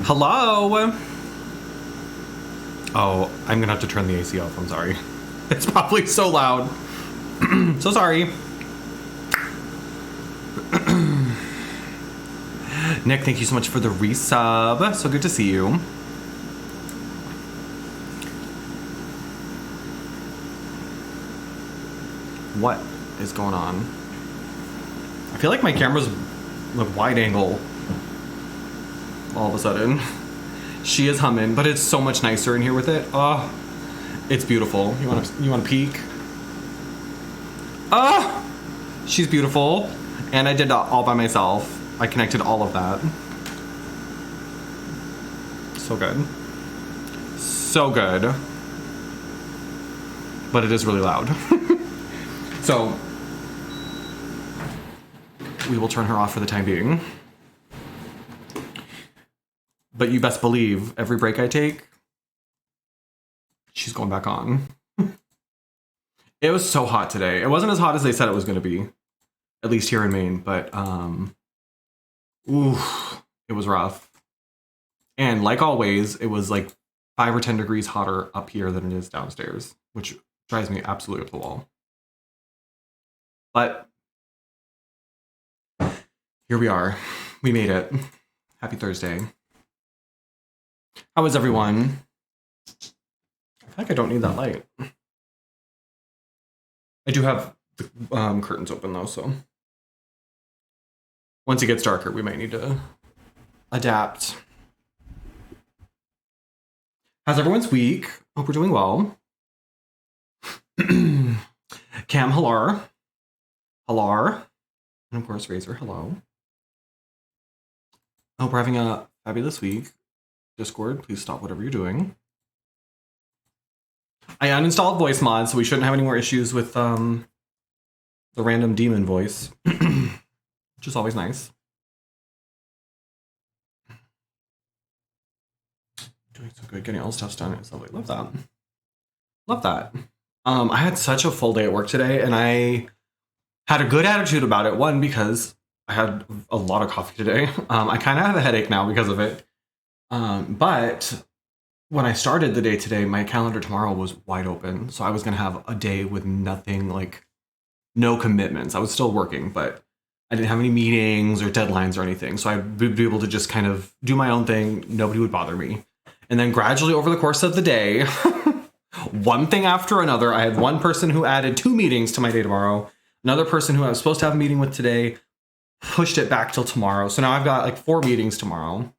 Hello? Oh, I'm gonna have to turn the AC off. I'm sorry. It's probably so loud. So sorry. Nick, thank you so much for the resub. So good to see you. What is going on? I feel like my camera's like wide angle all of a sudden. She is humming, but it's so much nicer in here with it. Oh, it's beautiful. You want to peek? Oh, she's beautiful. And I did that all by myself. I connected all of that. So good. So good. But it is really loud. So we will turn her off for the time being. But you best believe every break I take, she's going back on. It was so hot today. It wasn't as hot as they said it was going to be, at least here in Maine, but it was rough. And like always, it was like 5 or 10 degrees hotter up here than it is downstairs, which drives me absolutely up the wall. But here we are. We made it. Happy Thursday. How is everyone? I feel like I don't need that light. I do have the curtains open though, so once it gets darker, we might need to adapt. How's everyone's week? Hope we're doing well. Cam, hello. Hello. And of course, Razor, hello. Hope we're having a fabulous week. Discord, please stop whatever you're doing. I uninstalled voice mod, so we shouldn't have any more issues with the random demon voice, which is always nice. Doing so good, getting all stuff done. It's lovely. Love that. Love that. I had such a full day at work today, and I had a good attitude about it. One, because I had a lot of coffee today. I kind of have a headache now because of it. But when I started the day today, my calendar tomorrow was wide open. So I was going to have a day with nothing, like no commitments. I was still working, but I didn't have any meetings or deadlines or anything. So I'd be able to just kind of do my own thing. Nobody would bother me. And then gradually over the course of the day, one thing after another, I had one person who added 2 meetings to my day tomorrow. Another person who I was supposed to have a meeting with today pushed it back till tomorrow. So now I've got like 4 meetings tomorrow.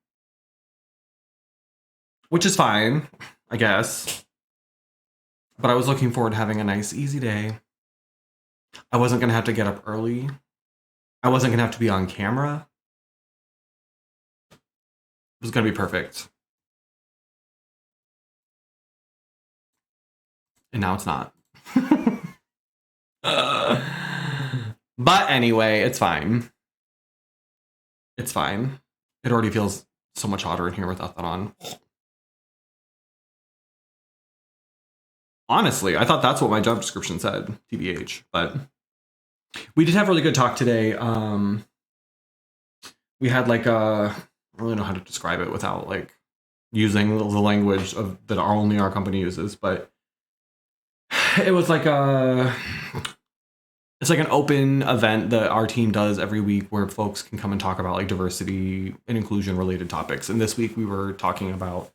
Which is fine, I guess. But I was looking forward to having a nice, easy day. I wasn't going to have to get up early. I wasn't going to have to be on camera. It was going to be perfect. And now it's not. But anyway, it's fine. It's fine. It already feels so much hotter in here without that on. Honestly, I thought that's what my job description said, TBH. But we did have really good talk today. We had like I don't really know how to describe it without like using the language that only our company uses, but it was like it's like an open event that our team does every week where folks can come and talk about like diversity and inclusion related topics. And this week we were talking about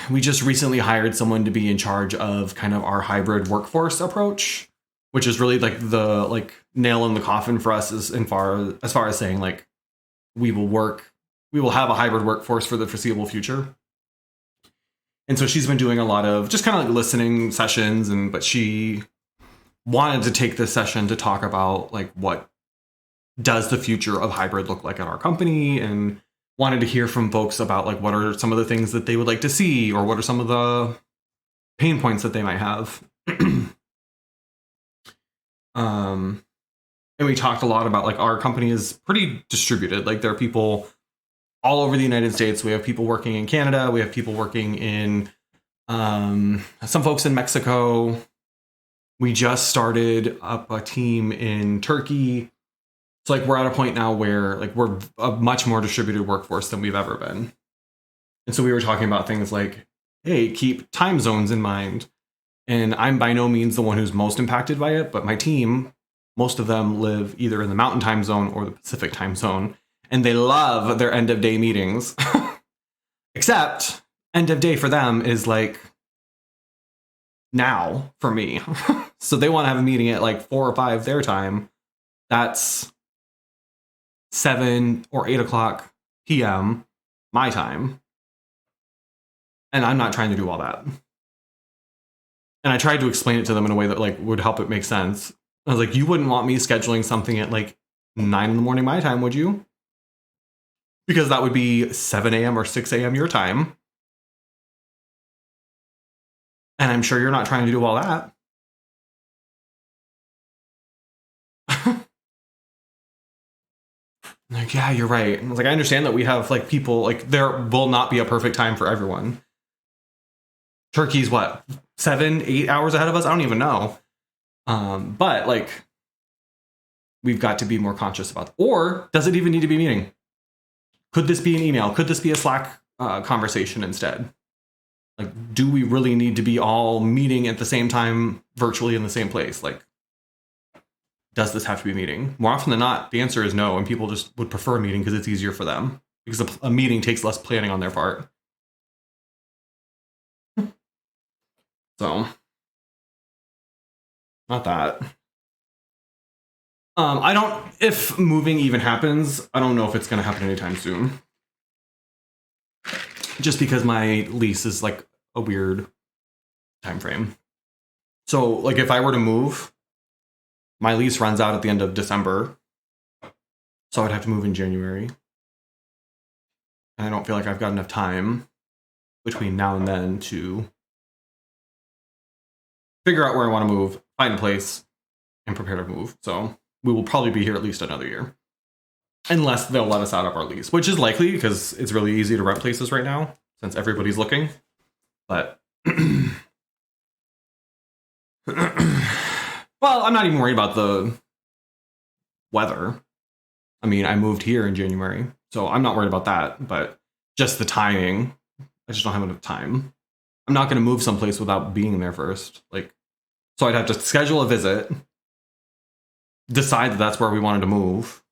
we just recently hired someone to be in charge of kind of our hybrid workforce approach, which is really like the like nail in the coffin for us as far as saying like we will have a hybrid workforce for the foreseeable future. And so she's been doing a lot of just kind of like listening sessions, but she wanted to take this session to talk about like what does the future of hybrid look like at our company, and wanted to hear from folks about like what are some of the things that they would like to see, or what are some of the pain points that they might have. And we talked a lot about like our company is pretty distributed. Like there are people all over the United States. We have people working in Canada. We have people working in some folks in Mexico. We just started up a team in Turkey. So like we're at a point now where like we're a much more distributed workforce than we've ever been. And so we were talking about things like, hey, keep time zones in mind. And I'm by no means the one who's most impacted by it, but my team, most of them live either in the Mountain Time Zone or the Pacific Time Zone, and they love their end of day meetings. Except end of day for them is like now for me. So they want to have a meeting at like 4 or 5 their time. That's 7 or 8 o'clock p.m. my time. And I'm not trying to do all that. And I tried to explain it to them in a way that like would help it make sense. I was like, you wouldn't want me scheduling something at like 9 in the morning my time, would you? Because that would be 7 a.m. or 6 a.m. your time. And I'm sure you're not trying to do all that. Like, yeah, you're right. And I was like, I understand that we have like people, like there will not be a perfect time for everyone. Turkey's what, 7, 8 hours ahead of us? I don't even know. But like, we've got to be more conscious about. Or does it even need to be a meeting? Could this be an email? Could this be a Slack conversation instead? Like, do we really need to be all meeting at the same time virtually in the same place? Like, does this have to be a meeting? More often than not, the answer is no, and people just would prefer a meeting because it's easier for them. Because a meeting takes less planning on their part. So, not that. I don't, if moving even happens, I don't know if it's going to happen anytime soon. Just because my lease is like a weird time frame. So, like, if I were to move, my lease runs out at the end of December. So I'd have to move in January. And I don't feel like I've got enough time between now and then to figure out where I want to move, find a place, and prepare to move. So we will probably be here at least another year. Unless they'll let us out of our lease, which is likely because it's really easy to rent places right now since everybody's looking. But, well, I'm not even worried about the weather. I mean, I moved here in January, so I'm not worried about that. But just the timing, I just don't have enough time. I'm not going to move someplace without being there first. Like, so I'd have to schedule a visit, decide that that's where we wanted to move,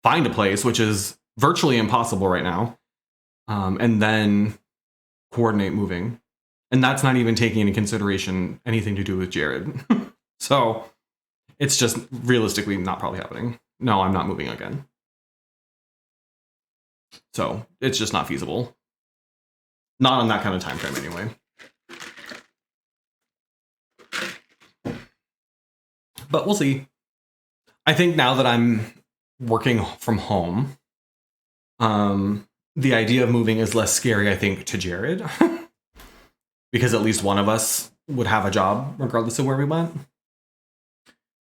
find a place, which is virtually impossible right now, and then coordinate moving. And that's not even taking into consideration anything to do with Jared. So it's just realistically not probably happening. No, I'm not moving again. So it's just not feasible. Not on that kind of time frame anyway. But we'll see. I think now that I'm working from home, the idea of moving is less scary, I think, to Jared. Because at least one of us would have a job regardless of where we went.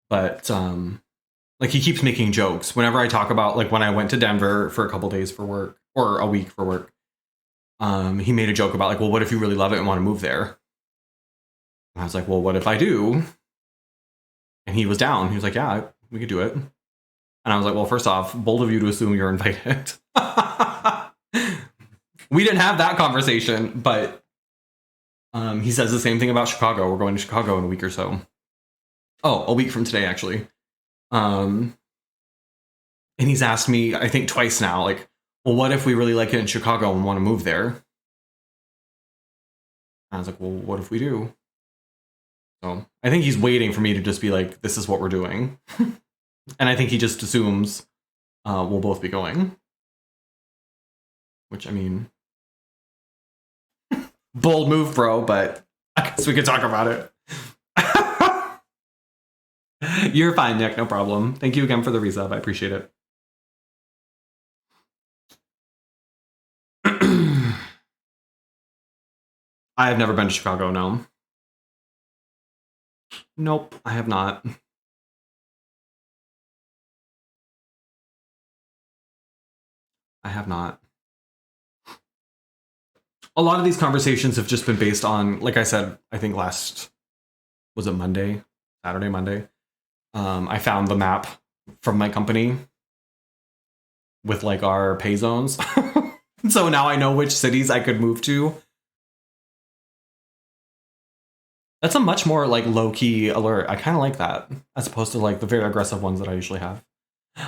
But like he keeps making jokes whenever I talk about like when I went to Denver for a couple days for work or a week for work. He made a joke about like, well, what if you really love it and want to move there? And I was like, well, what if I do? And he was down. He was like, yeah, we could do it. And I was like, well, first off, bold of you to assume you're invited. We didn't have that conversation, but he says the same thing about Chicago. We're going to Chicago in a week or so. Oh, a week from today, actually. And he's asked me, I think twice now, like, well, what if we really like it in Chicago and want to move there? And I was like, well, what if we do? So I think he's waiting for me to just be like, this is what we're doing. And I think he just assumes we'll both be going. Which, I mean, bold move, bro, but I guess we could talk about it. You're fine, Nick, no problem. Thank you again for the resub. I appreciate it. I have never been to Chicago, no. Nope, I have not. I have not. A lot of these conversations have just been based on, like I said, I think last, was it Monday? Saturday, Monday? I found the map from my company with like our pay zones. So now I know which cities I could move to. That's a much more like low-key alert. I kind of like that as opposed to like the very aggressive ones that I usually have.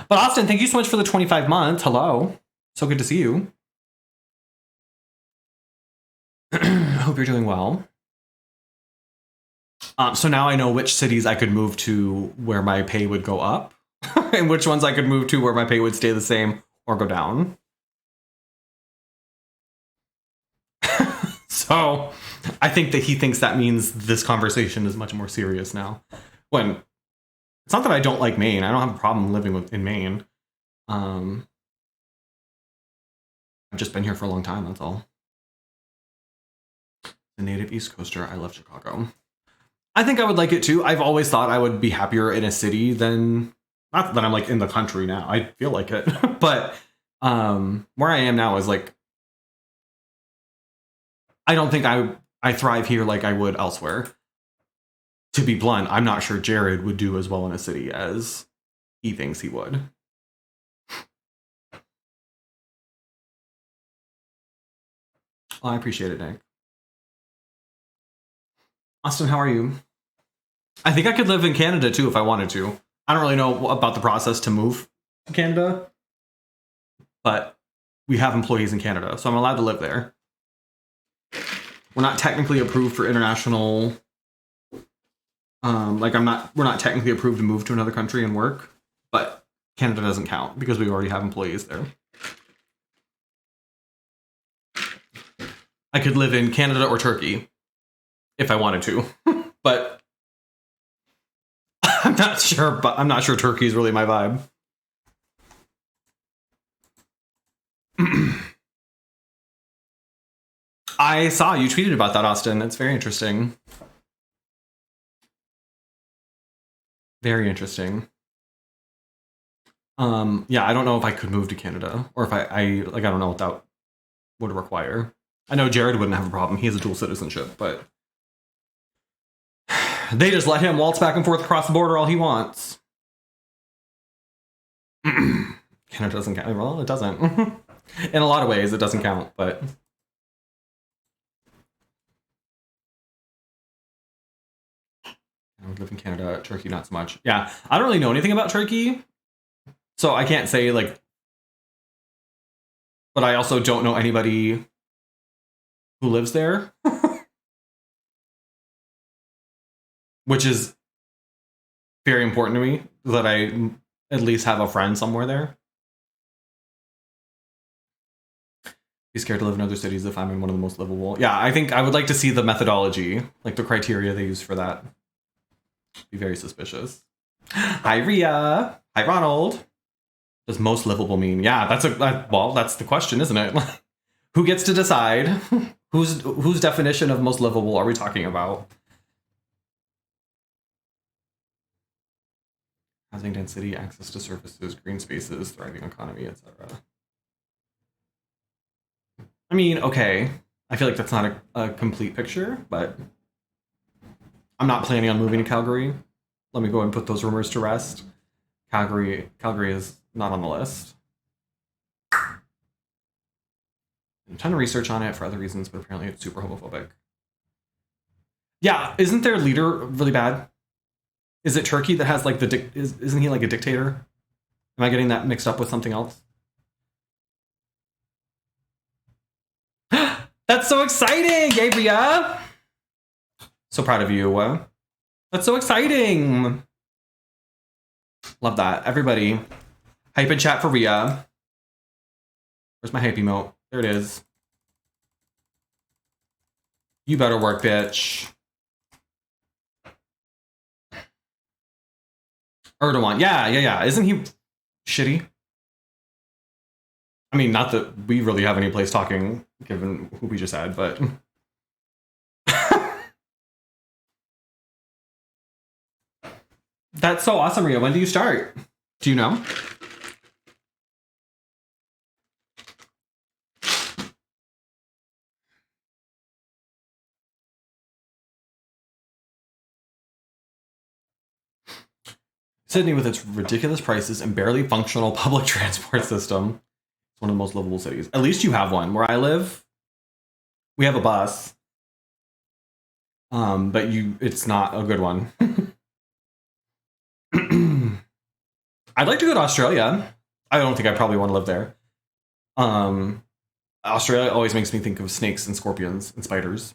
But Austin, thank you so much for the 25 months. Hello. So good to see you. Hope you're doing well. So now I know which cities I could move to where my pay would go up and which ones I could move to where my pay would stay the same or go down. So I think that he thinks that means this conversation is much more serious now. When it's not that I don't like Maine. I don't have a problem living in Maine. I've just been here for a long time, that's all. The native East Coaster, I love Chicago. I think I would like it too. I've always thought I would be happier in a city than, not that I'm like in the country now. I feel like it. But where I am now is like, I don't think I thrive here like I would elsewhere. To be blunt, I'm not sure Jared would do as well in a city as he thinks he would. Well, I appreciate it, Nick. Austin, how are you? I think I could live in Canada too if I wanted to. I don't really know about the process to move to Canada, but we have employees in Canada, so I'm allowed to live there. We're not technically approved for international. We're not technically approved to move to another country and work, but Canada doesn't count because we already have employees there. I could live in Canada or Turkey if I wanted to, but I'm not sure. But I'm not sure Turkey is really my vibe. I saw you tweeted about that, Austin. It's very interesting. Very interesting. Yeah, I don't know if I could move to Canada or if I don't know what that would require. I know Jared wouldn't have a problem. He has a dual citizenship, but they just let him waltz back and forth across the border all he wants. Canada doesn't count. Well, it doesn't. In a lot of ways, it doesn't count, but I would live in Canada, Turkey, not so much. Yeah, I don't really know anything about Turkey, so I can't say like. But I also don't know anybody who lives there, which is very important to me that I at least have a friend somewhere there. Be scared to live in other cities if I'm in one of the most livable. Yeah, I think I would like to see the methodology, like the criteria they use for that. Be very suspicious. Hi, Ria. Hi, Ronald. Does most livable mean? Yeah, that's the question, isn't it? Who gets to decide? Whose definition of most livable are we talking about? Housing density, access to services, green spaces, thriving economy, etc. I mean, okay. I feel like that's not a complete picture, but I'm not planning on moving to Calgary. Let me go and put those rumors to rest. Calgary is not on the list. A ton of research on it for other reasons, but apparently it's super homophobic. Yeah, isn't their leader really bad? Is it Turkey that has like isn't he like a dictator? Am I getting that mixed up with something else? That's so exciting, Gabriel! So proud of you. That's so exciting. Love that. Everybody, hype and chat for Ria. Where's my hype emote? There it is. You better work, bitch. Erdogan. Yeah. Isn't he shitty? I mean, not that we really have any place talking, given who we just had, but... That's so awesome, Ria. When do you start? Do you know? Sydney, with its ridiculous prices and barely functional public transport system, it's one of the most livable cities. At least you have one. Where I live, we have a bus, but it's not a good one. I'd like to go to Australia. I don't think I probably want to live there. Australia always makes me think of snakes and scorpions and spiders.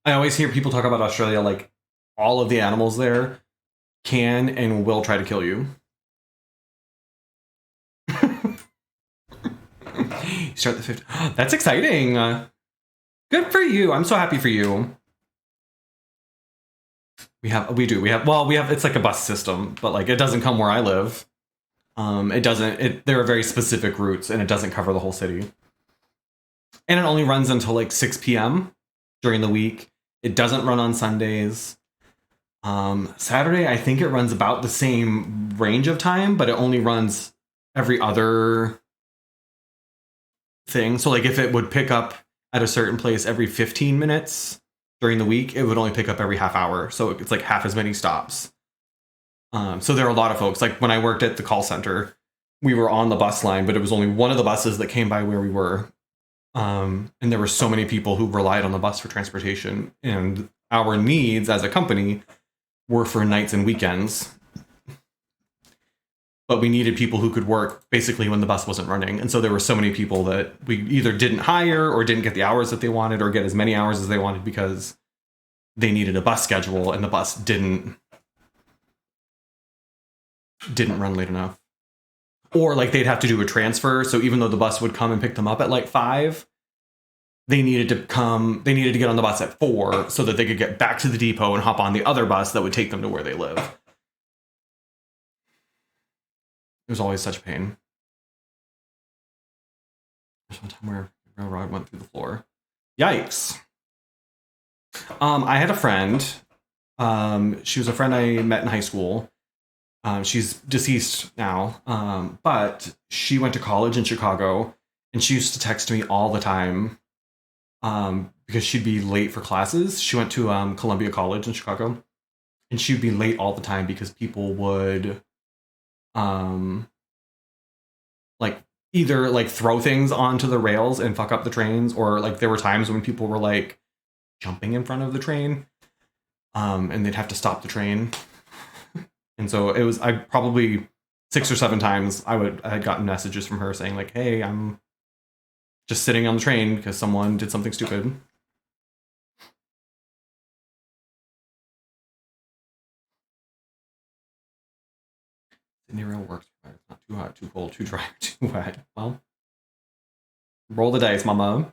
I always hear people talk about Australia like all of the animals there can and will try to kill you. Start the 50. That's exciting. Good for you. I'm so happy for you. We have, it's like a bus system, but like it doesn't come where I live. There are very specific routes and it doesn't cover the whole city. And it only runs until like 6 p.m. during the week. It doesn't run on Sundays. Saturday, I think it runs about the same range of time, but it only runs every other thing. So like if it would pick up at a certain place every 15 minutes during the week, it would only pick up every half hour. So it's like half as many stops. So there are a lot of folks, like when I worked at the call center, we were on the bus line, but it was only one of the buses that came by where we were. And there were so many people who relied on the bus for transportation, and our needs as a company were for nights and weekends. But we needed people who could work basically when the bus wasn't running. And so there were so many people that we either didn't hire or didn't get the hours that they wanted or get as many hours as they wanted because they needed a bus schedule and the bus didn't run late enough. Or like they'd have to do a transfer. So even though the bus would come and pick them up at like 5, they needed to get on the bus at 4 so that they could get back to the depot and hop on the other bus that would take them to where they live. It was always such a pain. There's one time where the railroad went through the floor. Yikes. I had a friend. She was a friend I met in high school. She's deceased now, but she went to college in Chicago, and she used to text me all the time because she'd be late for classes. She went to Columbia College in Chicago, and she'd be late all the time because people would like either like throw things onto the rails and fuck up the trains, or like there were times when people were like jumping in front of the train, and they'd have to stop the train. And so I probably 6 or 7 times I had gotten messages from her saying like, hey, I'm just sitting on the train because someone did something stupid. Sydney rail works. It's not too hot, too cold, too dry, too wet. Well, roll the dice, mama.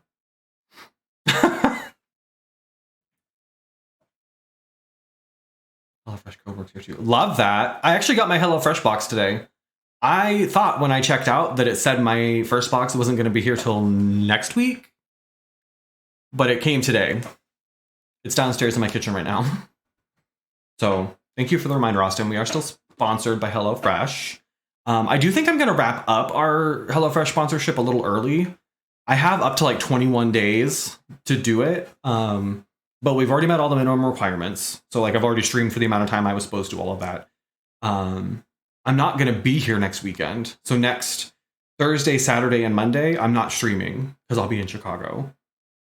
HelloFresh code works here too. Love that. I actually got my HelloFresh box today. I thought when I checked out that it said my first box wasn't going to be here till next week, but it came today. It's downstairs in my kitchen right now. So thank you for the reminder, Austin. We are still sponsored by HelloFresh. I do think I'm going to wrap up our HelloFresh sponsorship a little early. I have up to like 21 days to do it. But we've already met all the minimum requirements. So like I've already streamed for the amount of time I was supposed to, all of that. I'm not going to be here next weekend. So next Thursday, Saturday, and Monday, I'm not streaming because I'll be in Chicago.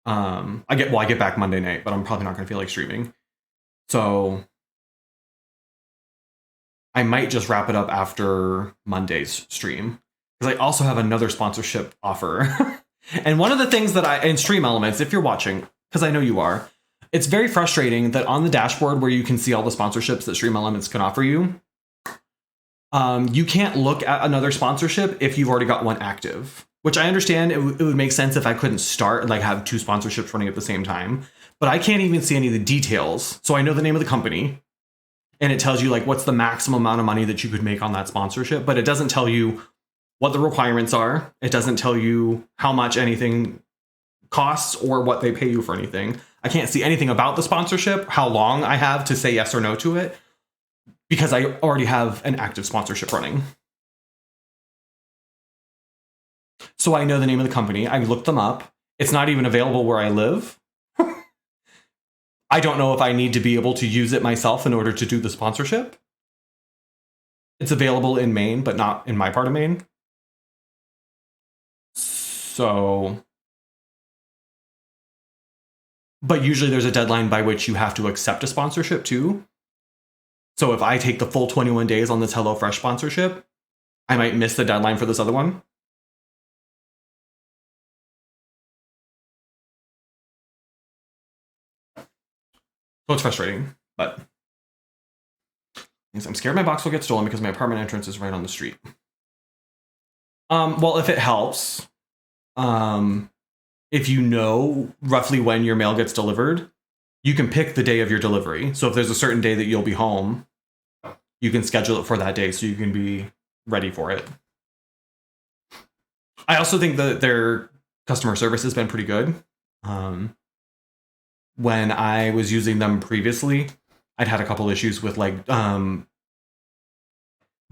I get back Monday night, but I'm probably not going to feel like streaming. So I might just wrap it up after Monday's stream because I also have another sponsorship offer. And one of the things that in Stream Elements, if you're watching, because I know you are, it's very frustrating that on the dashboard where you can see all the sponsorships that Stream Elements can offer you, you can't look at another sponsorship if you've already got one active, which I understand it would make sense if I couldn't start and like have 2 sponsorships running at the same time, but I can't even see any of the details. So I know the name of the company and it tells you like what's the maximum amount of money that you could make on that sponsorship, but it doesn't tell you what the requirements are. It doesn't tell you how much anything costs or what they pay you for anything. I can't see anything about the sponsorship, how long I have to say yes or no to it, because I already have an active sponsorship running. So I know the name of the company. I looked them up. It's not even available where I live. I don't know if I need to be able to use it myself in order to do the sponsorship. It's available in Maine, but not in my part of Maine. So, but usually there's a deadline by which you have to accept a sponsorship too. So if I take the full 21 days on this HelloFresh sponsorship, I might miss the deadline for this other one. So it's frustrating, but I'm scared my box will get stolen because my apartment entrance is right on the street. Well, if it helps, if you know roughly when your mail gets delivered, you can pick the day of your delivery. So if there's a certain day that you'll be home, you can schedule it for that day so you can be ready for it. I also think that their customer service has been pretty good. When I was using them previously, I'd had a couple issues with like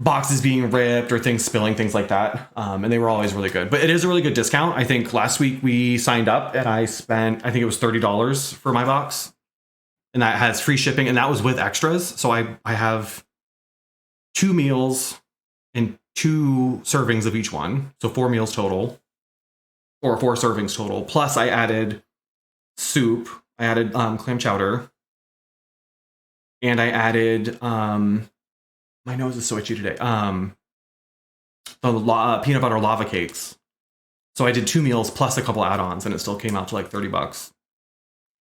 boxes being ripped or things spilling, things like that. And they were always really good. But it is a really good discount. I think last week we signed up and I spent, I think it was $30 for my box. And that has free shipping, and that was with extras. So I have 2 meals and 2 servings of each one. So 4 meals total, or 4 servings total. Plus I added soup. I added clam chowder. And I added, my nose is so itchy today. The peanut butter lava cakes. So I did 2 meals plus a couple add-ons, and it still came out to like $30.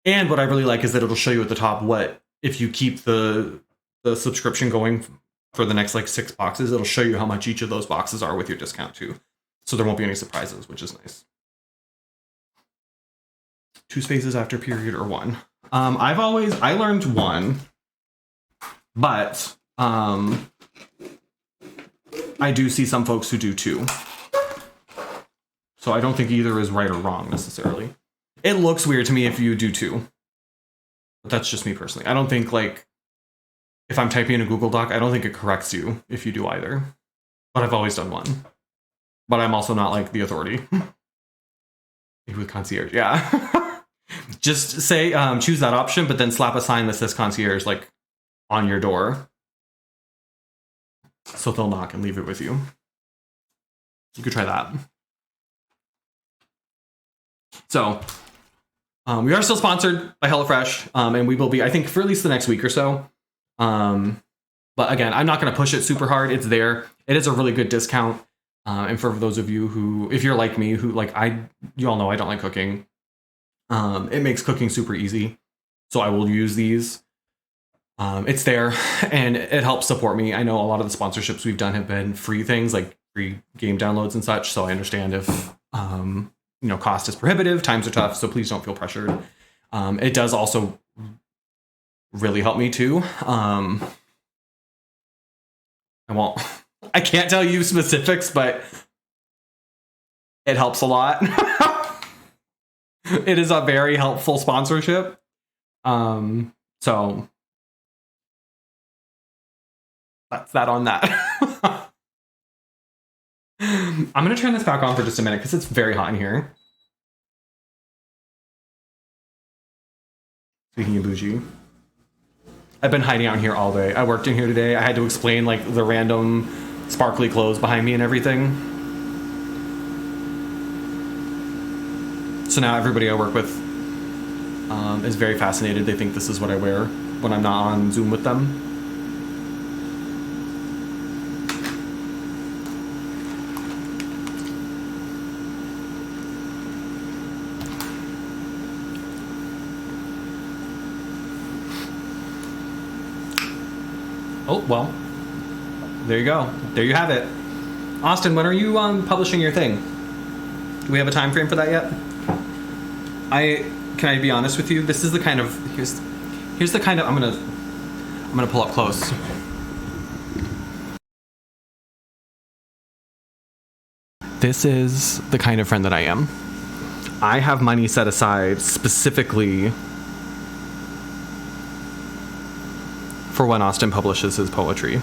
And what I really like is that it'll show you at the top what, if you keep the subscription going for the next like 6 boxes, it'll show you how much each of those boxes are with your discount too. So there won't be any surprises, which is nice. 2 spaces after period or 1. I learned 1, but I do see some folks who do 2. So I don't think either is right or wrong necessarily. It looks weird to me if you do 2. But that's just me personally. I don't think, like, if I'm typing in a Google Doc, I don't think it corrects you if you do either. But I've always done 1. But I'm also not, like, the authority. Maybe with concierge, yeah. Just say, choose that option, but then slap a sign that says concierge, like, on your door. So they'll knock and leave it with you. You could try that. So, we are still sponsored by HelloFresh, and we will be, I think, for at least the next week or so. But again, I'm not going to push it super hard. It's there. It is a really good discount. And for those of you who, if you're like me, who like you all know I don't like cooking. It makes cooking super easy. So I will use these. It's there, and it helps support me. I know a lot of the sponsorships we've done have been free things, like free game downloads and such. So I understand if cost is prohibitive, times are tough, so please don't feel pressured. It does also really help me too. I can't tell you specifics, but it helps a lot. It is a very helpful sponsorship. So that's that on that. I'm going to turn this back on for just a minute because it's very hot in here. Speaking of bougie, I've been hiding out in here all day. I worked in here today. I had to explain like the random sparkly clothes behind me and everything. So now everybody I work with is very fascinated. They think this is what I wear when I'm not on Zoom with them. Oh, well, there you go. There you have it. Austin, when are you publishing your thing? Do we have a time frame for that yet? Can I be honest with you? This is the kind of here's the kind of I'm gonna pull up close. This is the kind of friend that I am. I have money set aside specifically for when Austin publishes his poetry.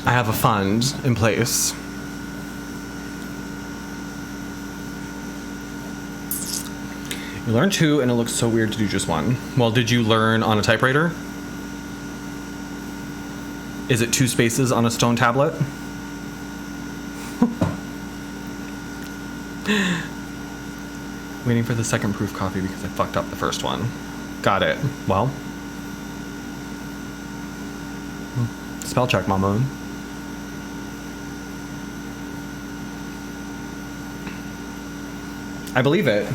I have a fund in place. You learn 2 and it looks so weird to do just 1. Well, did you learn on a typewriter? Is it 2 spaces on a stone tablet? Waiting for the second proof copy because I fucked up the first one. Got it. Well. Spell check, mama. I believe it.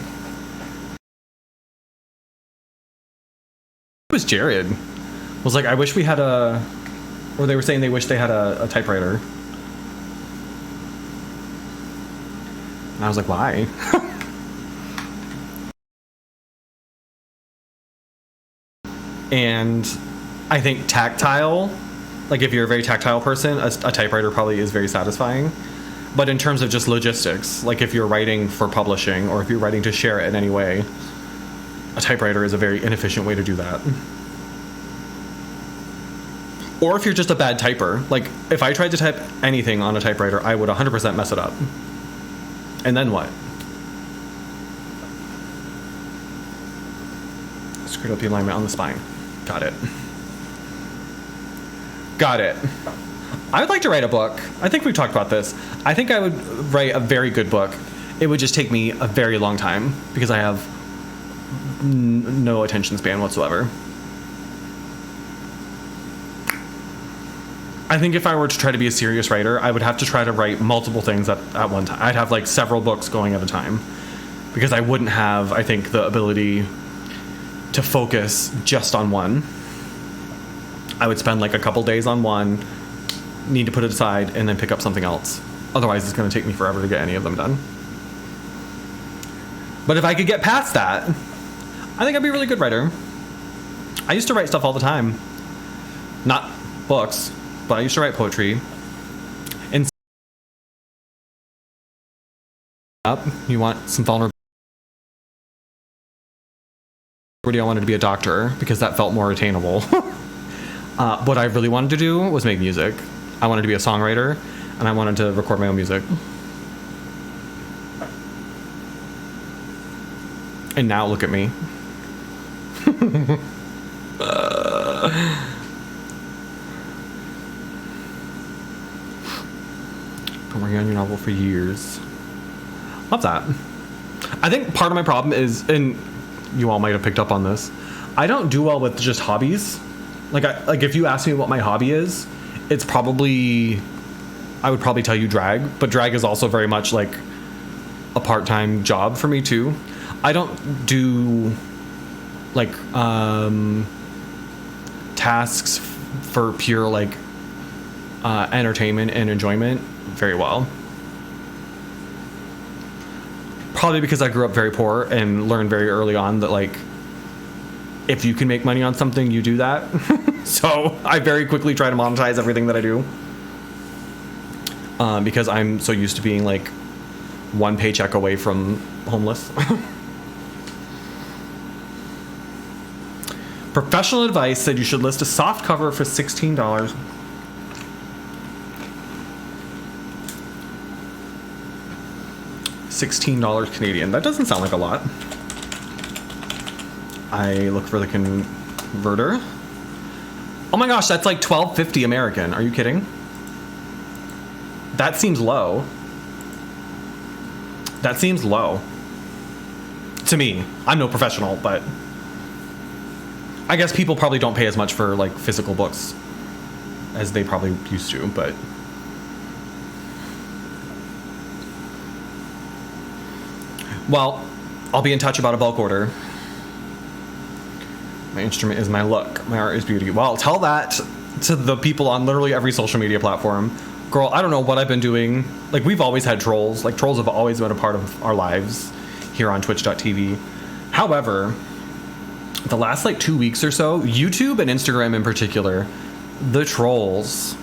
It was Jared. Was like, I wish we had a, or they were saying they wish they had a typewriter. And I was like, why? And I think tactile, like if you're a very tactile person, a typewriter probably is very satisfying. But in terms of just logistics, like if you're writing for publishing or if you're writing to share it in any way, a typewriter is a very inefficient way to do that. Or if you're just a bad typer, like if I tried to type anything on a typewriter, I would 100% mess it up. And then what? Screwed up the alignment on the spine. Got it. Got it. I would like to write a book. I think we've talked about this. I think I would write a very good book. It would just take me a very long time because I have no attention span whatsoever. I think if I were to try to be a serious writer, I would have to try to write multiple things at one time. I'd have like several books going at a time because I wouldn't have, I think, the ability to focus just on one. I would spend like a couple days on one, need to put it aside, and then pick up something else. Otherwise, it's going to take me forever to get any of them done. But if I could get past that, I think I'd be a really good writer. I used to write stuff all the time. Not books, but I used to write poetry. And up, you want some vulnerability. I wanted to be a doctor because that felt more attainable. What I really wanted to do was make music. I wanted to be a songwriter, and I wanted to record my own music. And now look at me. Been working on your novel for years. Love that. I think part of my problem is, and you all might have picked up on this, I don't do well with just hobbies. Like if you ask me what my hobby is, it's probably, I would probably tell you drag, but drag is also very much like a part-time job for me too. I don't do like tasks for pure like entertainment and enjoyment very well. Probably because I grew up very poor and learned very early on that like if you can make money on something, you do that. So I very quickly try to monetize everything that I do because I'm so used to being like one paycheck away from homeless. Professional advice said you should list a soft cover for $16. $16 Canadian. That doesn't sound like a lot. I look for the converter. Oh my gosh, that's like $12.50 American. Are you kidding? That seems low. That seems low. To me. I'm no professional, but I guess people probably don't pay as much for like physical books as they probably used to, but well, I'll be in touch about a bulk order. My instrument is my look. My art is beauty. Well, tell that to the people on literally every social media platform. Girl, I don't know what I've been doing. Like, we've always had trolls. Like, trolls have always been a part of our lives here on twitch.tv. However, the last like 2 weeks or so, YouTube and Instagram in particular, the trolls,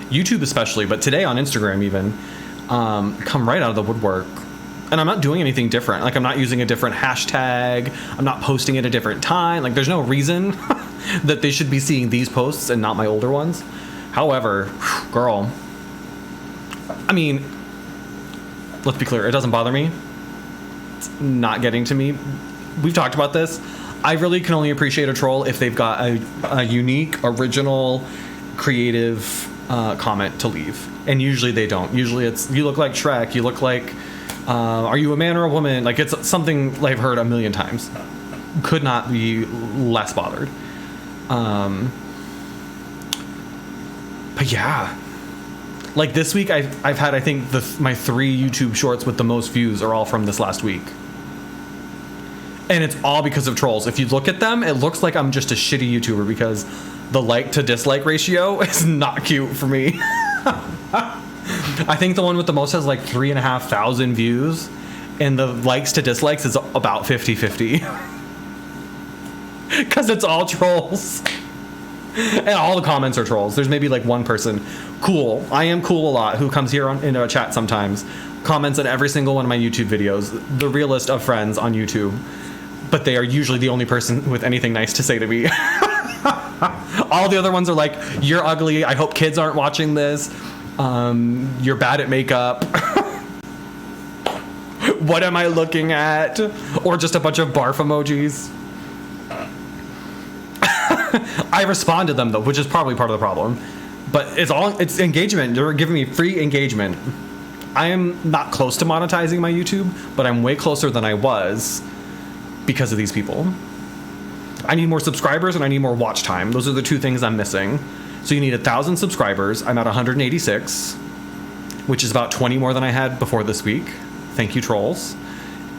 YouTube especially, but today on Instagram even, come right out of the woodwork. And I'm not doing anything different. Like, I'm not using a different hashtag. I'm not posting at a different time. Like, there's no reason that they should be seeing these posts and not my older ones. However, girl, I mean, let's be clear, it doesn't bother me. It's not getting to me. We've talked about this. I really can only appreciate a troll if they've got a unique, original, creative comment to leave. And usually they don't. Usually it's, you look like Shrek, you look like, are you a man or a woman? Like, it's something I've heard a million times. Could not be less bothered. But yeah, like this week I've had, I think my 3 YouTube shorts with the most views are all from this last week. And it's all because of trolls. If you look at them, it looks like I'm just a shitty YouTuber because the like to dislike ratio is not cute for me. I think the one with the most has like 3,500 views, and the likes to dislikes is about 50-50. Because it's all trolls. And all the comments are trolls. There's maybe like one person, cool, I am cool a lot, who comes here in a chat sometimes, comments on every single one of my YouTube videos, the realest of friends on YouTube. But they are usually the only person with anything nice to say to me. All the other ones are like, you're ugly, I hope kids aren't watching this, you're bad at makeup. What am I looking at? Or just a bunch of barf emojis. I respond to them though, which is probably part of the problem. But it's engagement. They're giving me free engagement. I am not close to monetizing my YouTube, but I'm way closer than I was because of these people. I need more subscribers and I need more watch time. Those are the 2 things I'm missing. So you need 1,000 subscribers. I'm at 186, which is about 20 more than I had before this week. Thank you, trolls.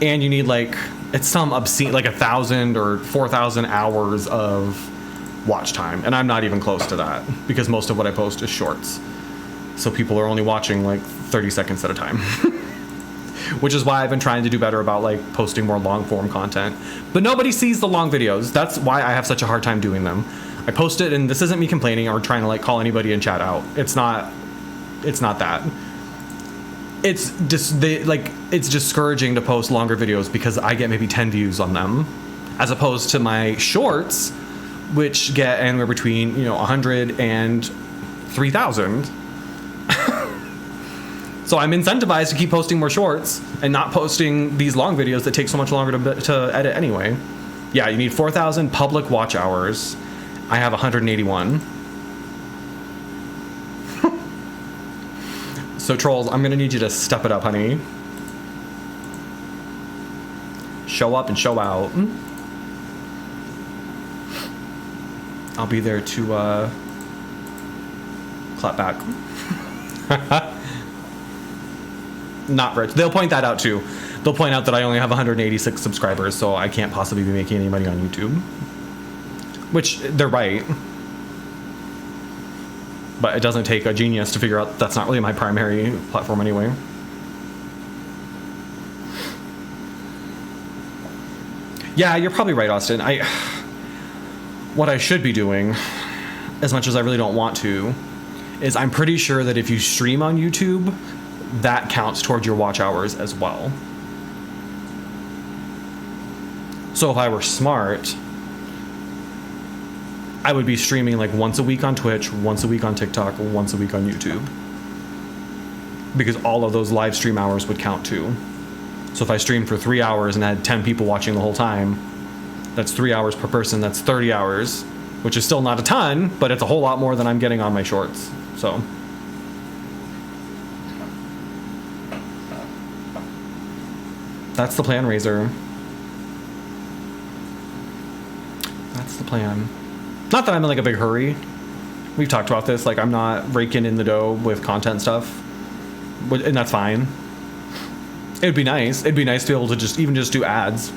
And you need like, it's some obscene, like 1,000 or 4,000 hours of watch time. And I'm not even close to that because most of what I post is shorts. So people are only watching like 30 seconds at a time. Which is why I've been trying to do better about like posting more long form content. But nobody sees the long videos. That's why I have such a hard time doing them. I post it, and this isn't me complaining or trying to like call anybody in chat out. It's not that. It's just it's discouraging to post longer videos because I get maybe 10 views on them, as opposed to my shorts, which get anywhere between 100 and 3,000. So I'm incentivized to keep posting more shorts and not posting these long videos that take so much longer to edit anyway. Yeah, you need 4,000 public watch hours. I have 181. So trolls, I'm gonna need you to step it up, honey. Show up and show out. I'll be there to clap back. Not rich. They'll point that out too. They'll point out that I only have 186 subscribers, so I can't possibly be making any money on YouTube. Which, they're right. But it doesn't take a genius to figure out that's not really my primary platform anyway. Yeah, you're probably right, Austin. What I should be doing, as much as I really don't want to, is I'm pretty sure that if you stream on YouTube, that counts towards your watch hours as well. So if I were smart, I would be streaming like once a week on Twitch, once a week on TikTok, once a week on YouTube. Because all of those live stream hours would count too. So if I streamed for 3 hours and had 10 people watching the whole time, that's 3 hours per person, that's 30 hours, which is still not a ton, but it's a whole lot more than I'm getting on my shorts. So that's the plan, Razor. That's the plan. Not that I'm in like a big hurry. We've talked about this. Like, I'm not raking in the dough with content stuff, and that's fine. It'd be nice. It'd be nice to be able to just do ads.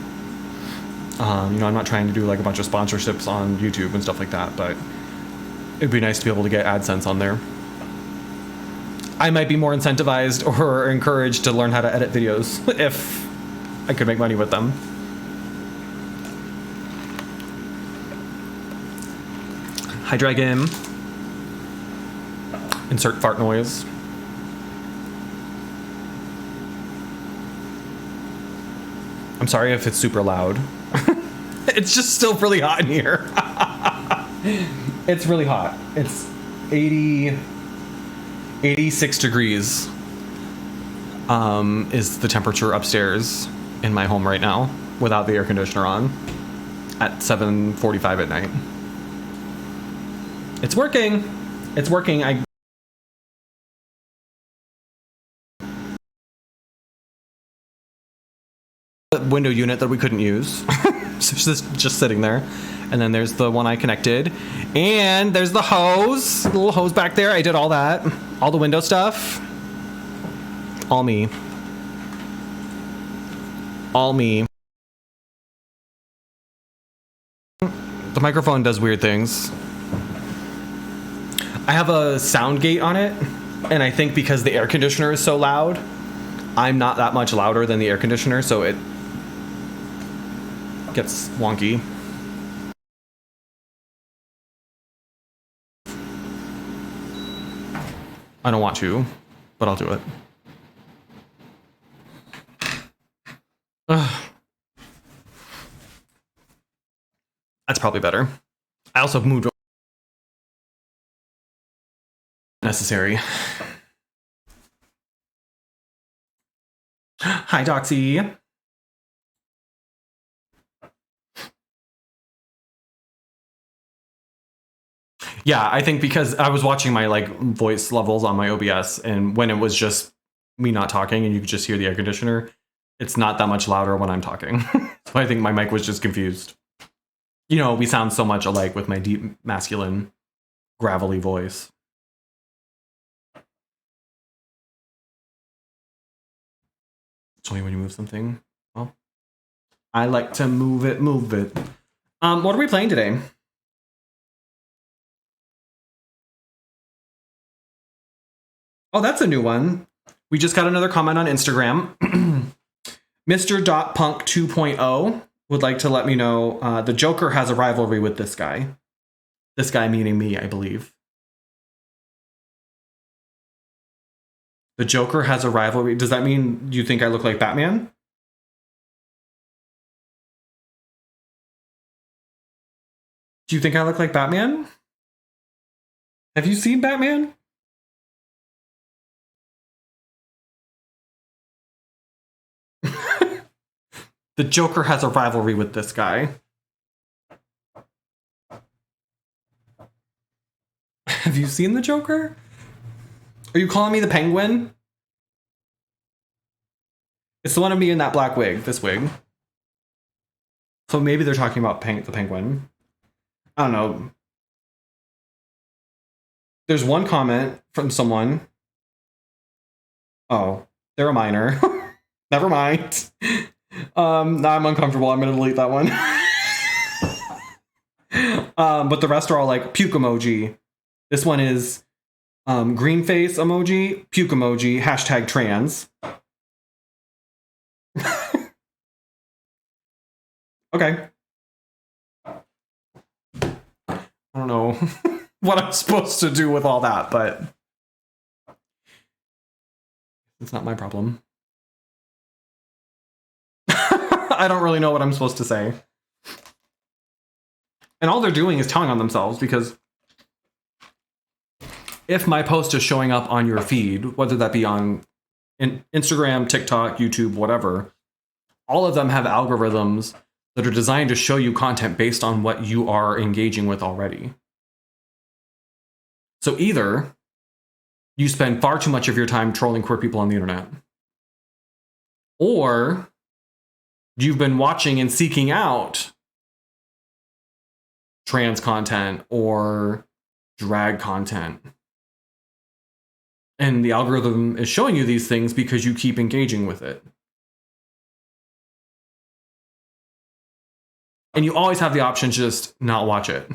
I'm not trying to do like a bunch of sponsorships on YouTube and stuff like that, but it'd be nice to be able to get AdSense on there. I might be more incentivized or encouraged to learn how to edit videos if I could make money with them. Hi, Dragon. Insert fart noise. I'm sorry if it's super loud. It's just still really hot in here. It's really hot. 80, 86 degrees is the temperature upstairs in my home right now without the air conditioner on at 7:45 at night. It's working. It's working. Window unit that we couldn't use. just sitting there. And then there's the one I connected. And there's the hose. The little hose back there. I did all that. All the window stuff. All me. All me. The microphone does weird things. I have a sound gate on it. And I think because the air conditioner is so loud, I'm not that much louder than the air conditioner, so it gets wonky. I don't want to, but I'll do it. Ugh. That's probably better. I also moved necessary. Hi, Doxy. Yeah, I think because I was watching my like voice levels on my OBS, and when it was just me not talking and you could just hear the air conditioner, it's not that much louder when I'm talking. So I think my mic was just confused. You know, we sound so much alike with my deep masculine gravelly voice. It's only when you move something. Well, I like to move it, move it. What are we playing today? Oh, that's a new one. We just got another comment on Instagram. Mr. Punk 2.0 would like to let me know the Joker has a rivalry with this guy. This guy meaning me, I believe. The Joker has a rivalry. Does that mean you think I look like Batman? Do you think I look like Batman? Have you seen Batman? The Joker has a rivalry with this guy. Have you seen the Joker? Are you calling me the Penguin? It's the one of me in that black wig, this wig. So maybe they're talking about the Penguin. I don't know. There's one comment from someone. Oh, they're a minor. Never mind. Now I'm uncomfortable. I'm gonna delete that one. But the rest are all like puke emoji. This one is green face emoji, puke emoji, hashtag trans. Okay. I don't know what I'm supposed to do with all that, but it's not my problem. I don't really know what I'm supposed to say. And all they're doing is telling on themselves, because if my post is showing up on your feed, whether that be on Instagram, TikTok, YouTube, whatever, all of them have algorithms that are designed to show you content based on what you are engaging with already. So either you spend far too much of your time trolling queer people on the internet, or you've been watching and seeking out trans content or drag content. And the algorithm is showing you these things because you keep engaging with it. And you always have the option to just not watch it.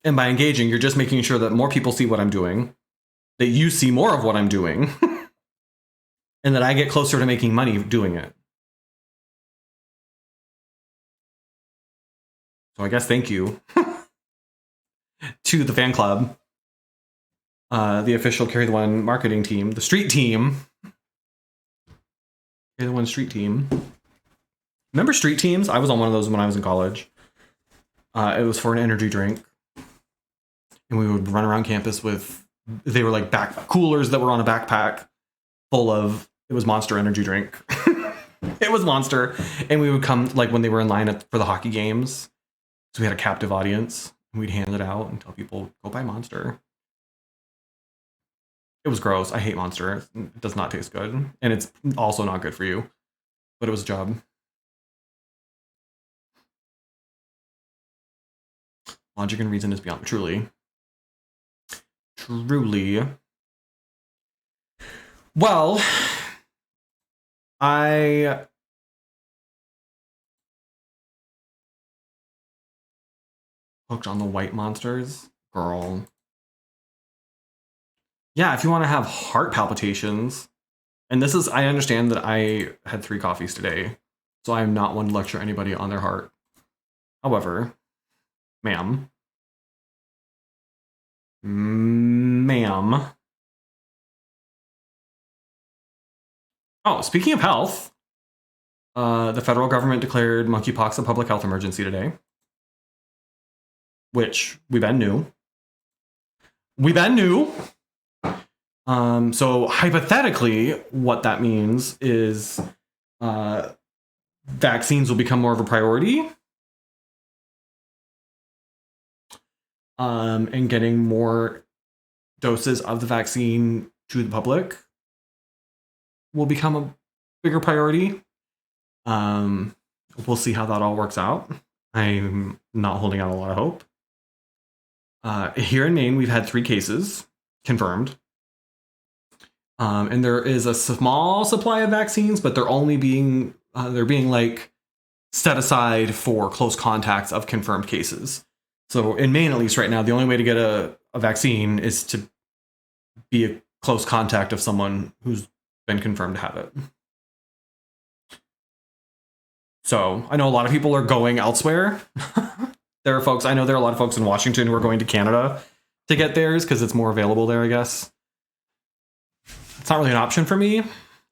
And by engaging, you're just making sure that more people see what I'm doing, that you see more of what I'm doing, and that I get closer to making money doing it. So I guess thank you to the fan club, the official Carrie the One marketing team, the street team. Carrie the One street team. Remember street teams? I was on one of those when I was in college. It was for an energy drink. and we would run around campus with, they were like back coolers that were on a backpack full of, it was Monster energy drink. It was Monster. And we would come like when they were in line for the hockey games. So we had a captive audience and we'd hand it out and tell people, go buy Monster. It was gross. I hate Monster. It does not taste good. And it's also not good for you. But it was a job. Logic and reason is beyond. Truly. Well, I hooked on the white Monsters. Girl. Yeah, if you want to have heart palpitations. And this is, I understand that I had 3 coffees today. So I am not one to lecture anybody on their heart. However, ma'am. Oh, speaking of health, the federal government declared monkeypox a public health emergency today, which we then knew. So hypothetically, what that means is vaccines will become more of a priority. And getting more doses of the vaccine to the public will become a bigger priority. We'll see how that all works out. I'm not holding out a lot of hope. Here in Maine, we've had 3 cases confirmed. And there is a small supply of vaccines, but they're only being like set aside for close contacts of confirmed cases. So in Maine, at least right now, the only way to get a vaccine is to be a close contact of someone who's been confirmed to have it. So I know a lot of people are going elsewhere. There are a lot of folks in Washington who are going to Canada to get theirs because it's more available there, I guess. It's not really an option for me.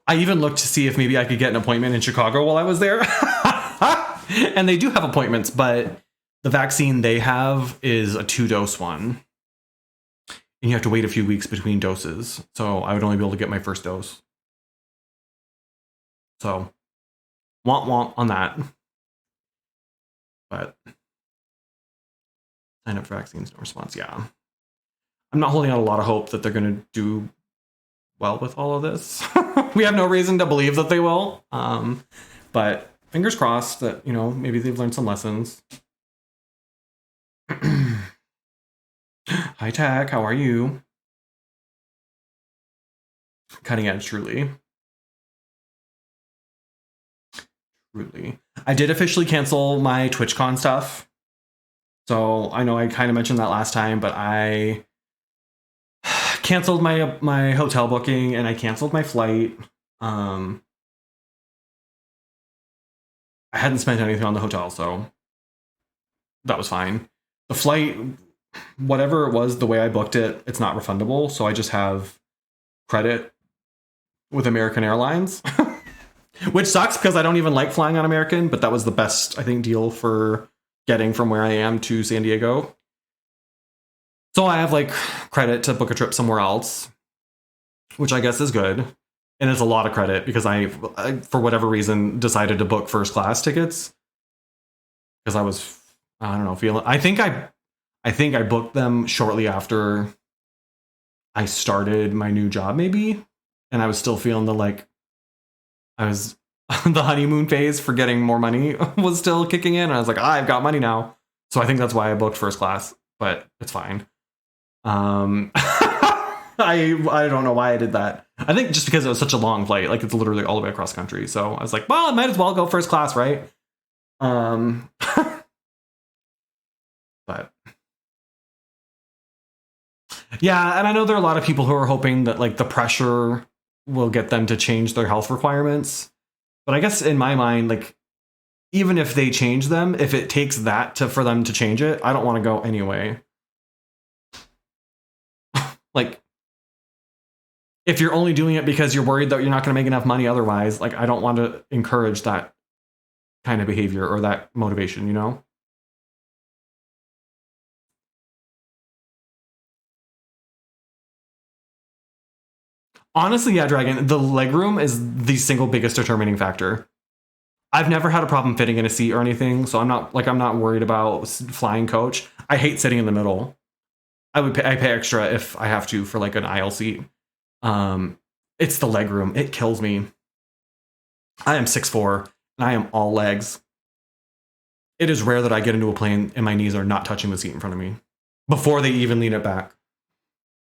I even looked to see if maybe I could get an appointment in Chicago while I was there. And they do have appointments, but the vaccine they have is a 2-dose one. And you have to wait a few weeks between doses. So I would only be able to get my first dose. So, womp womp on that. But sign up for vaccines, no response. Yeah. I'm not holding out a lot of hope that they're going to do well with all of this. We have no reason to believe that they will. But fingers crossed that, maybe they've learned some lessons. Hi, Tech. How are you? Cutting edge, truly. I did officially cancel my TwitchCon stuff. So I know I kind of mentioned that last time, but I canceled my hotel booking and I canceled my flight. I hadn't spent anything on the hotel, so that was fine. The flight, whatever it was, the way I booked it, it's not refundable. So I just have credit with American Airlines, which sucks because I don't even like flying on American, but that was the best, I think, deal for getting from where I am to San Diego. So I have credit to book a trip somewhere else, which I guess is good. And it's a lot of credit because I for whatever reason, decided to book first class tickets because I was, I don't know, feeling. I think I booked them shortly after I started my new job, maybe, and I was still feeling the honeymoon phase for getting more money was still kicking in. And I was like, I've got money now, so I think that's why I booked first class, but it's fine. I don't know why I did that. I think just because it was such a long flight, it's literally all the way across country. So I was like, well, I might as well go first class, right? But yeah, and I know there are a lot of people who are hoping that the pressure will get them to change their health requirements. But I guess in my mind, even if they change them, if it takes that for them to change it, I don't want to go anyway. If you're only doing it because you're worried that you're not going to make enough money otherwise, I don't want to encourage that kind of behavior or that motivation, Honestly, yeah, Dragon, the legroom is the single biggest determining factor. I've never had a problem fitting in a seat or anything, so I'm not worried about flying coach. I hate sitting in the middle. I pay extra if I have to for like an aisle seat. Um, it's the legroom. It kills me. I am 6'4" and I am all legs. It is rare that I get into a plane and my knees are not touching the seat in front of me before they even lean it back.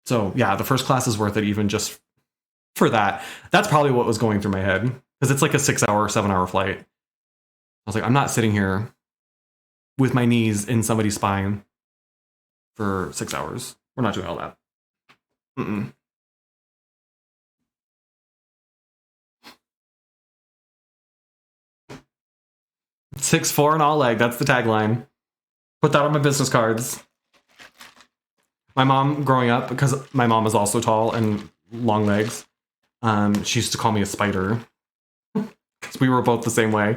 So yeah, the first class is worth it even just for that. That's probably what was going through my head because it's like a 6-hour, 7-hour flight. I was like, I'm not sitting here with my knees in somebody's spine for 6 hours. We're not doing all that. Mm-mm. 6'4" and all leg. That's the tagline. Put that on my business cards. My mom, growing up, because my mom is also tall and long legs, she used to call me a spider because we were both the same way.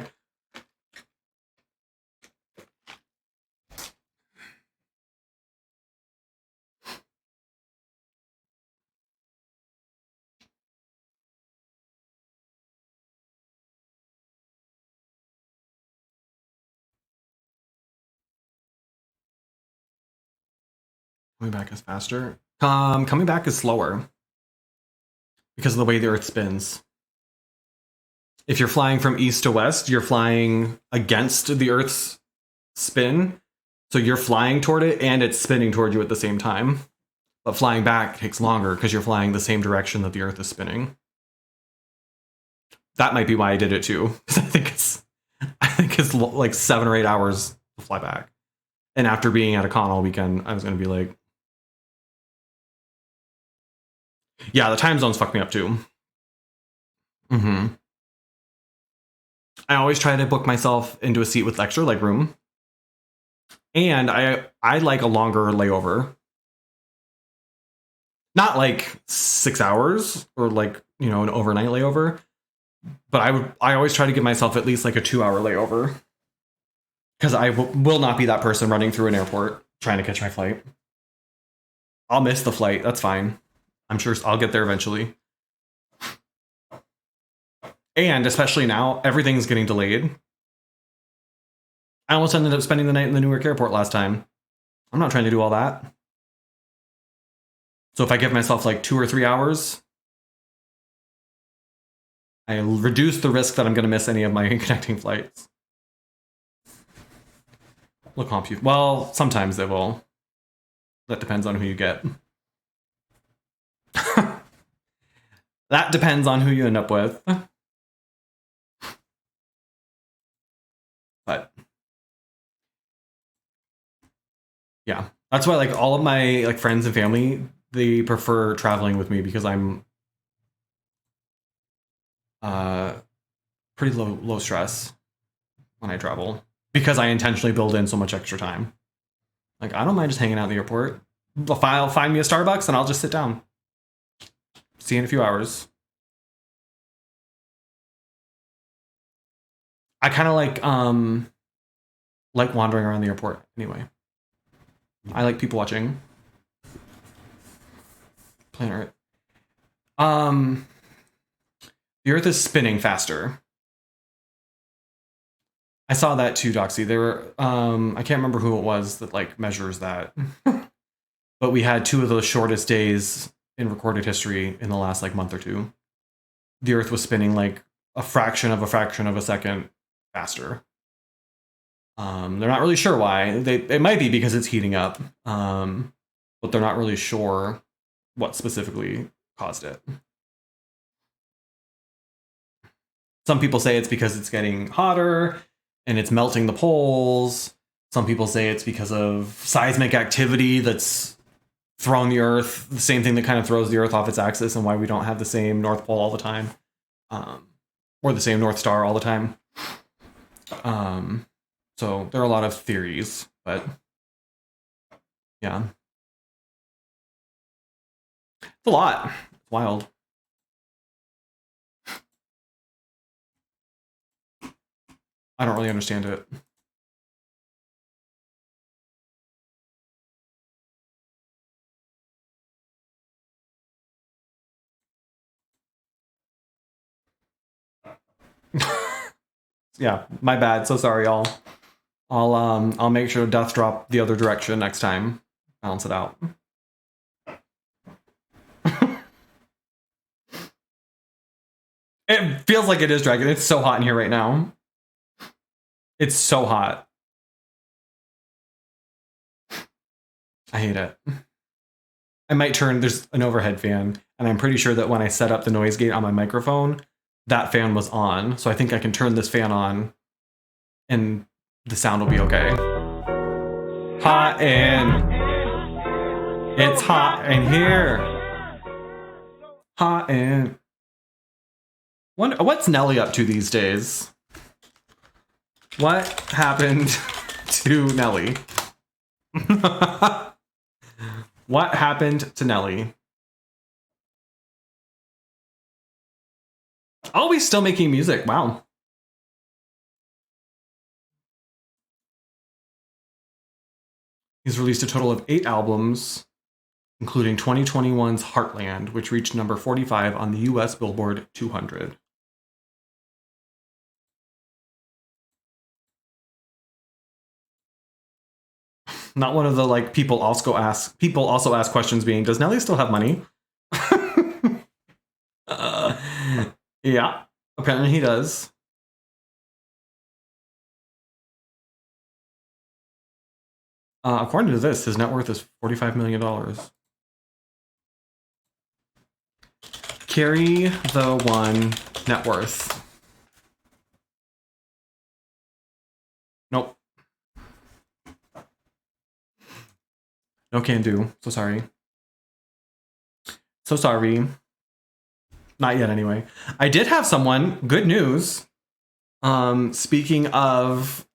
Coming back is faster. Coming back is slower because of the way the Earth spins. If you're flying from east to west, you're flying against the Earth's spin. So you're flying toward it and it's spinning toward you at the same time. But flying back takes longer because you're flying the same direction that the Earth is spinning. That might be why I did it too. Because I think it's like 7 or 8 hours to fly back. And after being at a con all weekend, I was going to be like, yeah, the time zones fuck me up too. Mm-hmm. I always try to book myself into a seat with extra leg room. And I like a longer layover. Not like 6 hours or like, you know, an overnight layover. But I always try to give myself at least like a 2-hour layover. Because I will not be that person running through an airport trying to catch my flight. I'll miss the flight. That's fine. I'm sure I'll get there eventually. And especially now, everything's getting delayed. I almost ended up spending the night in the Newark airport last time. I'm not trying to do all that. So if I give myself like 2 or 3 hours, I reduce the risk that I'm going to miss any of my connecting flights. Look, compute. Well, sometimes they will. That depends on who you get. That depends on who you end up with. But yeah, that's why like all of my like friends and family, they prefer traveling with me because I'm pretty low stress when I travel because I intentionally build in so much extra time. Like I don't mind just hanging out in the airport. I'll find me a Starbucks and I'll just sit down. See you in a few hours. I kind of like wandering around the airport anyway. I like people watching. Planet Earth. The Earth is spinning faster. I saw that too, Doxy. There were I can't remember who it was that like measures that. But we had 2 of the shortest days in recorded history in the last like month or two. The Earth was spinning like a fraction of a second faster. They're not really sure why. It might be because it's heating up, but they're not really sure what specifically caused it. Some people say it's because it's getting hotter and it's melting the poles. Some people say it's because of seismic activity that's thrown the Earth, the same thing that kind of throws the Earth off its axis, and why we don't have the same North Pole all the time, or the same North Star all the time. So there are a lot of theories, but yeah, it's a lot. It's wild. I don't really understand it. Yeah, my bad. So sorry, y'all. I'll make sure to death drop the other direction next time. Balance it out. It feels like it is, Dragon. It's so hot in here right now. It's so hot. I hate it. I might turn, there's an overhead fan, and I'm pretty sure that when I set up the noise gate on my microphone, that fan was on. So I think I can turn this fan on and the sound will be okay. Hot in. It's hot in here. Hot in. What's Nelly up to these days? What happened to Nelly? What happened to Nelly? Oh, he's still making music. Wow. He's released a total of 8 albums, including 2021's Heartland, which reached number 45 on the US Billboard 200. Not one of the like people also ask questions being, does Nelly still have money? Yeah, apparently he does. According to this, his net worth is $45 million. Carrie the One net worth. Nope. No can do. So sorry. So sorry. Not yet, anyway. I did have someone. Good news. Speaking of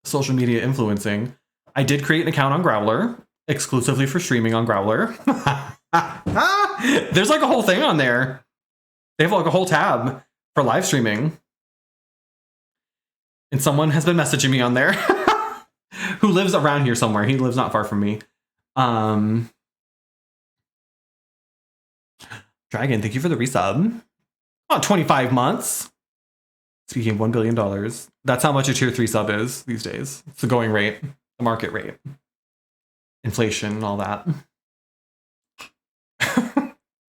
social media influencing, I did create an account on Growler exclusively for streaming on Growler. There's like a whole thing on there. They have like a whole tab for live streaming. And someone has been messaging me on there who lives around here somewhere. He lives not far from me. Dragon, thank you for the resub. About 25 months. Speaking of $1 billion, that's how much a tier 3 sub is these days. It's the going rate, the market rate, inflation, and all that.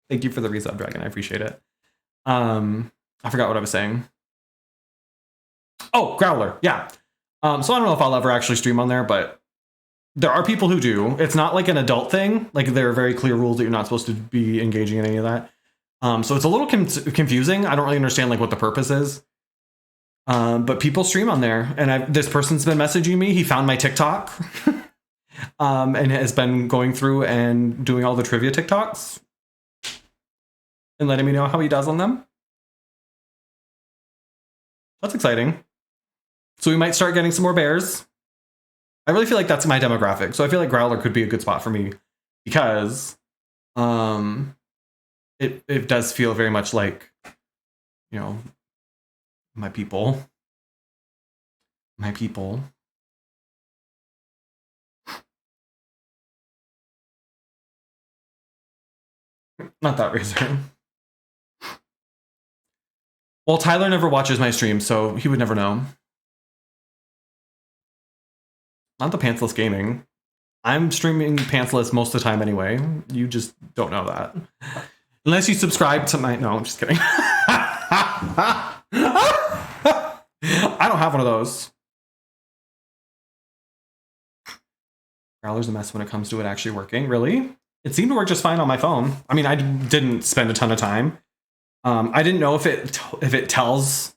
Thank you for the resub, Dragon. I appreciate it. I forgot what I was saying. Oh, Growler. Yeah. So I don't know if I'll ever actually stream on there, but there are people who do. It's not like an adult thing. Like there are very clear rules that you're not supposed to be engaging in any of that. So it's a little confusing. I don't really understand like what the purpose is. But people stream on there, and this person's been messaging me. He found my TikTok, and has been going through and doing all the trivia TikToks and letting me know how he does on them. That's exciting. So we might start getting some more bears. I really feel like that's my demographic. So I feel like Growler could be a good spot for me because it does feel very much like, you know, my people. My people. Not that razor. Well, Tyler never watches my streams, so he would never know. Not the pantsless gaming. I'm streaming pantsless most of the time anyway. You just don't know that. Unless you subscribe to my... No, I'm just kidding. I don't have one of those. Growler's a mess when it comes to it actually working. Really? It seemed to work just fine on my phone. I mean, I didn't spend a ton of time. I didn't know if it tells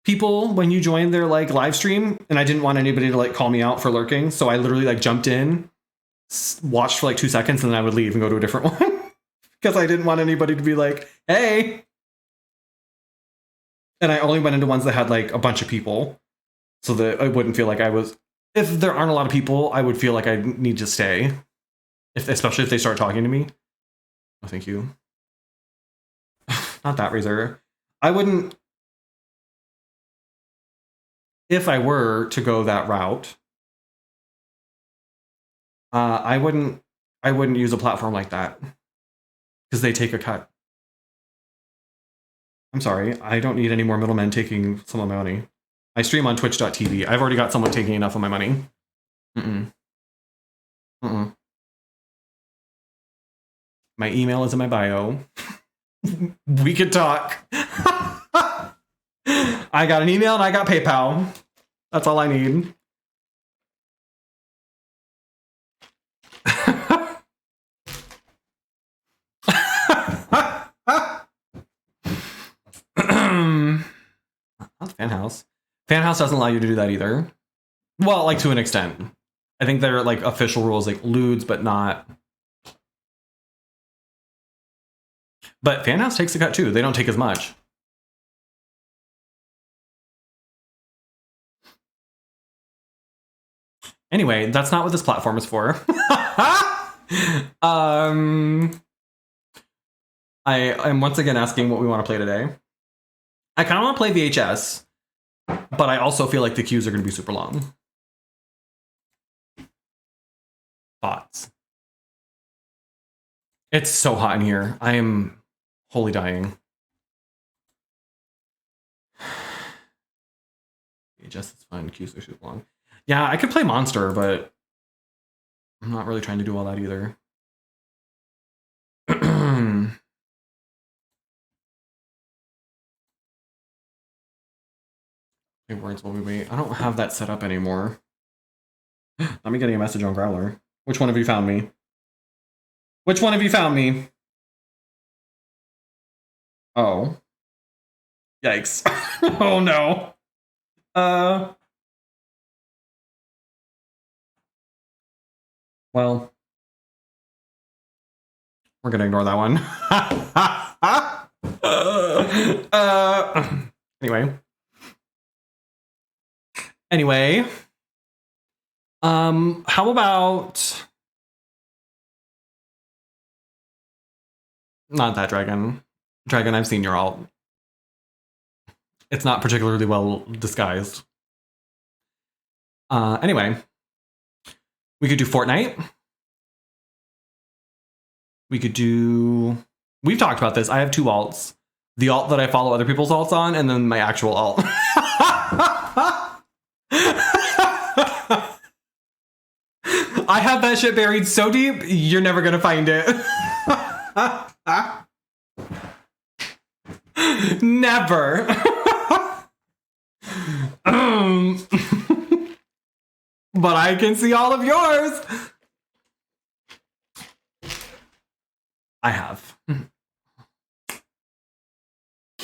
people when you join their like live stream, and I didn't want anybody to like call me out for lurking, so I literally like jumped in, watched for like 2 seconds, and then I would leave and go to a different one because I didn't want anybody to be like, hey. And I only went into ones that had like a bunch of people, so that I wouldn't feel like I was. If there aren't a lot of people, I would feel like I need to stay, especially if they start talking to me. Oh, thank you. Not that razor. I wouldn't. If I were to go that route, I wouldn't use a platform like that because they take a cut. I'm sorry. I don't need any more middlemen taking some of my money. I stream on twitch.tv. I've already got someone taking enough of my money. Mm-mm. Mm-mm. My email is in my bio. We could talk. I got an email and I got PayPal. That's all I need. Not Fan House. Fan House doesn't allow you to do that either. Well, like to an extent. I think there are like official rules like lewds, but not. But Fan House takes a cut too. They don't take as much. Anyway, that's not what this platform is for. I am once again asking what we want to play today. I kind of want to play VHS, but I also feel like the queues are going to be super long. Thoughts? It's so hot in here. I am wholly dying. VHS is fun. Queues are super long. Yeah, I could play Monster, but I'm not really trying to do all that either. Okay, words while we wait. I don't have that set up anymore. Let me get a message on Growler. Which one of you found me? Which one of you found me? Oh. Yikes. Oh no. Well, we're gonna ignore that one. Anyway, how about not that dragon? Dragon, I've seen your alt. It's not particularly well disguised. Anyway, we could do Fortnite. We could do. We've talked about this. I have two alts: the alt that I follow other people's alts on, and then my actual alt. I have that shit buried so deep, you're never gonna find it. Never. But I can see all of yours. I have.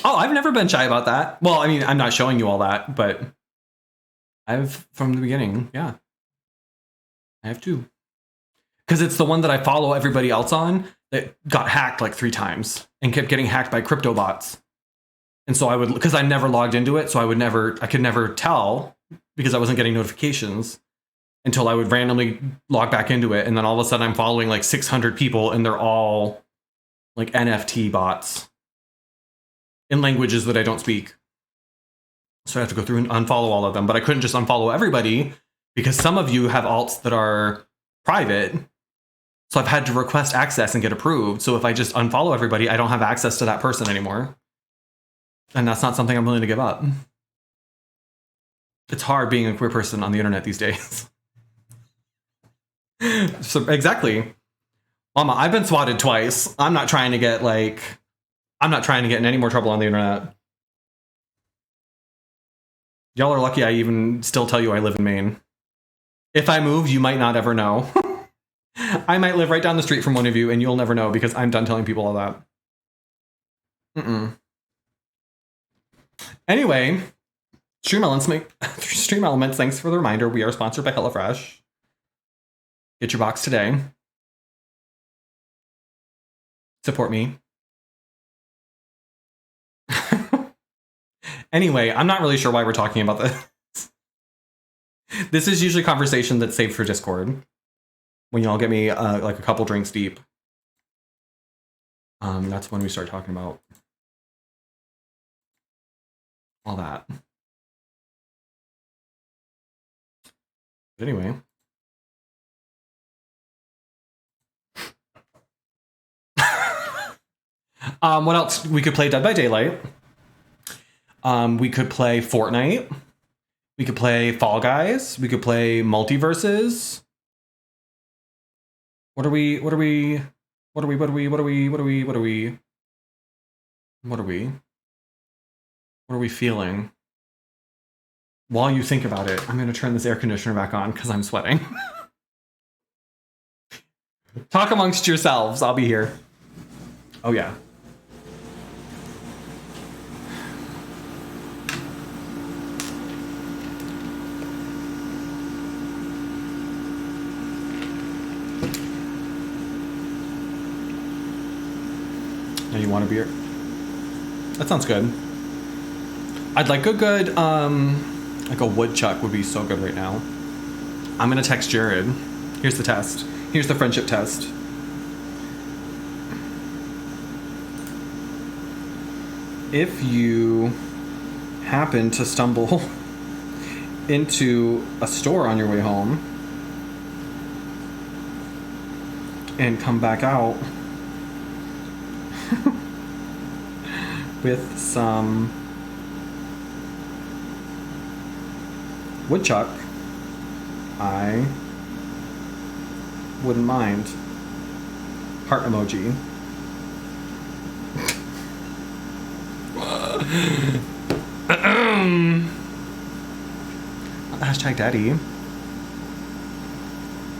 Oh, I've never been shy about that. Well, I mean, I'm not showing you all that, but I've from the beginning, yeah. I have two. Because it's the one that I follow everybody else on that got hacked like 3 times and kept getting hacked by crypto bots. And so I would, because I never logged into it, so I could never tell because I wasn't getting notifications until I would randomly log back into it. And then all of a sudden I'm following like 600 people and they're all like NFT bots in languages that I don't speak. So I have to go through and unfollow all of them, but I couldn't just unfollow everybody because some of you have alts that are private. So I've had to request access and get approved. So if I just unfollow everybody, I don't have access to that person anymore. And that's not something I'm willing to give up. It's hard being a queer person on the internet these days. So exactly. Mama, I've been swatted twice. I'm not trying to get in any more trouble on the internet. Y'all are lucky I even still tell you I live in Maine. If I move, you might not ever know. I might live right down the street from one of you and you'll never know because I'm done telling people all that. Anyway, Stream Elements, thanks for the reminder. We are sponsored by HelloFresh. Get your box today. Support me. Anyway, I'm not really sure why we're talking about this. This is usually conversation that's saved for Discord. When y'all get me like a couple drinks deep. That's when we start talking about all that. But anyway. What else? We could play Dead by Daylight. We could play Fortnite. We could play Fall Guys. We could play Multiverses. What are we feeling? While you think about it, I'm going to turn this air conditioner back on because I'm sweating. Talk amongst yourselves. I'll be here. Oh, yeah. Now you want a beer? That sounds good. I'd like a good, like a woodchuck would be so good right now. I'm gonna text Jared. Here's the test. Here's the friendship test. If you happen to stumble into a store on your way home and come back out with some woodchuck, I wouldn't mind. Heart emoji. Hashtag daddy.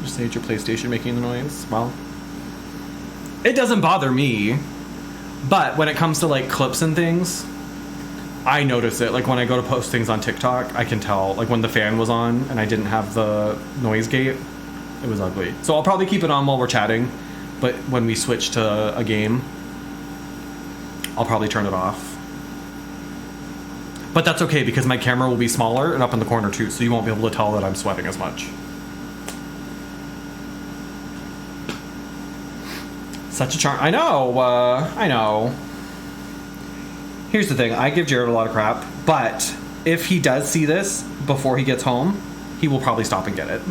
Just say it's your PlayStation making the noise. Well, it doesn't bother me, but when it comes to like clips and things, I notice it. Like when I go to post things on TikTok, I can tell. Like when the fan was on and I didn't have the noise gate, it was ugly. So I'll probably keep it on while we're chatting, but when we switch to a game, I'll probably turn it off. But that's okay because my camera will be smaller and up in the corner too, so you won't be able to tell that I'm sweating as much. Such a charm. I know. I know. Here's the thing. I give Jared a lot of crap, but if he does see this before he gets home, he will probably stop and get it.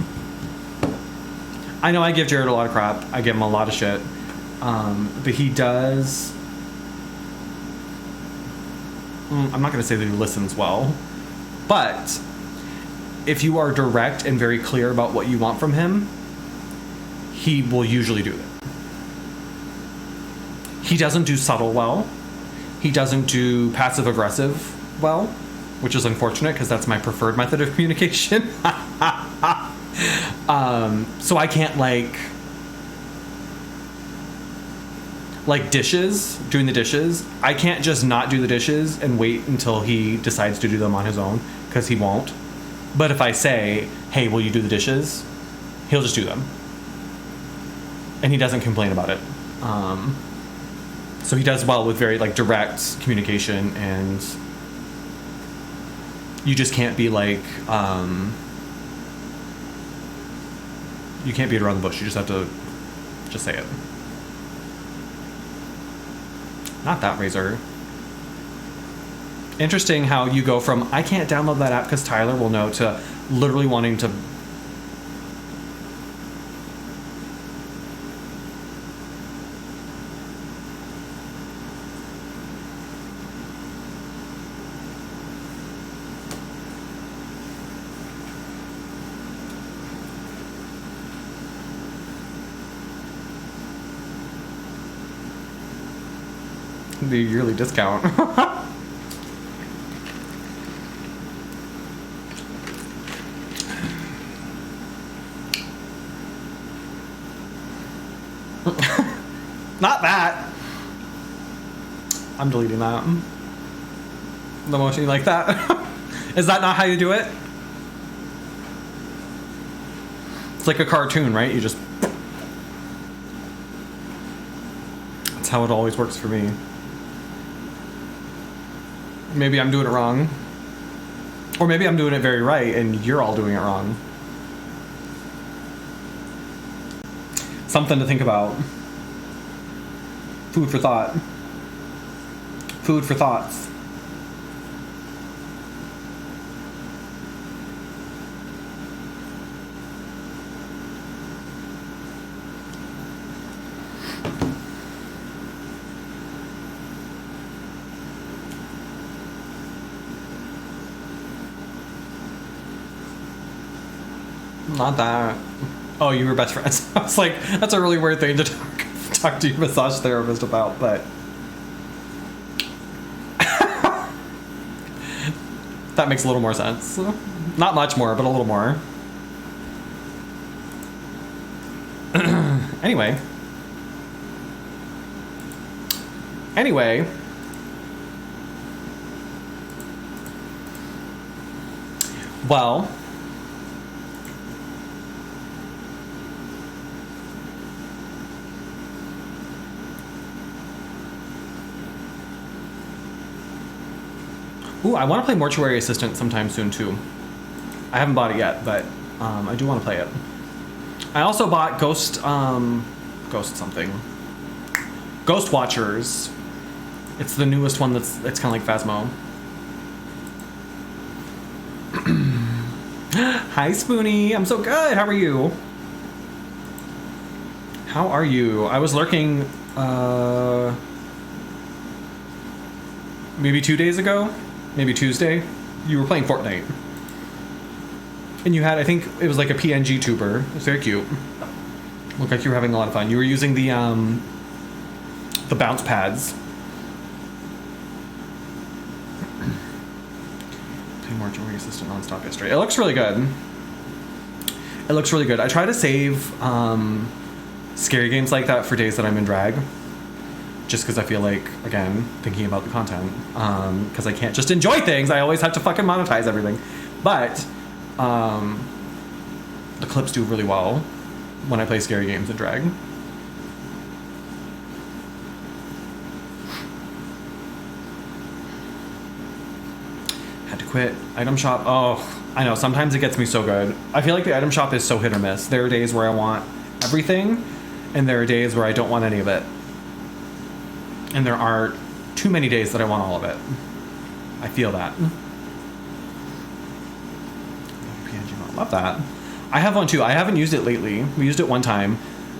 I know I give Jared a lot of crap. I give him a lot of shit. But he does... I'm not going to say that he listens well, but if you are direct and very clear about what you want from him, he will usually do it. He doesn't do subtle well. He doesn't do passive aggressive well, which is unfortunate because that's my preferred method of communication. So I can't like dishes, doing the dishes. I can't just not do the dishes and wait until he decides to do them on his own, because he won't. But if I say, hey, will you do the dishes? He'll just do them. And he doesn't complain about it. So he does well with very like direct communication, and you just can't be like, you can't beat around the bush. You just have to just say it. Not that razor. Interesting how you go from, I can't download that app because Tyler will know, to literally wanting to... the yearly discount. Not that. I'm deleting that. The motion like that. Is that not how you do it? It's like a cartoon, right? You just... That's how it always works for me. Maybe I'm doing it wrong. Or maybe I'm doing it very right and you're all doing it wrong. Something to think about. Food for thought. Food for thoughts. Not that. Oh, you were best friends. I was like, that's a really weird thing to talk to your massage therapist about, but that makes a little more sense. Not much more, but a little more. Anyway. Well, ooh, I want to play Mortuary Assistant sometime soon too. I haven't bought it yet, but I do want to play it. I also bought Ghost something. Ghost Watchers. It's the newest one it's kind of like Phasmo. Hi, Spoonie. I'm so good. How are you? How are you? I was lurking maybe 2 days ago, maybe Tuesday. You were playing Fortnite. And you had, I think it was like a PNG tuber. It was very cute. Looked like you were having a lot of fun. You were using the bounce pads. Play Mortuary Assistant nonstop yesterday. It looks really good. It looks really good. I try to save scary games like that for days that I'm in drag. Just because I feel like, again, thinking about the content. Because I can't just enjoy things. I always have to fucking monetize everything. But the clips do really well when I play scary games in drag. Had to quit. Item shop. Oh, I know. Sometimes it gets me so good. I feel like the item shop is so hit or miss. There are days where I want everything, and there are days where I don't want any of it. And there are too many days that I want all of it. I feel that. Love that. I have one too. I haven't used it lately. We used it one time.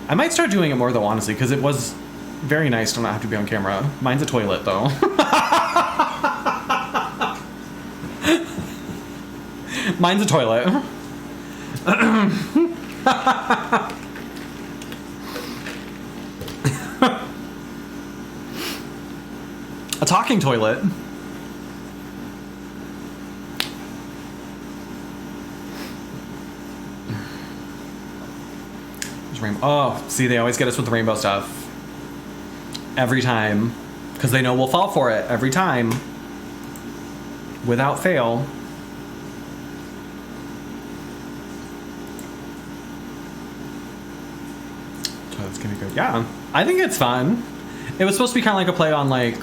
I might start doing it more though, honestly, because it was very nice to not have to be on camera. Mine's a toilet though. Mine's a toilet. A talking toilet. Oh, see, they always get us with the rainbow stuff. Every time. Because they know we'll fall for it every time. Without fail. So that's gonna be good. Yeah, I think it's fun. It was supposed to be kind of like a play on, like,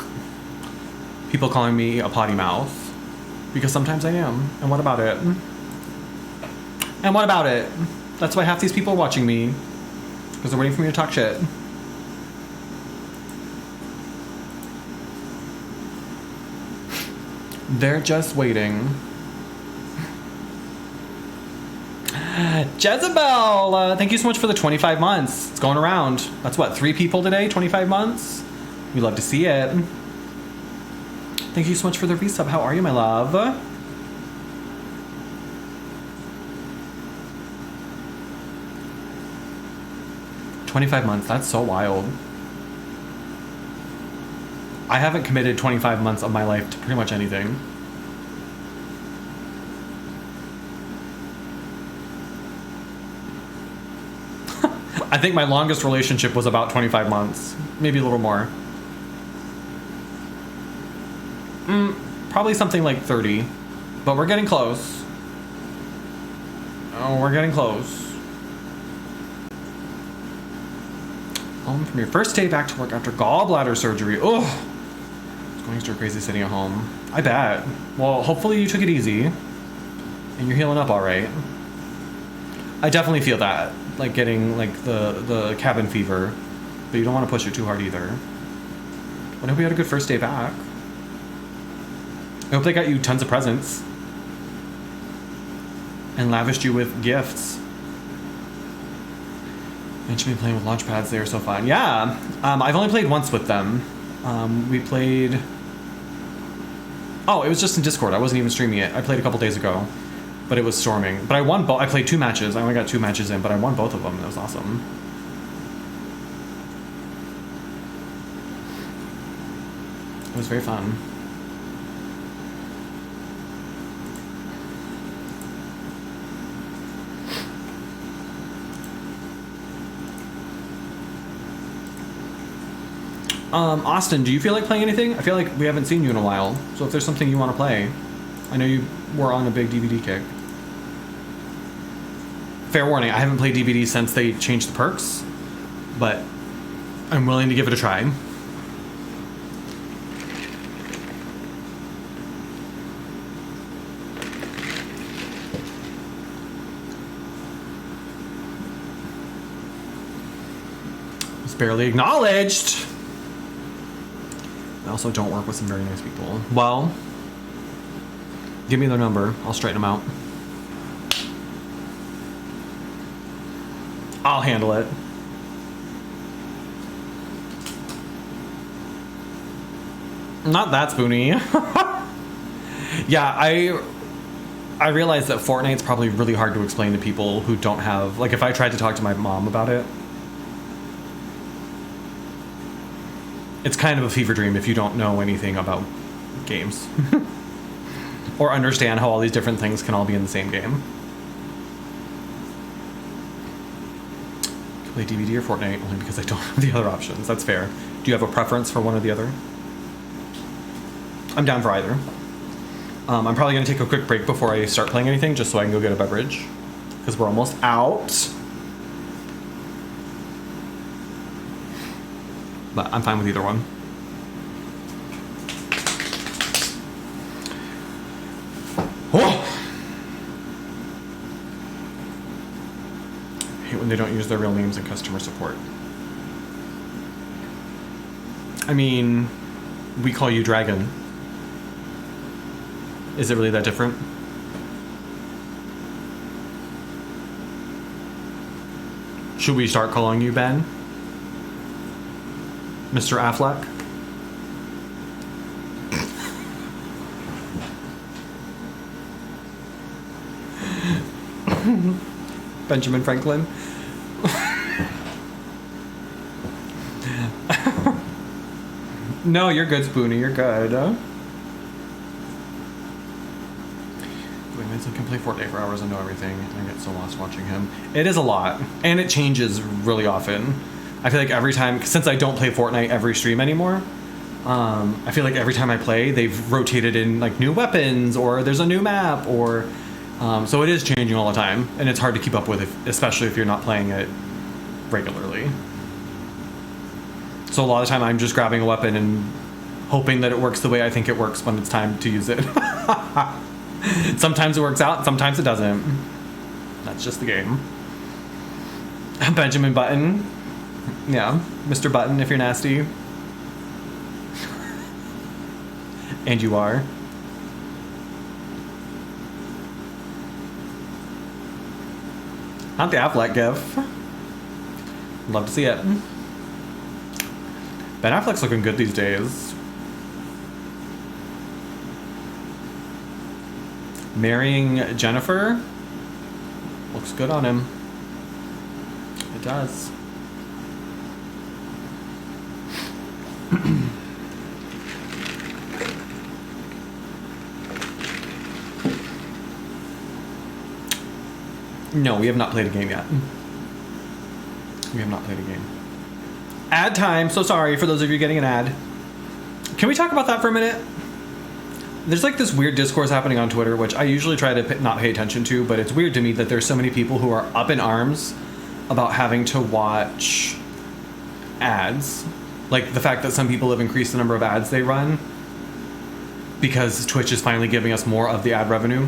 people calling me a potty mouth. Because sometimes I am. And what about it? And what about it? That's why half these people are watching me. Because they're waiting for me to talk shit. They're just waiting. Jezebel, thank you so much for the 25 months. It's going around. That's what, 3 people today? 25 months? We love to see it. Thank you so much for the resub. How are you, my love? 25 months, that's so wild. I haven't committed 25 months of my life to pretty much anything. I think my longest relationship was about 25 months. Maybe a little more. Probably something like 30. But we're getting close. Oh, we're getting close. Home from your first day back to work after gallbladder surgery. Oh, it's going through a crazy sitting at home. I bet. Well, hopefully you took it easy and you're healing up all right. I definitely feel that, like getting like the cabin fever, but you don't want to push it too hard either. I hope you had a good first day back. I hope they got you tons of presents and lavished you with gifts. Mentioned me playing with launch pads. They are so fun. Yeah. I've only played once with them. We played... Oh, it was just in Discord. I wasn't even streaming it. I played a couple days ago. but it was storming. But I won both. I played 2 matches. I only got 2 matches in, but I won both of them. That was awesome. It was very fun. Austin, do you feel like playing anything? I feel like we haven't seen you in a while. So if there's something you want to play, I know you were on a big DVD kick. Fair warning, I haven't played DVD since they changed the perks, but I'm willing to give it a try. It's barely acknowledged. I also don't work with some very nice people. Well, give me their number. I'll straighten them out. I'll handle it. Not that spoony. Yeah, I realize that Fortnite's probably really hard to explain to people who don't have... Like, if I tried to talk to my mom about it, it's kind of a fever dream if you don't know anything about games. Or understand how all these different things can all be in the same game. Play DVD or Fortnite only because I don't have the other options. That's fair. Do you have a preference for one or the other? I'm down for either. I'm probably going to take a quick break before I start playing anything just so I can go get a beverage. Because we're almost out. But I'm fine with either one. Oh! I hate when they don't use their real names in customer support. I mean, we call you Dragon. Is it really that different? Should we start calling you Ben? Mr. Affleck? Benjamin Franklin? No, you're good, Spoonie. You're good. Vincent can play Fortnite for hours and know everything. I get so lost watching him. It is a lot, and it changes really often. I feel like every time, since I don't play Fortnite every stream anymore, I feel like every time I play, they've rotated in like new weapons, or there's a new map, or so it is changing all the time, and it's hard to keep up with, especially if you're not playing it regularly. So a lot of the time, I'm just grabbing a weapon and hoping that it works the way I think it works when it's time to use it. Sometimes it works out, sometimes it doesn't. That's just the game. Benjamin Button. Yeah, Mr. Button, if you're nasty. And you are. Not the Affleck gif. Love to see it. Ben Affleck's looking good these days. Marrying Jennifer looks good on him. It does. No, we have not played a game yet. We have not played a game. Ad time. So sorry for those of you getting an ad. Can we talk about that for a minute? There's like this weird discourse happening on Twitter, which I usually try to not pay attention to, but it's weird to me that there's so many people who are up in arms about having to watch ads. Like the fact that some people have increased the number of ads they run because Twitch is finally giving us more of the ad revenue.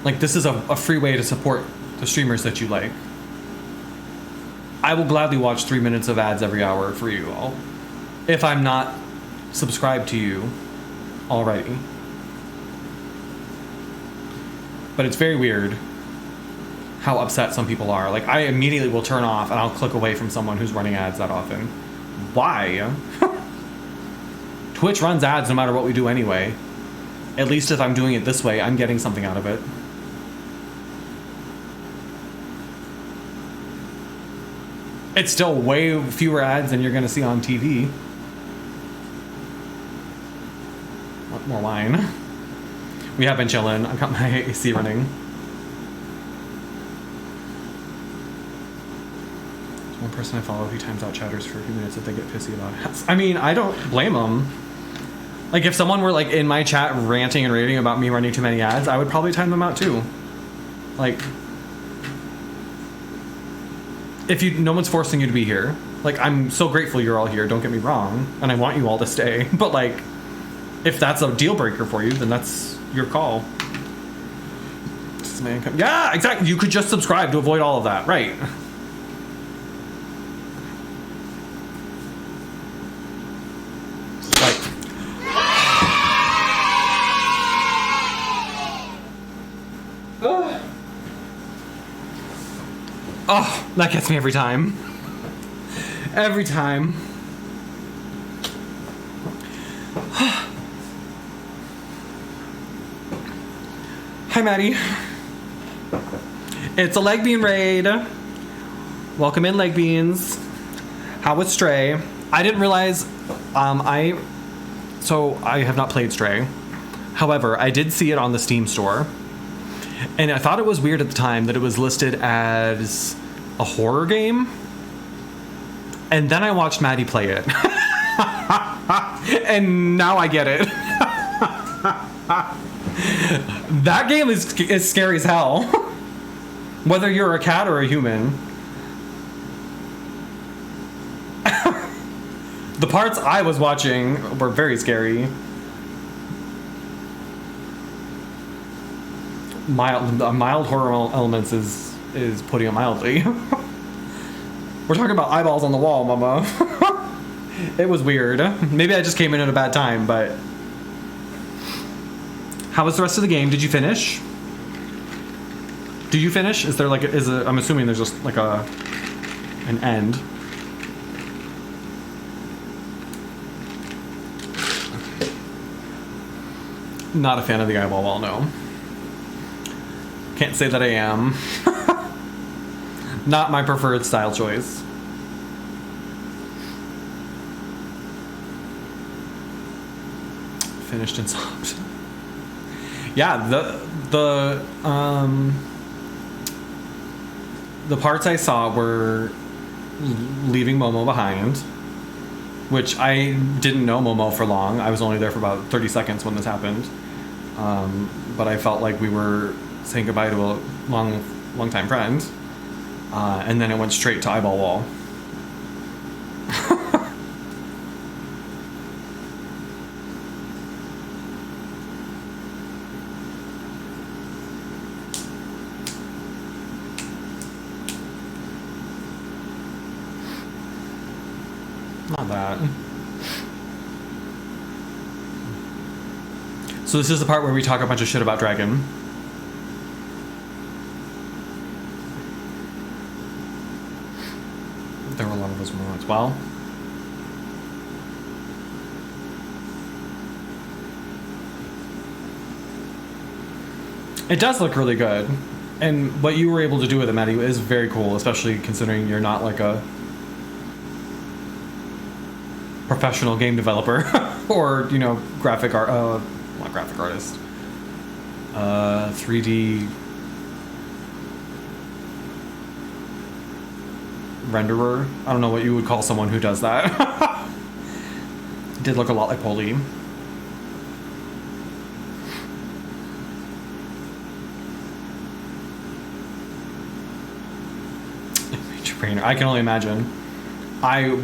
Like, this is a free way to support the streamers that you like. I will gladly watch 3 minutes of ads every hour for you all, if I'm not subscribed to you already. But it's very weird how upset some people are. Like, I immediately will turn off and I'll click away from someone who's running ads that often. Why? Twitch runs ads no matter what we do anyway. at least if I'm doing it this way, I'm getting something out of it. It's still way fewer ads than you're gonna see on TV. More wine. We have been chilling. I've got my AC running. One person I follow, if he times out chatters for a few minutes if they get pissy about it. I mean, I don't blame them. Like, if someone were, like, in my chat ranting and raving about me running too many ads, I would probably time them out, too. Like, if you, no one's forcing you to be here. Like, I'm so grateful you're all here, don't get me wrong, and I want you all to stay. But, like, if that's a deal breaker for you, then that's your call. This is my income. Yeah, exactly. You could just subscribe to avoid all of that, right? Oh, that gets me every time. Every time. Hi, Maddie. It's a leg bean raid. Welcome in, leg beans. How was Stray? I didn't realize, so I have not played Stray. However, I did see it on the Steam store. And I thought it was weird at the time that it was listed as a horror game. And then I watched Maddie play it. And now I get it. That game is scary as hell. Whether you're a cat or a human. The parts I was watching were very scary. Mild horror elements is putting it mildly. We're talking about eyeballs on the wall, mama. It was weird. Maybe I just came in at a bad time, but how was the rest of the game? Did you finish? Do you finish? Is there like I'm assuming there's just like an end. Not a fan of the eyeball wall, no. Can't say that I am. Not my preferred style choice. Finished and stopped. Yeah, the parts I saw were leaving Momo behind, which I didn't know Momo for long. I was only there for about 30 seconds when this happened. But I felt like we were saying goodbye to a long time friend. And then it went straight to eyeball wall. Not that. So this is the part where we talk a bunch of shit about Dragon. There were a lot of those moments. Well, it does look really good. And what you were able to do with it, Maddie, is very cool, especially considering you're not like a professional game developer or, you know, not graphic artist. 3D renderer. I don't know what you would call someone who does that. It did look a lot like Polly. I can only imagine. I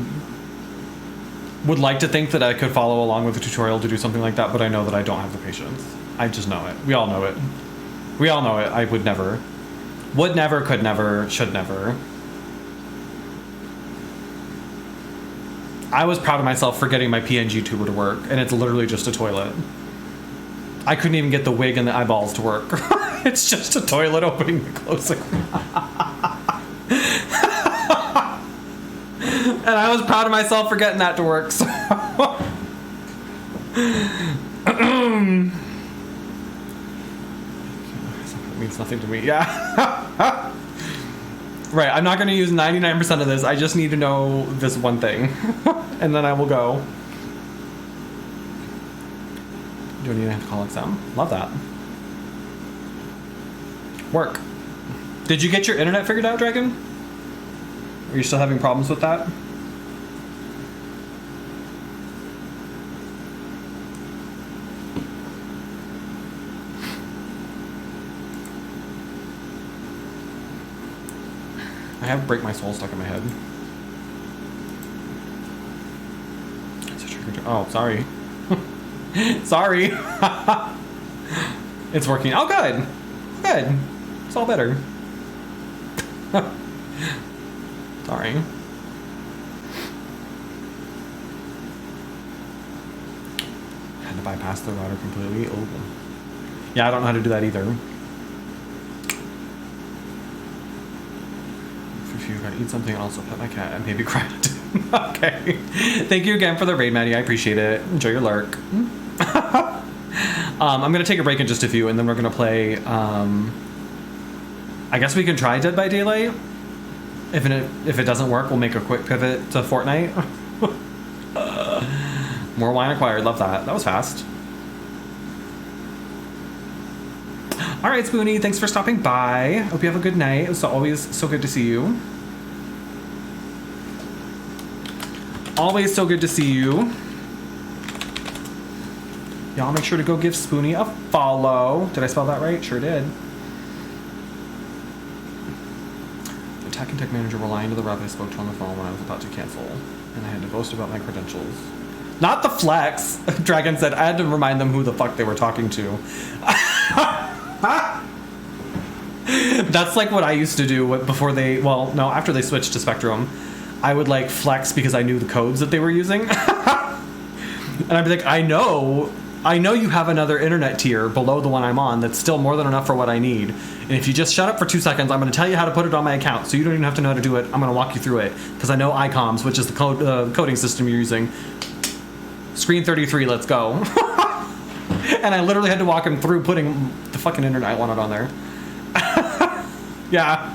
would like to think that I could follow along with the tutorial to do something like that, but I know that I don't have the patience. I just know it. We all know it. We all know it. I would never. Would never, could never, should never. I was proud of myself for getting my PNG tuber to work, and it's literally just a toilet. I couldn't even get the wig and the eyeballs to work. It's just a toilet opening and closing. And I was proud of myself for getting that to work. So. means nothing to me. Yeah. Right, I'm not going to use 99% of this. I just need to know this one thing. And then I will go. Do I need to call XM? Love that. Work. Did you get your internet figured out, Dragon? Are you still having problems with that? I have Break My Soul stuck in my head. Oh, sorry. Sorry. It's working. Oh, good. Good. It's all better. Sorry. Had to bypass the router completely. Oh. Yeah, I don't know how to do that either. If you gotta eat something, I'll also pet my cat and maybe cry. Okay. Thank you again for the raid, Maddie. I appreciate it. Enjoy your lurk. I'm gonna take a break in just a few, and then we're gonna play. I guess we can try Dead by Daylight. If it doesn't work, we'll make a quick pivot to Fortnite. More wine acquired. Love that. That was fast. All right, Spoonie. Thanks for stopping by. Hope you have a good night. It's always so good to see you. Always so good to see you. Y'all make sure to go give Spoonie a follow. Did I spell that right? Sure did. The tech and tech manager were lying to the rep I spoke to on the phone when I was about to cancel, and I had to boast about my credentials. Not the flex. Dragon said I had to remind them who the fuck they were talking to. That's like what I used to do before they, well, no, after they switched to Spectrum. I would like flex because I knew the codes that they were using. And I'd be like, I know you have another internet tier below the one I'm on that's still more than enough for what I need. And if you just shut up for 2 seconds, I'm going to tell you how to put it on my account. So you don't even have to know how to do it. I'm going to walk you through it because I know ICOMS, which is the coding system you're using. Screen 33, let's go. And I literally had to walk him through putting the fucking internet I wanted on there. Yeah.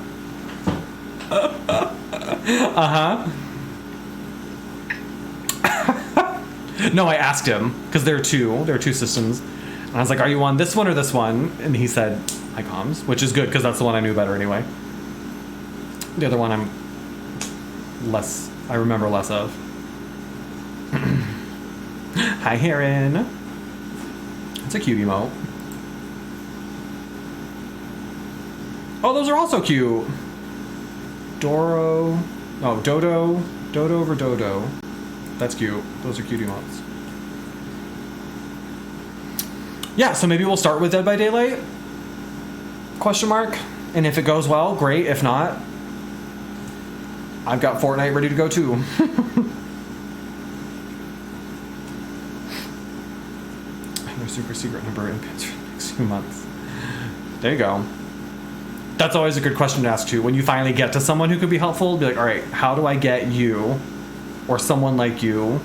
No, I asked him because there are two systems, and I was like, "Are you on this one or this one?" And he said, "ICOMS," which is good because that's the one I knew better anyway. The other one I remember less of. Hi, Heron. It's a cute emote. Oh, those are also cute. Dodo over Dodo. That's cute. Those are cute emotes. Yeah, so maybe we'll start with Dead by Daylight? Question mark. And if it goes well, great. If not, I've got Fortnite ready to go too. I have a super secret number in pins for the next few months. There you go. That's always a good question to ask too. When you finally get to someone who could be helpful, be like, all right, how do I get you or someone like you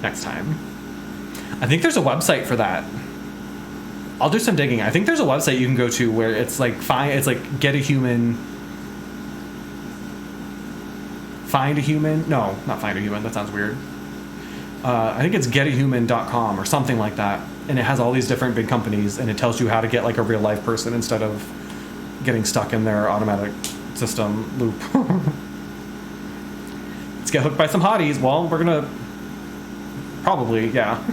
next time? I think there's a website for that. I'll do some digging. I think there's a website you can go to where it's like it's like get a human, find a human. No, not find a human. That sounds weird. I think it's getahuman.com or something like that. And it has all these different big companies and it tells you how to get like a real life person instead of getting stuck in their automatic system loop. Let's get hooked by some hotties. Well, we're gonna probably, yeah.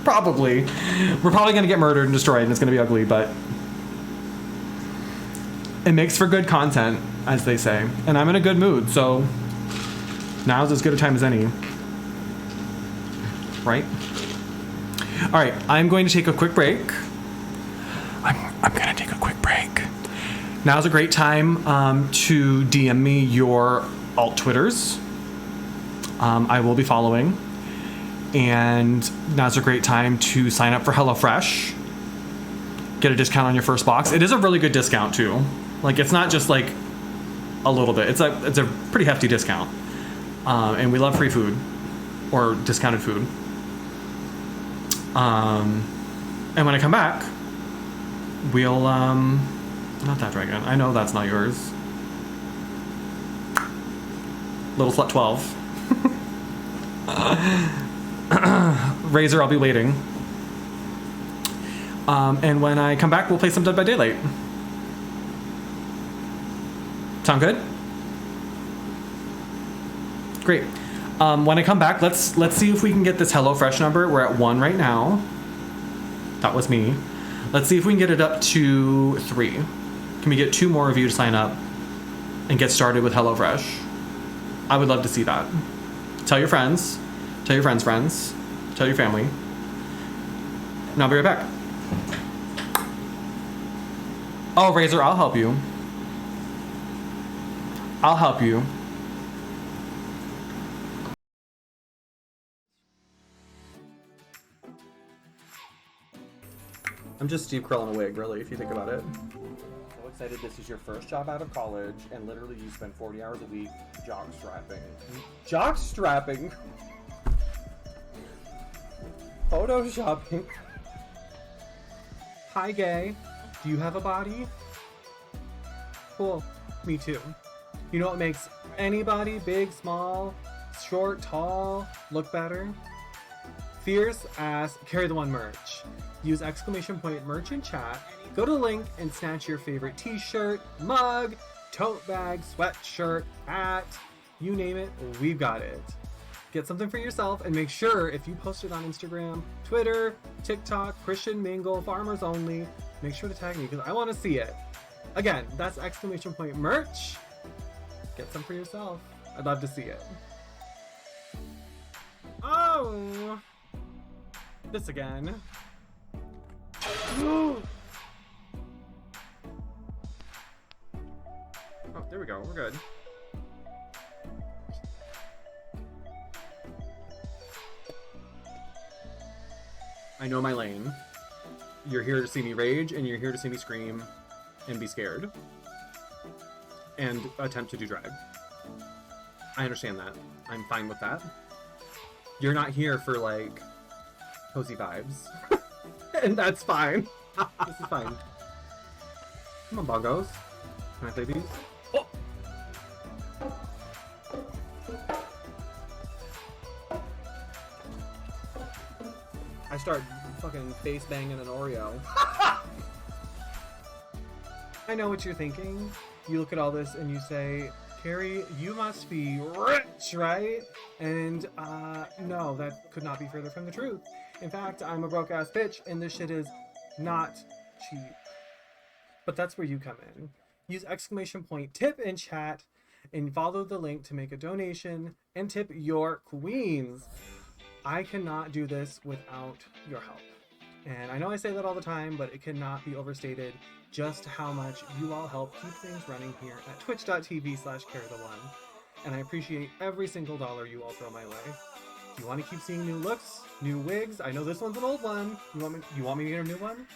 Probably. We're probably gonna get murdered and destroyed and it's gonna be ugly, but it makes for good content, as they say. And I'm in a good mood, so now's as good a time as any. Right? All right, I'm going to take a quick break. I'm gonna take a quick break. Now's a great time to DM me your alt Twitters. I will be following. And now's a great time to sign up for HelloFresh. Get a discount on your first box. It is a really good discount too. Like it's not just like a little bit. It's a pretty hefty discount. And we love free food or discounted food. And when I come back, we'll, not that dragon. I know that's not yours. Little Slut 12. Razor, I'll be waiting. And when I come back, we'll play some Dead by Daylight. Sound good? Great. When I come back, let's see if we can get this HelloFresh number. We're at 1 right now. That was me. Let's see if we can get it up to 3. Can we get 2 more of you to sign up and get started with HelloFresh? I would love to see that. Tell your friends. Tell your friends. Tell your family. And I'll be right back. Oh, Razor, I'll help you. I'll help you. I'm just Steve Carell in a wig, really, if you think about it. So excited this is your first job out of college, and literally you spend 40 hours a week jock strapping. Jock strapping? Photoshopping. Hi, gay. Do you have a body? Cool. Me too. You know what makes anybody, big, small, short, tall, look better? Fierce ass Carrie the One merch. Use !merch in chat. Go to the link and snatch your favorite t-shirt, mug, tote bag, sweatshirt, hat, you name it, we've got it. Get something for yourself and make sure if you post it on Instagram, Twitter, TikTok, Christian Mingle, Farmers Only, make sure to tag me because I want to see it. Again, that's !merch. Get some for yourself. I'd love to see it. Oh, this again. Oh, there we go. We're good. I know my lane. You're here to see me rage, and you're here to see me scream and be scared. And attempt to do drag. I understand that. I'm fine with that. You're not here for, like, cozy vibes. And that's fine. This is fine. Come on, bongos. Can I play these? Oh! I start fucking face banging an Oreo. I know what you're thinking. You look at all this and you say, Carrie, you must be rich, right? And no, that could not be further from the truth. In fact, I'm a broke ass bitch and this shit is not cheap. But that's where you come in. Use !tip in chat and follow the link to make a donation and tip your queens. I cannot do this without your help. And I know I say that all the time, but it cannot be overstated just how much you all help keep things running here at twitch.tv/CarrieTheOne. And I appreciate every single dollar you all throw my way. If you want to keep seeing new looks, new wigs, I know this one's an old one. You want me to get a new one?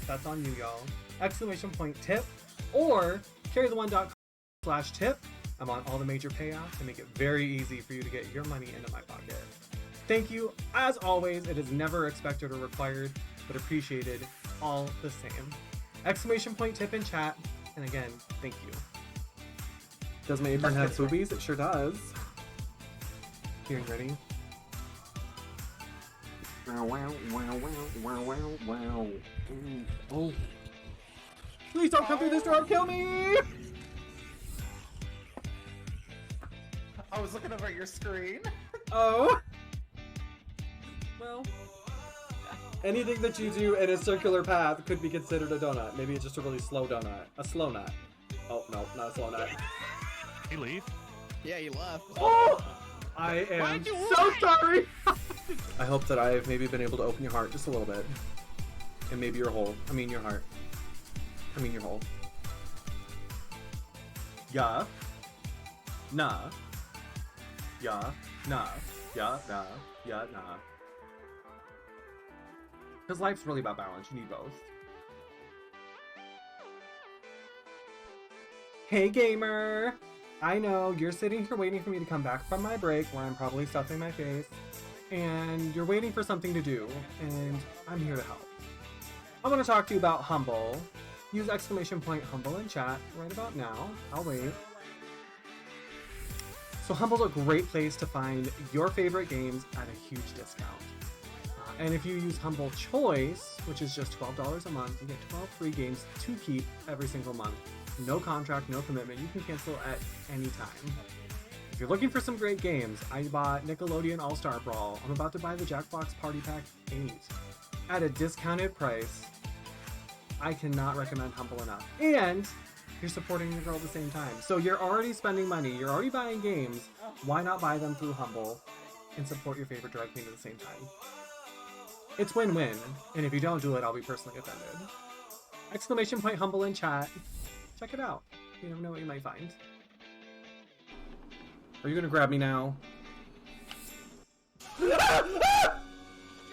That's on you, y'all. !tip or carrietheone.com/tip. I'm on all the major payouts to make it very easy for you to get your money into my pocket. Thank you, as always. It is never expected or required, but appreciated all the same. !tip in chat. And again, thank you. Does my apron have boobies? It sure does. Here, ready? Wow, wow, wow, wow, wow, wow. Oh. Please don't come through this door and kill me! I was looking over at your screen. Oh. Well, anything that you do in a circular path could be considered a donut. Maybe it's just a really slow donut. A slow nut. Oh, no, not a slow nut. He leave? Yeah, you left. Oh! I am so sorry! I hope that I've maybe been able to open your heart just a little bit. And maybe your hole. I mean your heart. I mean your hole. Yeah. Nah. Yeah. Nah. Yeah. Nah. Yeah. Nah. Because life's really about balance. You need both. Hey, gamer! I know you're sitting here waiting for me to come back from my break where I'm probably stuffing my face. And you're waiting for something to do. And I'm here to help. I want to talk to you about Humble. Use !Humble in chat right about now. I'll wait. So Humble's a great place to find your favorite games at a huge discount. And if you use Humble Choice, which is just $12 a month, you get 12 free games to keep every single month. No contract, no commitment. You can cancel at any time. If you're looking for some great games, I bought Nickelodeon All-Star Brawl. I'm about to buy the Jackbox Party Pack 8 at a discounted price. I cannot recommend Humble enough. And you're supporting your girl at the same time. So you're already spending money. You're already buying games. Why not buy them through Humble and support your favorite drag queen at the same time? It's win-win. And if you don't do it, I'll be personally offended. !Humble in chat. Check it out. You never know what you might find. Are you gonna grab me now? Fuck,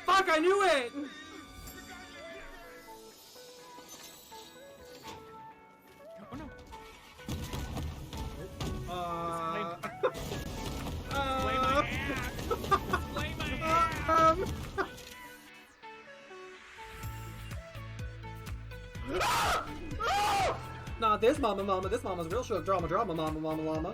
I knew it! Oh no. Play my ass! Play my ass! Not this mama. This mama's real short drama, mama.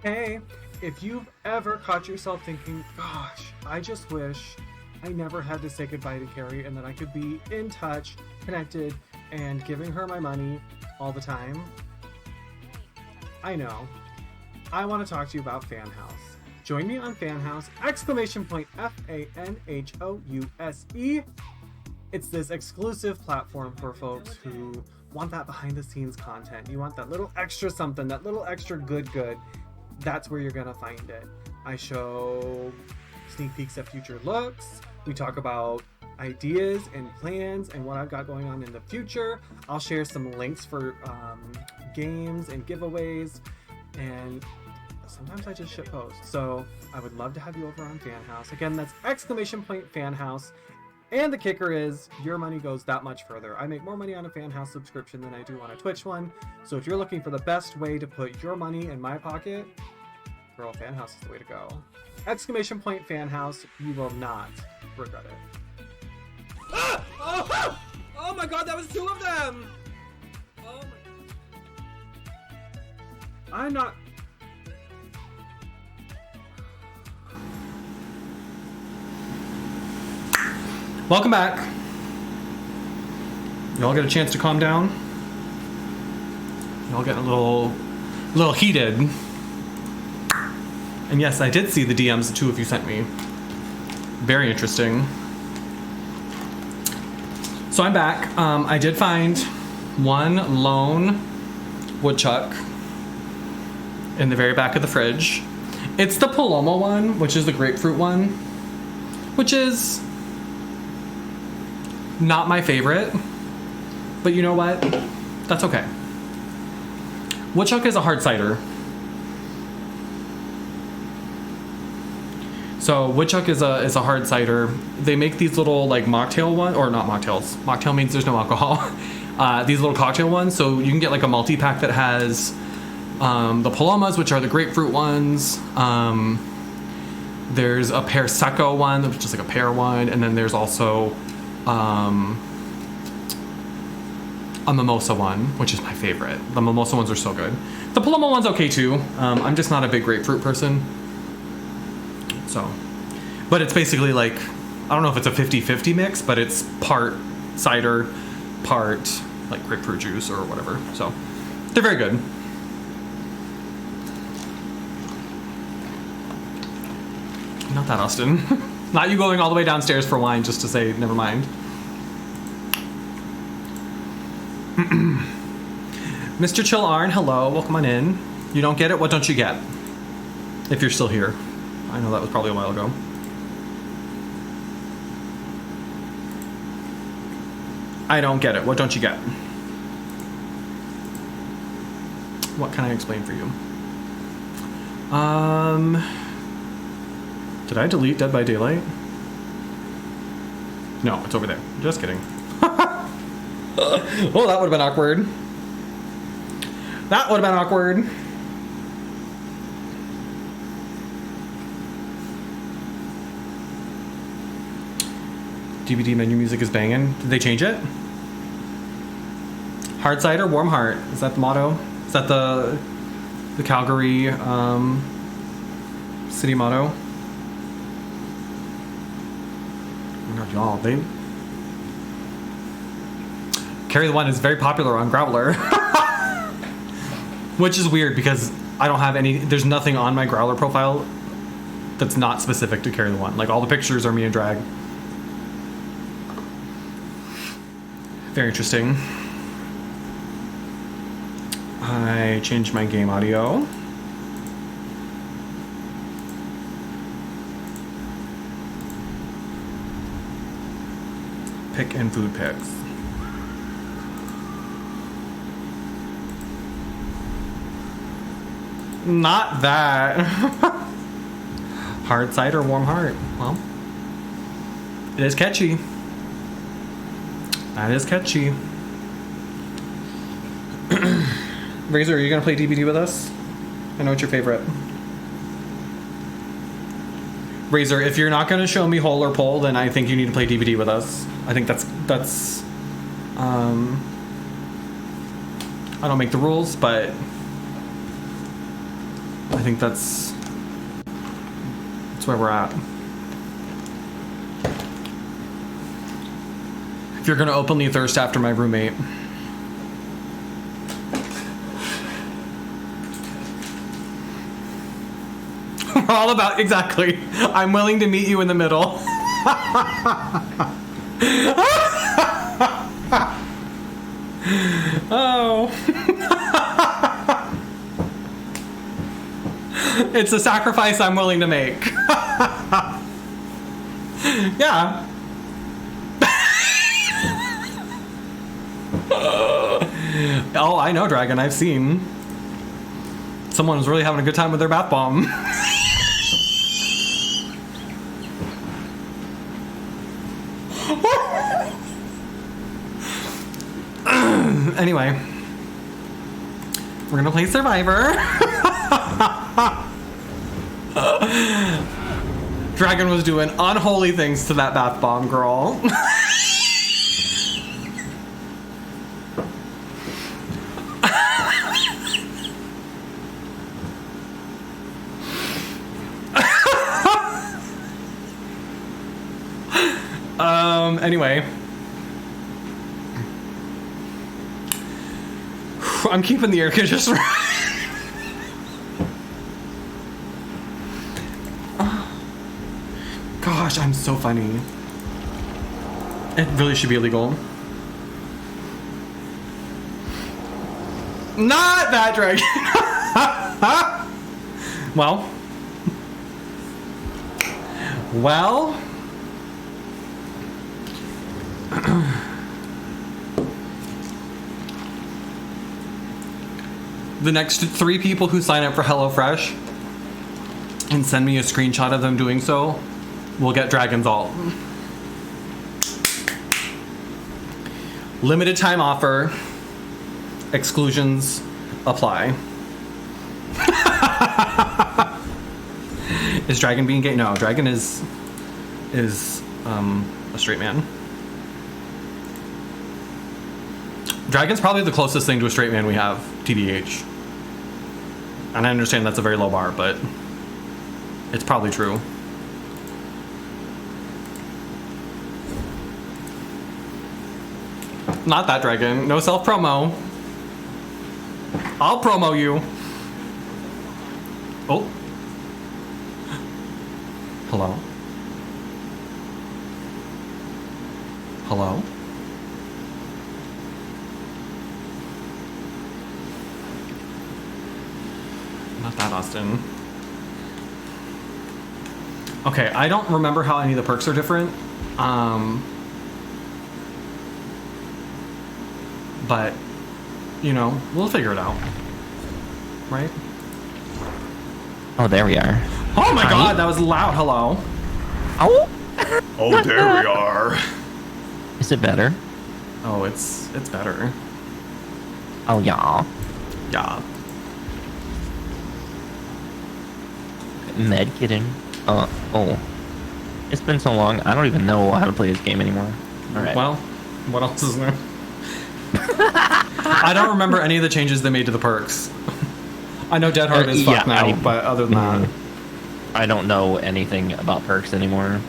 Hey, if you've ever caught yourself thinking, gosh, I just wish I never had to say goodbye to Carrie and that I could be in touch, connected, and giving her my money all the time. I know. I want to talk to you about Fan House. Join me on Fan House, !Fanhouse_. It's this exclusive platform for folks who want that behind the scenes content. You want that little extra something, that little extra good. That's where you're gonna find it. I show sneak peeks at future looks. We talk about ideas and plans and what I've got going on in the future. I'll share some links for games and giveaways, and sometimes I just shit post. So I would love to have you over on Fan House. Again, that's !Fan House. And the kicker is your money goes that much further. I make more money on a Fan House subscription than I do on a Twitch one. So if you're looking for the best way to put your money in my pocket, girl, Fan House is the way to go. !Fan House. You will not regret it. Ah! Oh my god, that was two of them! Oh my... I'm not... Welcome back. Y'all get a chance to calm down. Y'all getting a little heated. And yes, I did see the DMs the two of you sent me. Very interesting. So I'm back. I did find one lone woodchuck in the very back of the fridge. It's the Paloma one, which is the grapefruit one, which is not my favorite, but you know what? That's okay. Woodchuck is a hard cider. So Woodchuck is a hard cider. They make these little like mocktail one, or not mocktails. Mocktail means there's no alcohol. These little cocktail ones. So you can get like a multi-pack that has the Palomas, which are the grapefruit ones. There's a pear seco one, which is like a pear one, and then there's also a mimosa one, which is my favorite. The mimosa ones are so good. The Paloma one's okay too. I'm just not a big grapefruit person. So, but it's basically like, I don't know if it's a 50-50 mix, but it's part cider, part like grapefruit juice or whatever. So they're very good. Not that, Austin. Not you going all the way downstairs for wine just to say, never mind. Mr. Chill Arn, hello, welcome on in. You don't get it? What don't you get? If you're still here. I know that was probably a while ago. I don't get it. What don't you get? What can I explain for you? Did I delete Dead by Daylight? No, it's over there. Just kidding. Oh, that would have been awkward. That would have been awkward. DVD menu music is banging. Did they change it? Hard cider, warm heart. Is that the motto? Is that the Calgary city motto? Oh my god, y'all, they... Carrie the One is very popular on Growler. Which is weird because I don't have any... There's nothing on my Growler profile that's not specific to Carrie the One. Like, all the pictures are me in drag. Very interesting. I changed my game audio. Pick and food picks. Not that. Hard cider, warm heart. Well, it is catchy. That is catchy. Razor, are you gonna play DBD with us? I know it's your favorite. Razor, if you're not gonna show me hole or pole, then I think you need to play DBD with us. I think that's I don't make the rules, but I think that's where we're at. If you're gonna openly thirst after my roommate. We're all about, exactly. I'm willing to meet you in the middle. Oh. It's a sacrifice I'm willing to make. Yeah. Oh, I know, Dragon. I've seen. Someone was really having a good time with their bath bomb. Anyway, we're gonna play Survivor. Dragon was doing unholy things to that bath bomb, girl. Anyway. I'm keeping the air conditioner. Gosh, I'm so funny. It really should be illegal. Not that dragon. Well. Well. The next 3 people who sign up for HelloFresh and send me a screenshot of them doing so will get Dragon's Alt. Limited time offer. Exclusions apply. Is Dragon being gay? No, Dragon is a straight man. Dragon's probably the closest thing to a straight man we have, TBH. And I understand that's a very low bar, but it's probably true. Not that Dragon. No self-promo. I'll promo you. Oh. Hello? Hello? Not that Austin. Okay, I don't remember how any of the perks are different. But, you know, we'll figure it out. Right? Oh, there we are. Oh my god, that was loud. Hello. Oh. Oh, there we are. Is it better? Oh, it's better. Oh, yeah. Yeah. Med kitten. Oh. It's been so long. I don't even know how to play this game anymore. All right. Well, what else is there? I don't remember any of the changes they made to the perks. I know Dead Hard is fucked now, but other than that, I don't know anything about perks anymore.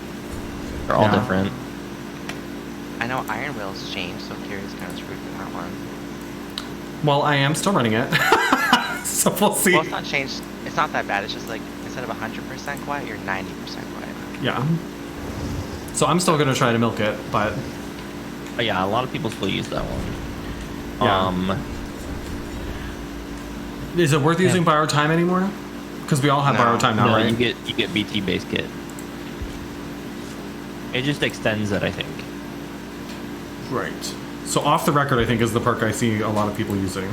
They're all different. I know Iron Will's changed, so Carrie's kind of screwed from that one. well, I am still running it, so we'll see. Well, it's not changed. It's not that bad. It's just like instead of 100% quiet, you're 90% quiet. Yeah. So I'm still gonna try to milk it, but Yeah, a lot of people still use that one. Yeah. Is it worth using borrowed time anymore? Because we all have No. borrowed time now, No, right? you get BT base kit. It just extends it, I think. Right. So off the record, I think is the perk I see a lot of people using.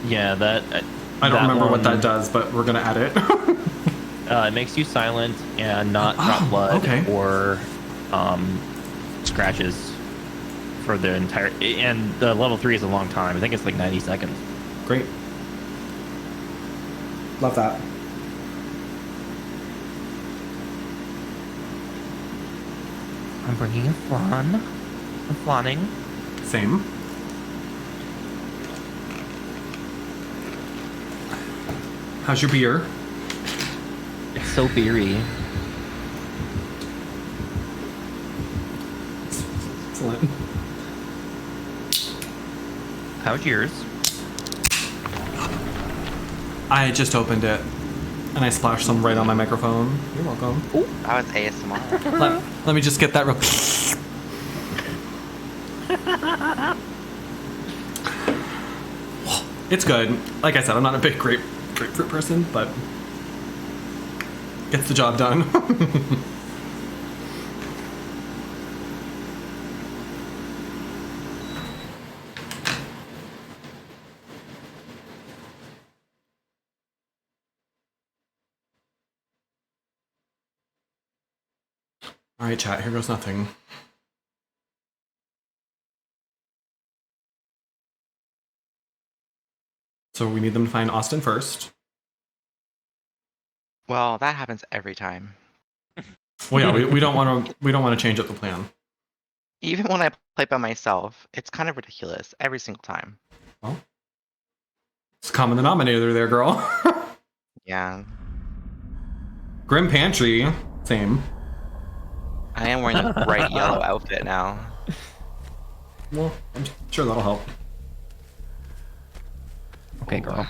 Yeah, that. I don't remember what that one, does, but we're gonna add it. It makes you silent and not drop blood okay. or scratches for the entire. And the level 3 is a long time. I think it's like 90 seconds. Great. Love that. I'm bringing a flan. I'm flanning. Same. How's your beer? It's so beery. Excellent. How's yours? I just opened it, and I splashed some right on my microphone. You're welcome. That was ASMR. Let me just get that real. It's good. Like I said, I'm not a big grapefruit person, but gets the job done. All right, chat, here goes nothing. So we need them to find Austin first. Well, that happens every time. Well, yeah, we don't want to change up the plan. Even when I play by myself, it's kind of ridiculous every single time. Well, it's common denominator there, girl. Yeah. Grim Pantry, same. I am wearing a bright yellow outfit now. Well, I'm sure that'll help. Okay, girl.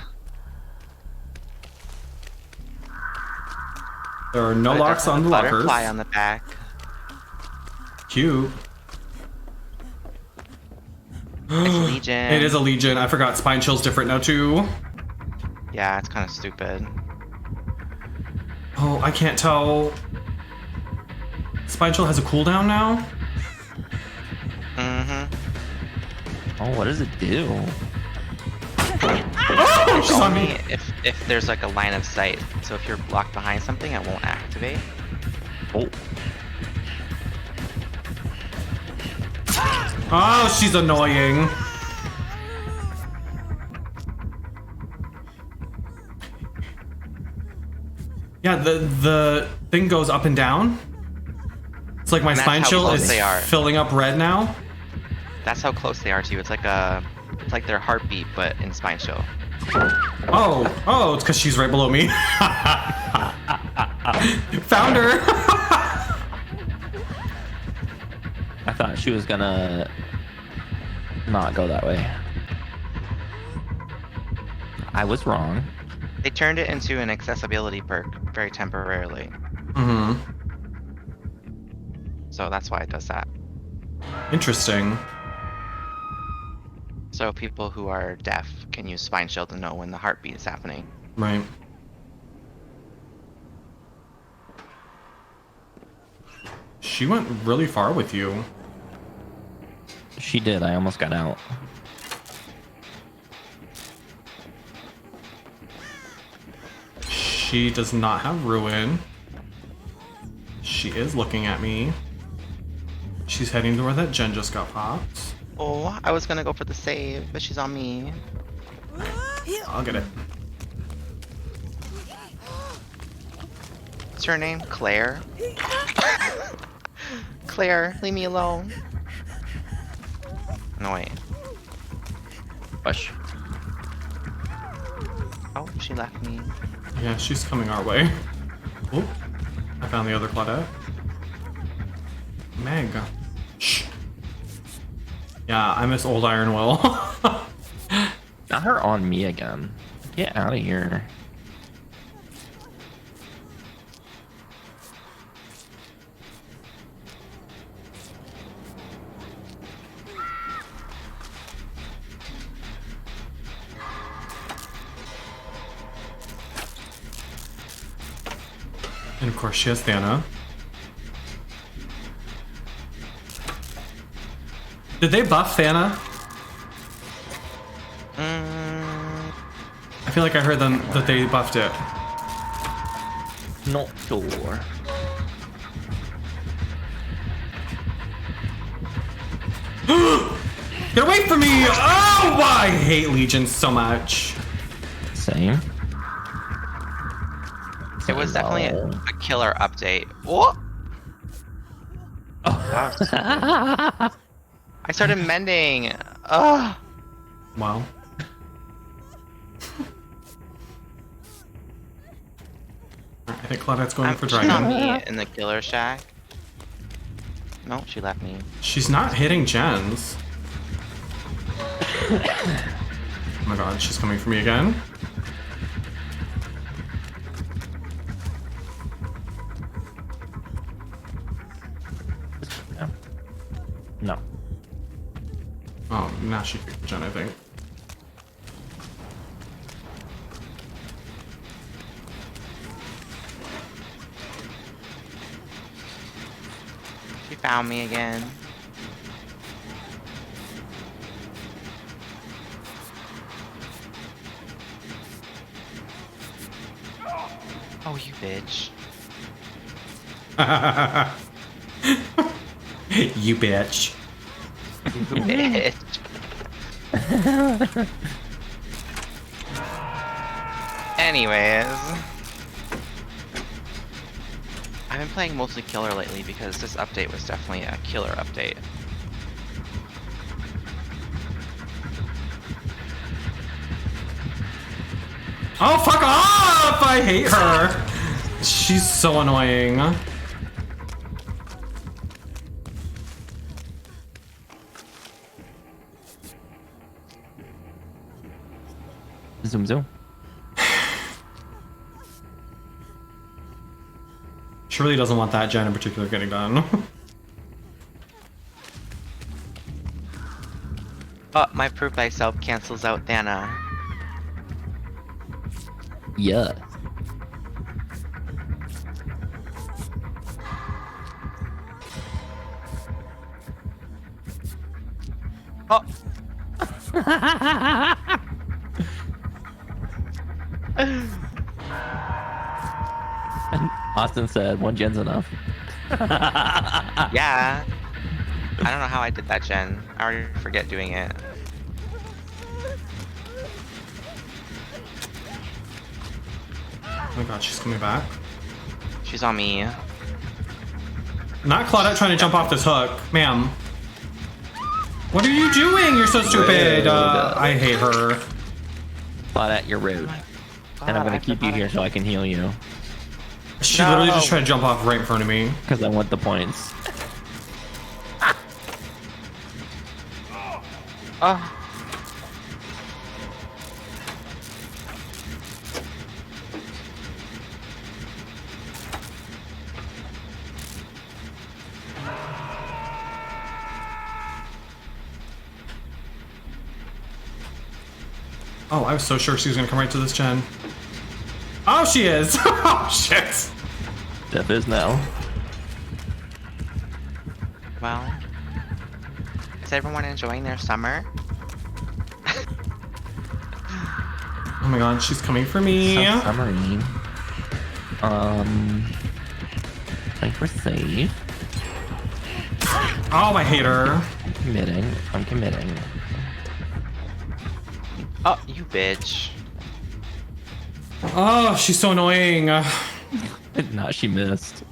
There are no But it locks does have on a the lockers. butterfly on the back. Cute. It's Legion. It is a Legion. I forgot Spine Chill's different now too. Yeah, it's kind of stupid. Oh, I can't tell. Spine Chill has a cooldown now? Mm-hmm. Oh, what does it do? Oh, she's on Only me. if there's like a line of sight. So if you're blocked behind something, it won't activate. Oh, Oh, she's annoying. Yeah, the thing goes up and down. It's like my And that's Spine how Chill close is they are. filling up red now. That's how close they are to you. It's like their heartbeat, but in Spine Chill. Oh, it's because she's right below me. Found her. I thought she was gonna not go that way. I was wrong. They turned it into an accessibility perk very temporarily. Mm-hmm. So that's why it does that. Interesting. So people who are deaf can use Spine Chill to know when the heartbeat is happening. Right. She went really far with you. She did. I almost got out. She does not have Ruin. She is looking at me. She's heading to where that gen just got popped. Oh, I was gonna go for the save, but she's on me. I'll get it. What's her name? Claire? Claire, leave me alone. No, wait. Push. Oh, she left me. Yeah, she's coming our way. Oh, I found the other Claudette. Meg. Shh. Yeah, I miss old Iron Will. Not her on me again. Get out of here. And of course she has Thana. Did they buff Thana? I feel like I heard them that they buffed it. Not sure. Get away from me! Oh, I hate Legion so much. Same. It was definitely a killer update. What? I started mending. Ugh. Wow. I think Claudette's going for She's not Dragon. me in the killer shack. No, she left me. She's not hitting gens. Oh my god, she's coming for me again. No. Oh, now she picked the gen, I think. She found me again. Oh, you bitch. You bitch. Bitch. Anyways. I've been playing mostly killer lately because this update was definitely a killer update. Oh, fuck off! I hate her. She's so annoying. Zoom zoom. She really doesn't want that gen in particular getting done. Oh, my proof thyself cancels out Thana. Yeah. Oh! Austin said one gen's enough. Yeah. I don't know how I did that gen. I already forget doing it. Oh my god, she's coming back. She's on me. Not Claudette trying to jump off this hook. Ma'am. What are you doing? You're so stupid. I hate her. Claudette, you're rude. And I'm gonna keep you here so I can heal you. She literally just tried to jump off right in front of me. Because I want the points. Oh. Oh, I was so sure she was gonna come right to this gen. Oh, she is. Oh, shit. Death is now. Well. Is everyone enjoying their summer? Oh my god, she's coming for me. So summery. Play for save. Oh, I hate her. I'm committing. Oh, you bitch. Oh, she's so annoying. Nah, she missed.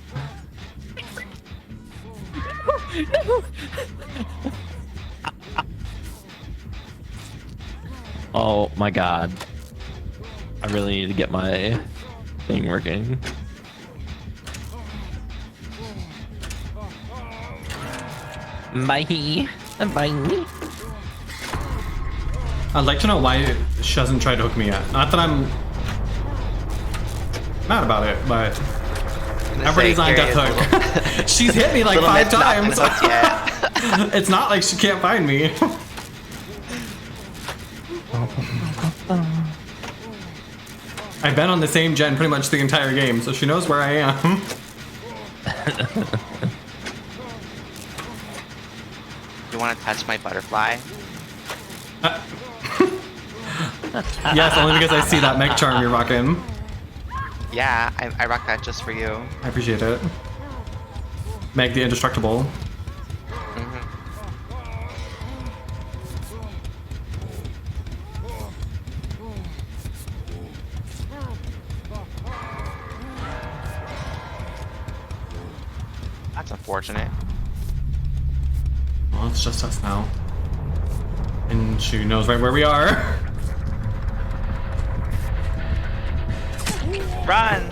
Oh my god. I really need to get my thing working. Bye. Bye. I'd like to know why she hasn't tried to hook me yet. Not that I'm mad about it, but everybody's on death hook. She's hit me like 5 times. It's not like she can't find me. I've been on the same gen pretty much the entire game, so she knows where I am. You want to touch my butterfly? Yes, only because I see that Meg charm you're rocking. Yeah, I rock that just for you. I appreciate it. Meg the Indestructible. That's unfortunate. Well, it's just us now. And she knows right where we are. Run!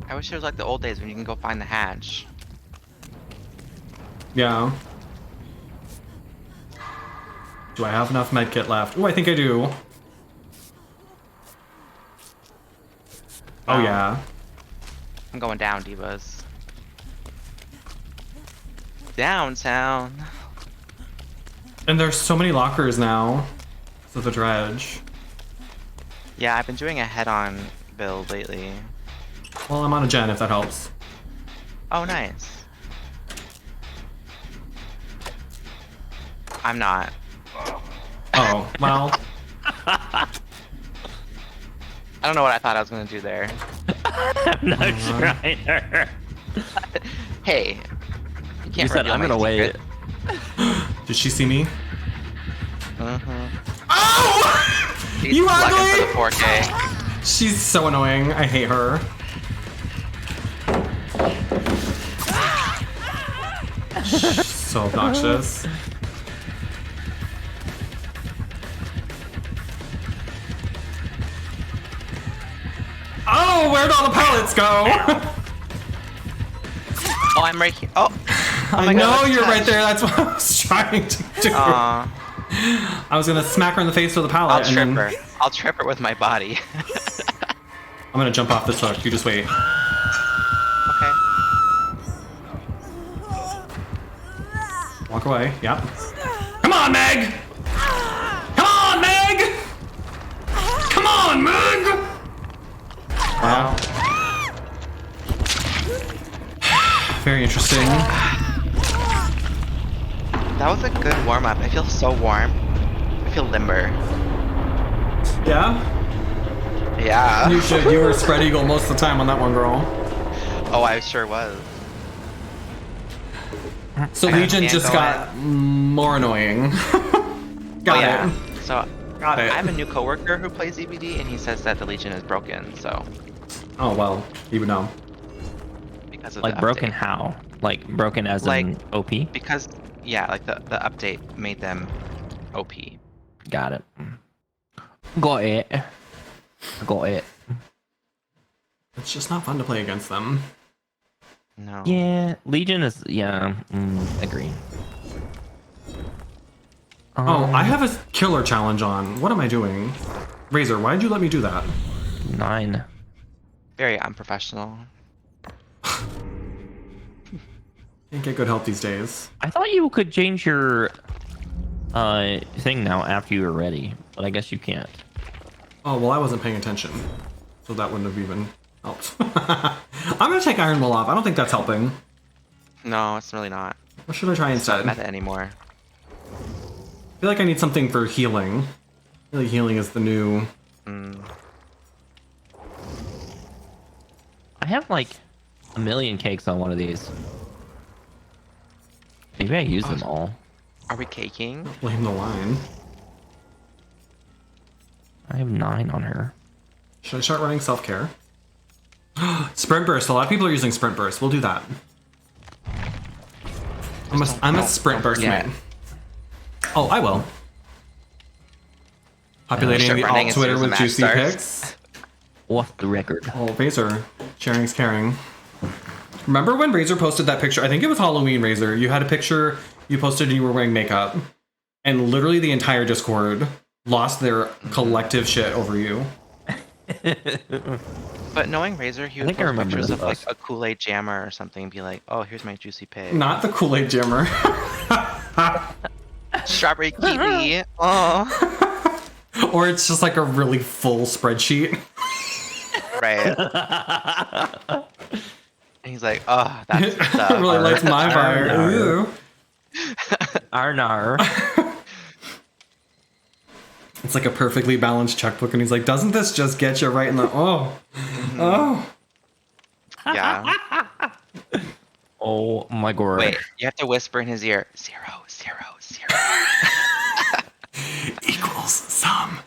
I wish it was like the old days when you can go find the hatch. Yeah. Do I have enough medkit left? Oh, I think I do. Oh, yeah. I'm going down, divas. Downtown. And there's so many lockers now. So the dredge. Yeah, I've been doing a head-on build lately. Well, I'm on a gen if that helps. Oh, nice. I'm not. Oh, well. I don't know what I thought I was gonna do there. I'm not trying her. Hey, you can't You said reveal I'm my gonna wait. secret. Did she see me? Mm-hmm. Oh! She's You looking ugly! for the 4K. She's so annoying. I hate her. So obnoxious. Oh, where'd all the pallets go? Oh, I'm right here. Oh, I my know God, you're right touch. there. That's what I was trying to do. Aw. I was gonna smack her in the face with a pallet. I'll and trip then her. I'll trip her with my body. I'm gonna jump off this hook. You just wait. Okay. Walk away. Yep. Come on, Meg! Come on, Meg! Come on, Meg! Wow. Very interesting. That was a good warm-up. I feel so warm. I feel limber. Yeah? Yeah. You should. You were spread eagle most of the time on that one, girl. Oh, I sure was. So I Legion can't just go got more annoying. Got yeah. it. So Got it. I have a new coworker who plays EBD, and he says that the Legion is broken. So Oh, well. You would know. because of Like the broken update. how? Like broken as Like- in OP? Because yeah, like the update made them OP. Got it. Got it. Got it. It's just not fun to play against them. No. Yeah, Legion is, yeah, agree. Oh, I have a killer challenge on. What am I doing? Razor, why did you let me do that? 9. Very unprofessional. Can't get good help these days. I thought you could change your thing now after you were ready, but I guess you can't. Oh, well, I wasn't paying attention. So that wouldn't have even helped. I'm gonna take Iron Will off. I don't think that's helping. No, it's really not. What should I try It's not instead? meta anymore. I feel like I need something for healing. I feel like healing is the new... I have like a million cakes on one of these. Maybe I use them all. Are we caking? Blame the line. I have 9 on her. Should I start running self-care? Sprint burst. A lot of people are using sprint burst. We'll do that. I'm a sprint burst man. Oh, I will. Populating the alt Twitter with juicy pics. Off the record. Oh, Razor. Sharing's caring. Remember when Razor posted that picture? I think it was Halloween, Razor. You had a picture you posted and you were wearing makeup. And literally the entire Discord lost their collective shit over you. But knowing Razor, he I would think I post remember pictures of like this. a Kool-Aid jammer or something and be like, oh, here's my juicy pig. Not the Kool-Aid jammer. Strawberry kiwi. Oh. Or it's just like a really full spreadsheet. Right. And he's like, oh, that's It really lights my fire. Arr. Ooh. Arnar. It's like a perfectly balanced checkbook, and he's like, doesn't this just get you right in the... Oh. Oh. Yeah. Oh my god. Wait, you have to whisper in his ear, 0, 0, 0. Equals sum.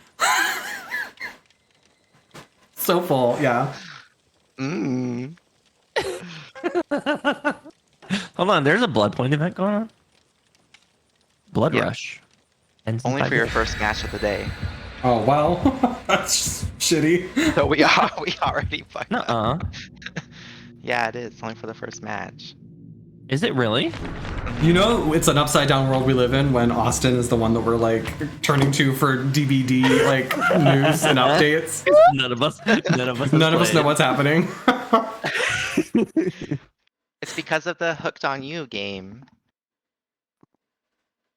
So full, yeah. Mm. Hold on, there's a blood point event going on. Blood Yeah. rush. And Only for your first match of the day. Oh, well. That's shitty. So we already fucked up. Nuh-uh. Yeah, it is. It's only for the first match. Is it really? You know, it's an upside down world we live in when Austin is the one that we're like turning to for DVD like news and updates. None of us. None of us know what's happening. It's because of the Hooked on You game.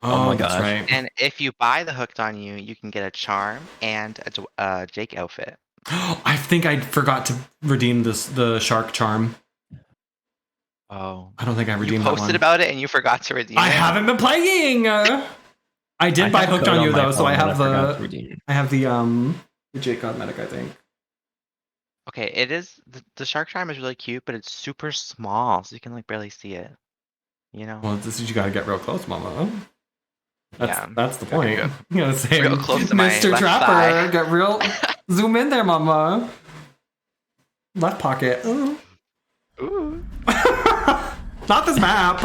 Oh my that's gosh. right. And if you buy the Hooked on You, you can get a charm and a Jake outfit. I think I forgot to redeem the shark charm. Oh. I don't think I You redeemed that posted one. about it and you forgot to redeem I it? haven't been playing. I did buy Hooked on You though, so I have the Jake Cosmetic, I think. Okay, it is the shark charm is really cute, but it's super small, so you can like barely see it. You know? Well, this is you got to get real close, Mama. Yeah, That's the gotta point. get You gotta say, real close to my Mr. left Trapper, thigh." get real. Zoom in there, Mama. Left pocket. Ooh. Ooh. Not this map.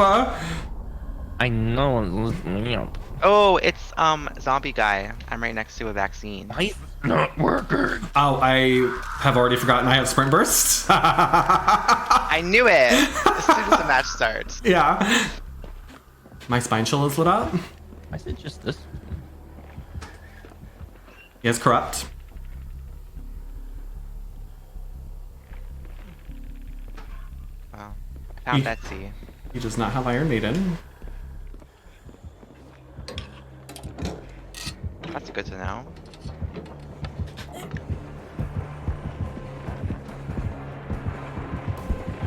I know. Why Oh, it's zombie guy. I'm right next to a vaccine. is it not working? Oh, I have already forgotten I have sprint bursts. I knew it as soon as the match starts. Yeah. My spine chill is lit up. Why is it just this? He is corrupt. Wow. I found Betsy. He does not have Iron Maiden. That's good to know.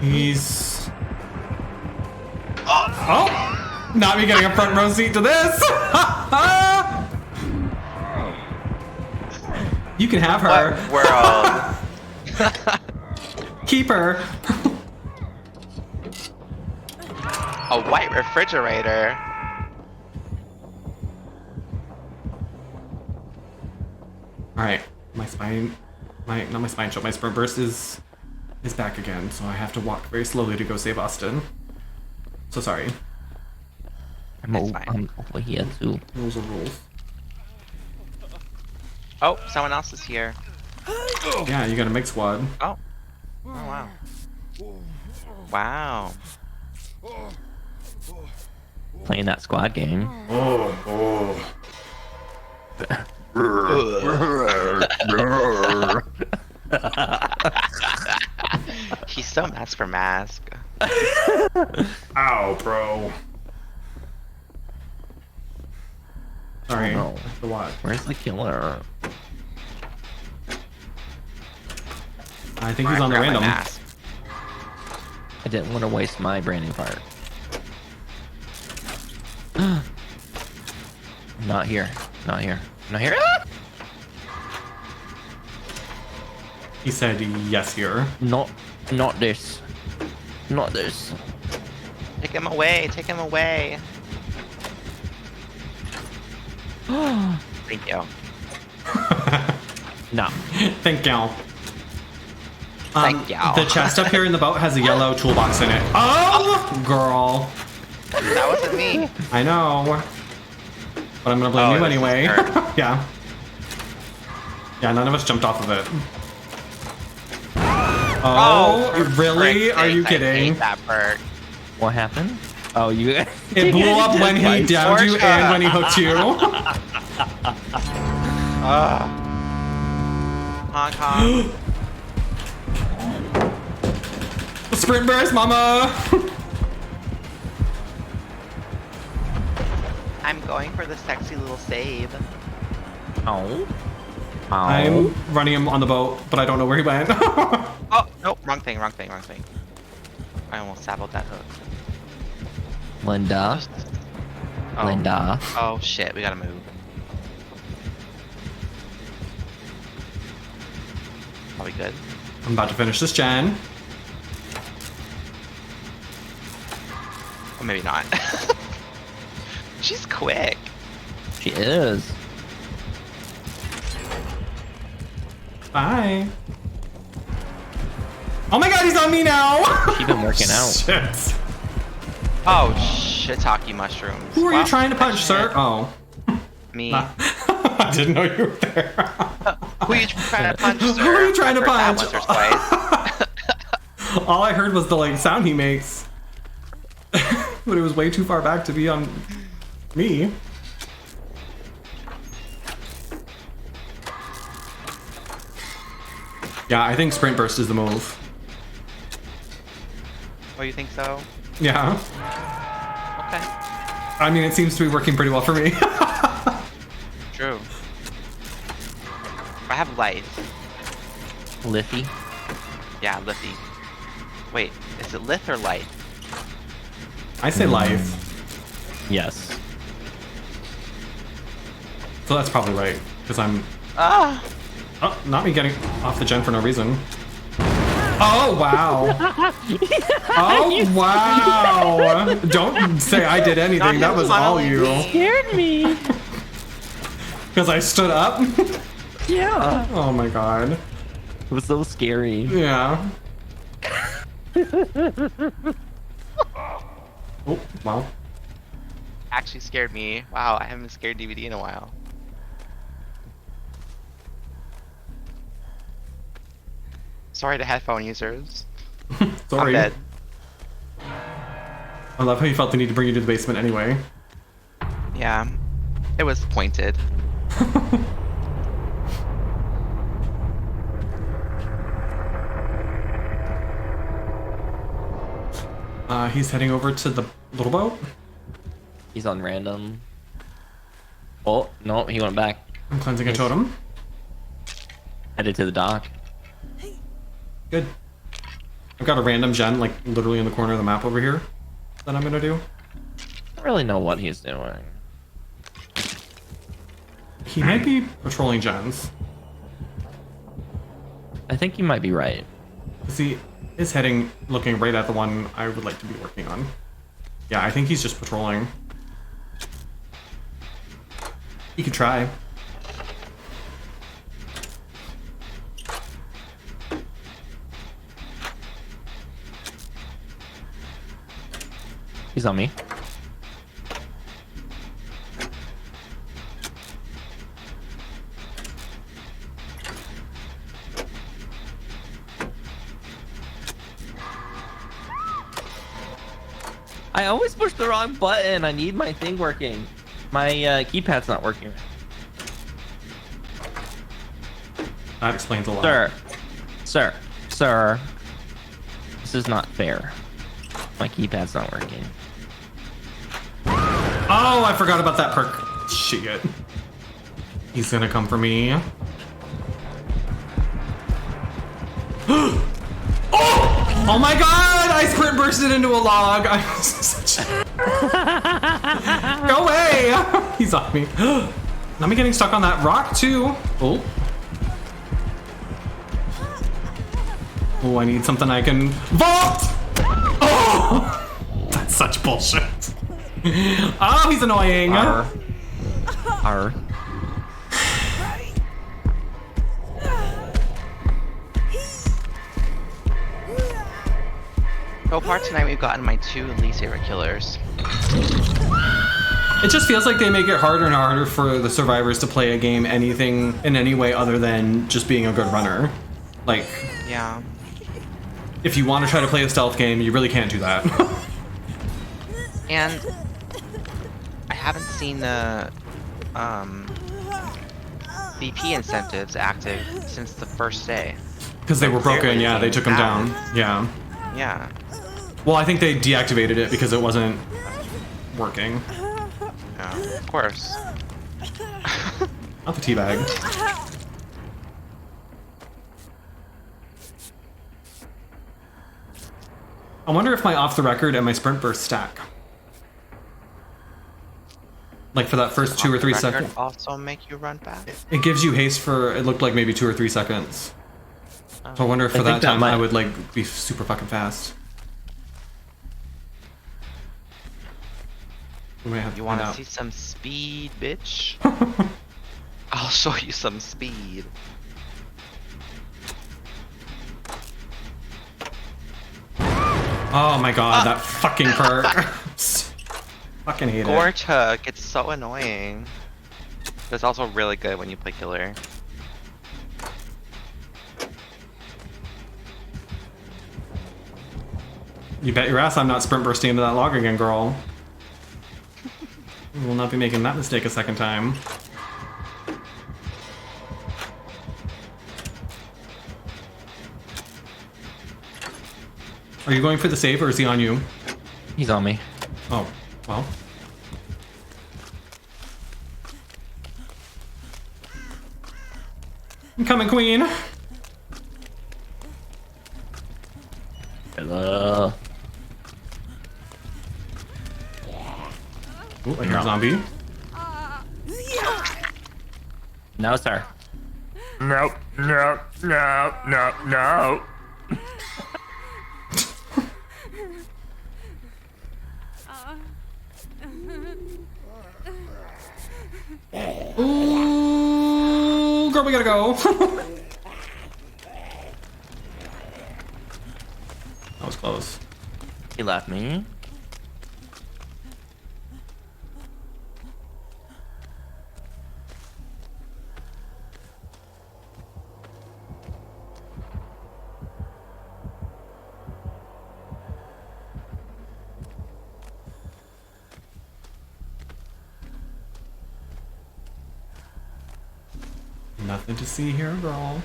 He's... Oh! Not me getting a front row seat to this! You can have her. What world? Keep her. A white refrigerator. Alright. My spine... Not my spine chill. My sprint burst is back again, so I have to walk very slowly to go save Austin. So sorry. I'm over here too. Rules are rules. Oh, someone else is here. Yeah, you got a mix squad. Oh. Oh wow. Wow. Playing that squad game. Oh. He's so mask for mask. Ow, bro. Sorry. No. The what? Where's the killer? I think Oh, he's I on the forgot my random. mask. I didn't want to waste my branding part. Not here. Not here. Not here. Ah! He said yes here. Not this. Not this. Take him away. Take him away. Thank you. No. Thank you. Thank you. The chest up here in the boat has a yellow toolbox in it. Oh, girl. That wasn't me. I know. But I'm gonna blame Oh, you this is anyway. her. Yeah. Yeah, none of us jumped off of it. Oh, for really? frick's Are you sake, I kidding? hate that perk. What happened? Oh, you. It blew up when he Like, downed you and when he hooked you. Honk honk. Sprint burst, mama! I'm going for the sexy little save. Oh. I'm running him on the boat, but I don't know where he went. Oh, nope, wrong thing. I almost saboed that hook. Linda. Oh. Linda. Oh shit, we gotta move. Are we good? I'm about to finish this gen. Or maybe not. She's quick. She is. Bye. Oh my god, he's on me now! She's been working out. Shit. Oh, shiitake mushrooms. Who are Well, you trying to punch, shit. sir? Oh. Me. I didn't know you were there. Who are you trying to punch, sir? Who are you trying to I've heard punch? that once or twice. All I heard was the like sound he makes. But it was way too far back to be on me. Yeah, I think sprint burst is the move. Oh, you think so? Yeah. Okay. I mean, it seems to be working pretty well for me. True. I have life. Liffy. Yeah, Liffy. Wait, is it Lith or Light? I say life, Yes. so that's probably right. Because I'm... Ah! Oh, not me getting off the gen for no reason. Oh, wow. Oh, wow. Don't say I did anything. That was all you. Scared me. Because I stood up? Yeah. Oh my god. It was so scary. Yeah. Oh, wow. Actually scared me. Wow, I haven't been scared DVD in a while. Sorry to headphone users. Sorry. I'm dead. I love how you felt the need to bring you to the basement anyway. Yeah, it was pointed. He's heading over to the little boat. He's on random. Oh, no, he went back. I'm cleansing a totem. Headed to the dock. Good. I've got a random gen, like, literally in the corner of the map over here that I'm gonna do. I don't really know what he's doing. He might be patrolling gens. I think you might be right. See, is heading, looking right at the one I would like to be working on. Yeah, I think he's just patrolling. He could try. He's on me. I always push the wrong button. I need my thing working. My keypad's not working. That explains a lot. Sir. This is not fair. My keypad's not working. Oh, I forgot about that perk. Shit. He's gonna come for me. Oh my god! I sprint bursted into a log. I was such... Go away! He's on me. Not me getting stuck on that rock too. Oh. Oh, I need something I can vault! Oh! That's such bullshit. Oh, he's annoying. Arr. So far tonight, we've gotten my 2 least favorite killers. It just feels like they make it harder and harder for the survivors to play a game anything in any way other than just being a good runner. Like, Yeah. if you want to try to play a stealth game, you really can't do that. And I haven't seen the VP incentives active since the first day. Because they were broken, yeah, they took them down. Yeah. Yeah. Well, I think they deactivated it because it wasn't working. Yeah, of course. Not the teabag. I wonder if my off the record and my sprint burst stack. Like for that first 2 or 3 Record seconds. also make you run fast? It gives you haste for, it looked like maybe 2 or 3 seconds. So I wonder if for I that think that time I might- would like be super fucking fast. We might have to You find want to out. see some speed, bitch? I'll show you some speed. Oh my god, that fucking perk. Fucking hate it. Gortuk, it's so annoying. But it's also really good when you play killer. You bet your ass I'm not sprint bursting into that log again, girl. We will not be making that mistake a second time. Are you going for the save or is he on you? He's on me. Oh, well. I'm coming, queen. Hello. Ooh, I hear a zombie. No, sir. Nope. No. No. No. No. Ooh, girl, we gotta go. That was close. He left me. Nothing to see here, girl.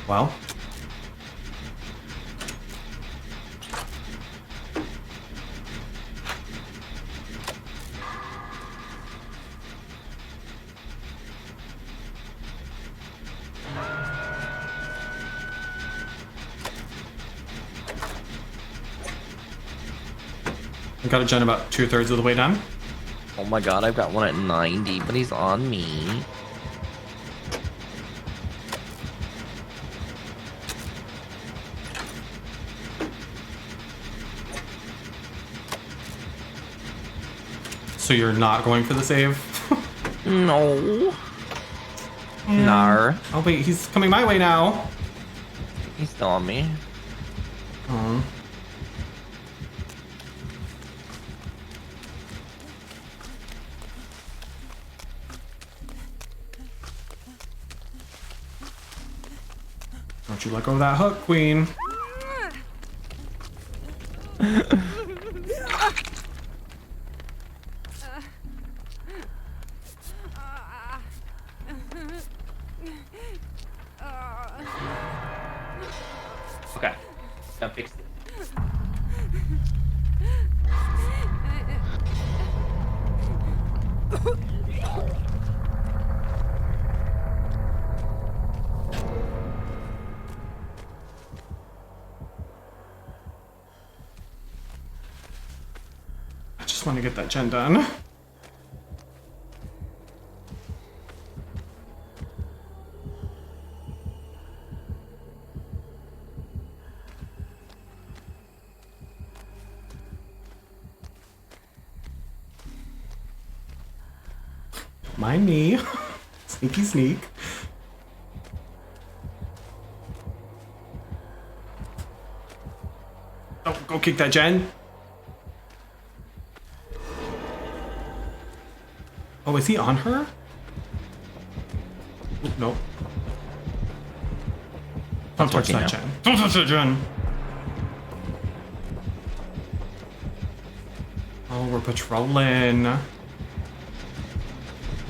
Well. I got a gen about 2/3 of the way done. Oh my god, I've got one at 90, but he's on me. So you're not going for the save? No. Nar. Oh wait, he's coming my way now. He's still on me. Oh. Don't you let go of that hook, queen. Okay. Got fixed it. I just want to get that gen done. Mind me. Sneaky sneak. Oh, go kick that gen. Oh, is he on her? Oop, nope. Don't touch working that now. gen. Don't touch that gen. Oh, we're patrolling.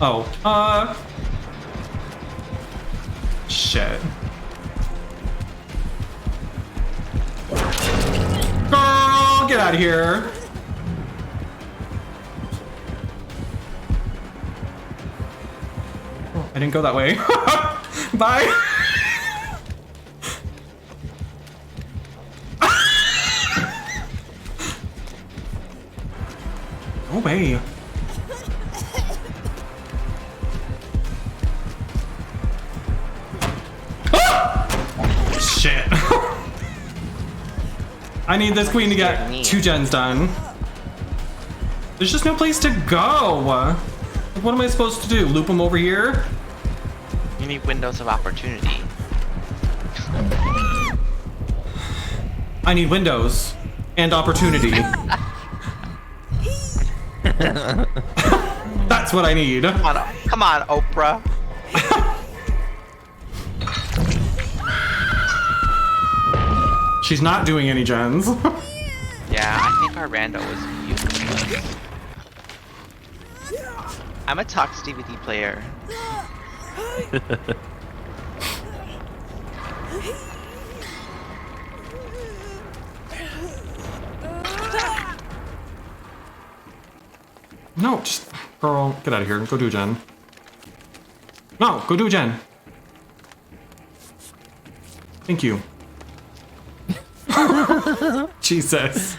Oh, shit. Girl, get out of here. Oh, I didn't go that way. Bye. No way. Shit. I need this queen to get 2 gens done. There's just no place to go. What am I supposed to do? Loop them over here? You need windows of opportunity. I need windows and opportunity. That's what I need. Come on, Oprah. She's not doing any gens. Yeah, I think our rando was useless. I'm a Tux DVD player. No, just girl, get out of here. Go do a gen. No, go do a gen. Thank you. Jesus.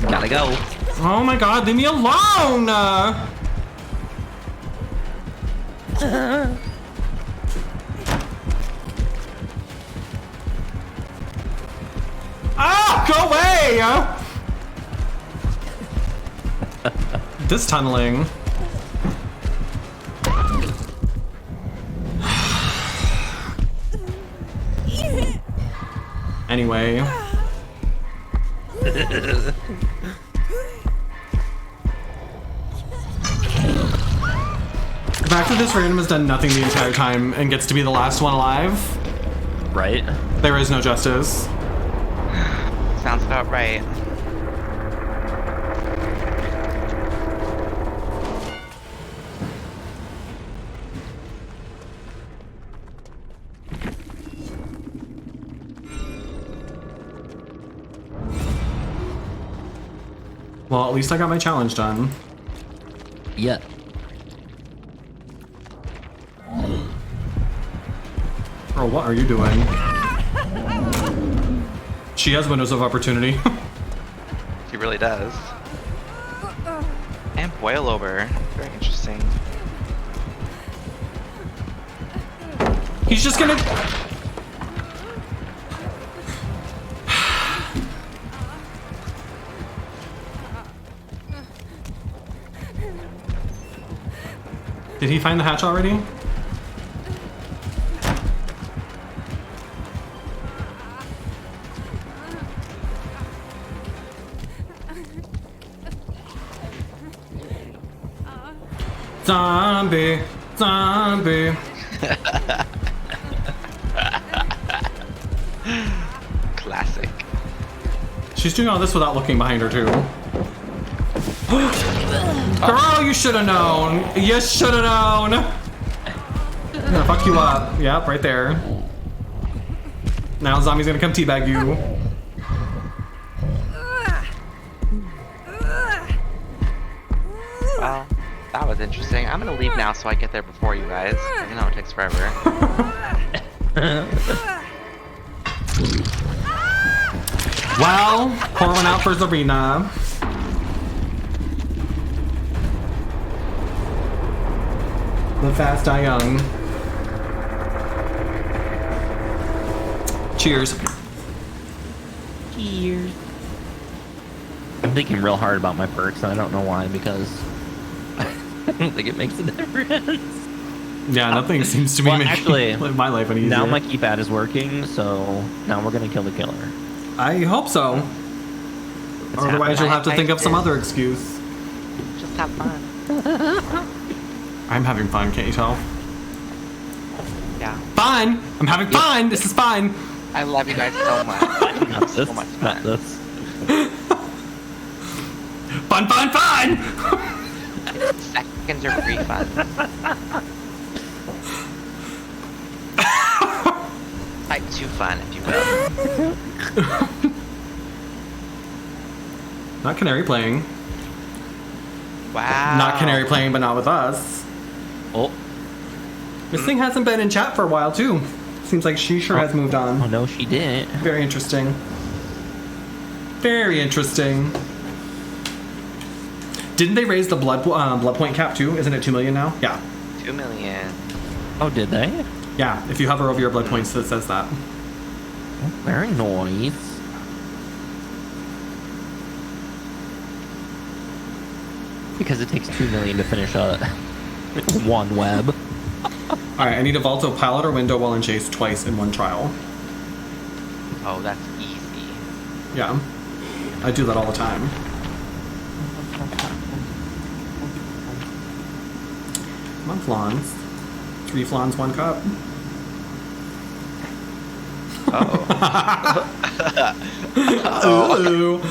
Gotta go. Oh my god, leave me alone! Ah, go away! This tunneling. Anyway. The fact that this random has done nothing the entire time and gets to be the last one alive, Right? there is no justice. Sounds about right. Well, at least I got my challenge done. Yeah. Girl, what are you doing? She has windows of opportunity. He really does. And boil over. Very interesting. He's just gonna... Did he find the hatch already? Zombie, zombie. Classic. She's doing all this without looking behind her too. Girl, you should have known. You should have known. I'm gonna fuck you up. Yep, right there. Now zombie's gonna come teabag you. Well, that was interesting. I'm gonna leave now so I get there before you guys. You know it takes forever. Well, pour one out for Zarina. Live fast, die young. Cheers. Cheers. I'm thinking real hard about my perks, and I don't know why, because I don't think it makes a difference. Yeah, nothing seems to be Well, making actually, my life any easier. Now my keypad is working, so now we're gonna kill the killer. I hope so. It's Otherwise, you'll have to I think of some did. other excuse. Just have fun. I'm having fun, can't you tell? Yeah. Fine! I'm having fun! This is fine! I love you guys so much. Not this. So much Not fun. this. Fun, fun, fun! Seconds are free fun. Like too fun, if you will. Not Canary playing. Wow. Not Canary playing, but not with us. Oh. This thing hasn't been in chat for a while, too. Seems like she sure has moved Oh on. no, she didn't. Very interesting. Very interesting. Didn't they raise the blood point cap, too? Isn't it 2 million now? Yeah. 2 million. Oh, did they? Yeah, if you hover over your blood points, it says that. Oh, very nice. Because it takes 2 million to finish one web. Alright, I need a Vaulto pallet or window while in chase twice in one trial. Oh, that's easy. Yeah. I do that all the time. Come on, flans. 3 flans, 1 cup. Oh. Ooh.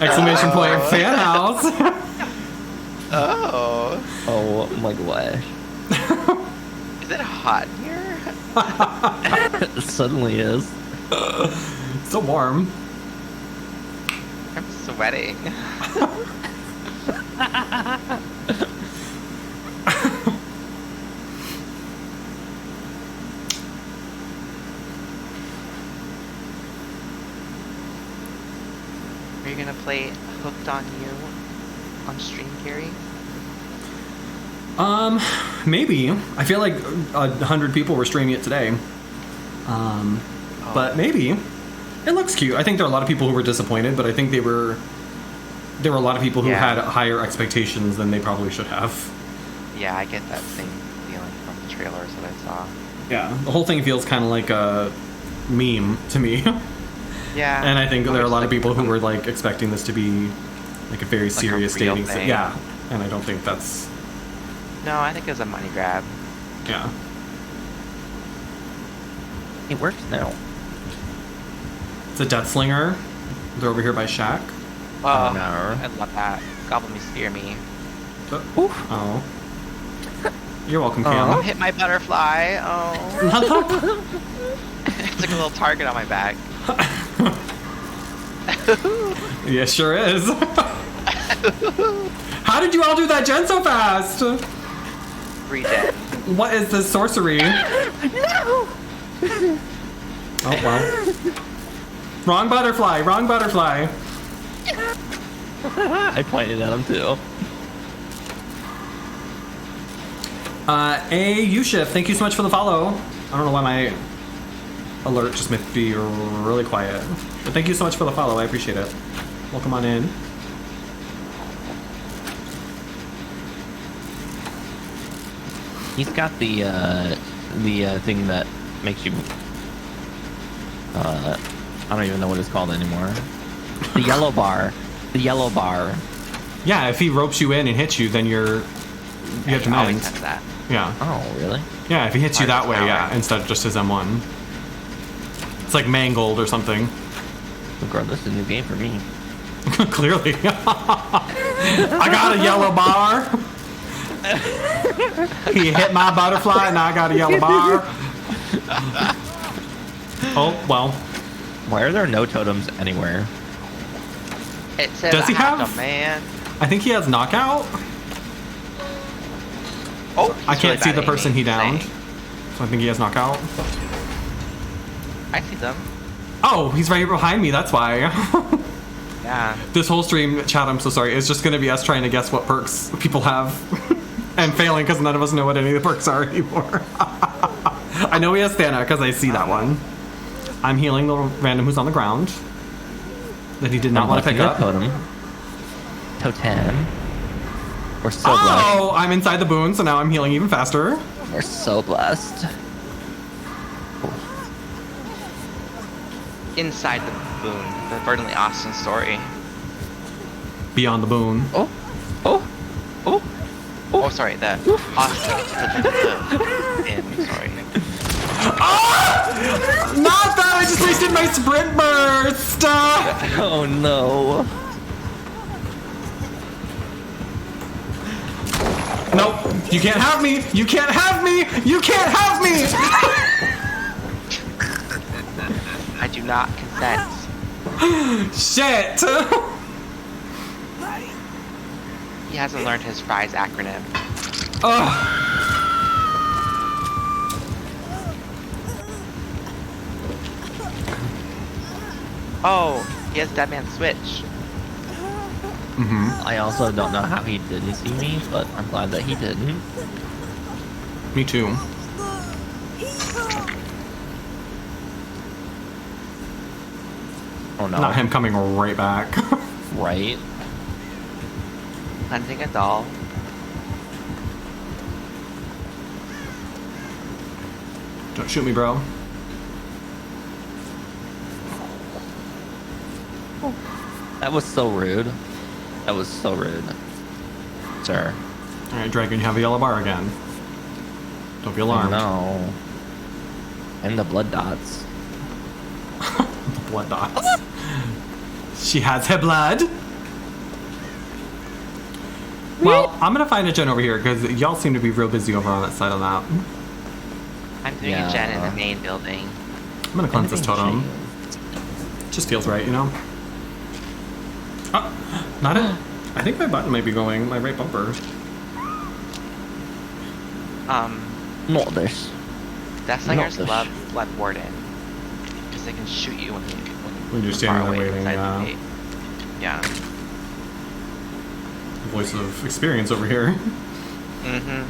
Exclamation point, fan house. Oh. Oh my gosh. Is it hot here? It suddenly is. So warm. I'm sweating. Are you gonna play Hooked on You on stream, Carrie? Maybe. I feel like 100 people were streaming it today. But maybe. It looks cute. I think there are a lot of people who were disappointed, but I think there were a lot of people who had higher expectations than they probably should have. Yeah, I get that same feeling from the trailers that I saw. Yeah, the whole thing feels kind of like a meme to me. Yeah. And I think there are a lot of like people who were like expecting this to be like a very serious real dating thing. Yeah, and I don't think that's. No, I think it was a money grab. Yeah. It works now. It's a Death Slinger. They're over here by Shaq. Oh, no. I love that. Gobble me, spear me. Oh. You're welcome, Oh, Cam. hit my butterfly. Oh. It's like a little target on my back. Yeah, sure is. How did you all do that gen so fast? Regen. What is this sorcery? No! Oh, well. Wrong butterfly, wrong butterfly. I pointed at him too. U-Shift, thank you so much for the follow. I don't know why my alert just made me really quiet. But thank you so much for the follow, I appreciate it. Welcome on in. He's got the thing that makes you I don't even know what it's called anymore. The yellow bar. The yellow bar. Yeah, if he ropes you in and hits you, then you have to Always mend. has that. Yeah. Oh, really? Yeah, if he hits you that way, power. yeah, instead of just his M1. It's like Mangled or something. Regardless, it's a new game for me. Clearly. I got a yellow bar. He hit my butterfly and I got a yellow bar. Oh, well. Why are there no totems anywhere? It says Does he I have have- to, man. I think he has knockout. Oh, I he's can't really see bad the at person aiming. he downed. Dang. So I think he has knockout. I see them. Oh, he's right behind me, that's why. Yeah. This whole stream, chat, I'm so sorry, is just going to be us trying to guess what perks people have. And failing because none of us know what any of the perks are anymore. I know he has Thana because I see that one. I'm healing the random who's on the ground that he did not want to pick up. Totem. We're so blessed. Oh, I'm inside the boon, so now I'm healing even faster. We're so blessed. Inside the boon, the Burnley Austin story. Beyond the boon. Oh. Oh, sorry, the Austin. Sorry. Not that! I just wasted my sprint burst! Oh no. Nope. You can't have me! You can't have me! You can't have me! I do not consent. Shit! He hasn't learned his FRIES acronym. Ugh. Oh, he has Dead Man Switch. I also don't know how he didn't see me, but I'm glad that he didn't. Me too. Oh no. Not him coming right back. Right? Hunting a doll. Don't shoot me, bro. That was so rude. That was so rude. Sir. Alright, Dragon, you have a yellow bar again. Don't be alarmed. No. And the blood dots. Blood dots. She has her blood. Well, I'm gonna find a gen over here because y'all seem to be real busy over on that side of that. I'm doing a gen in the main building. I'm gonna cleanse this totem. Just feels right, you know? Oh, not it. I think my button might be going, my right bumper. Not this. Deathslingers Not love Blood Warden. Because they can shoot you when When you're far standing there away waiting, inside yeah. the gate. Yeah. Voice of experience over here. Mm-hmm.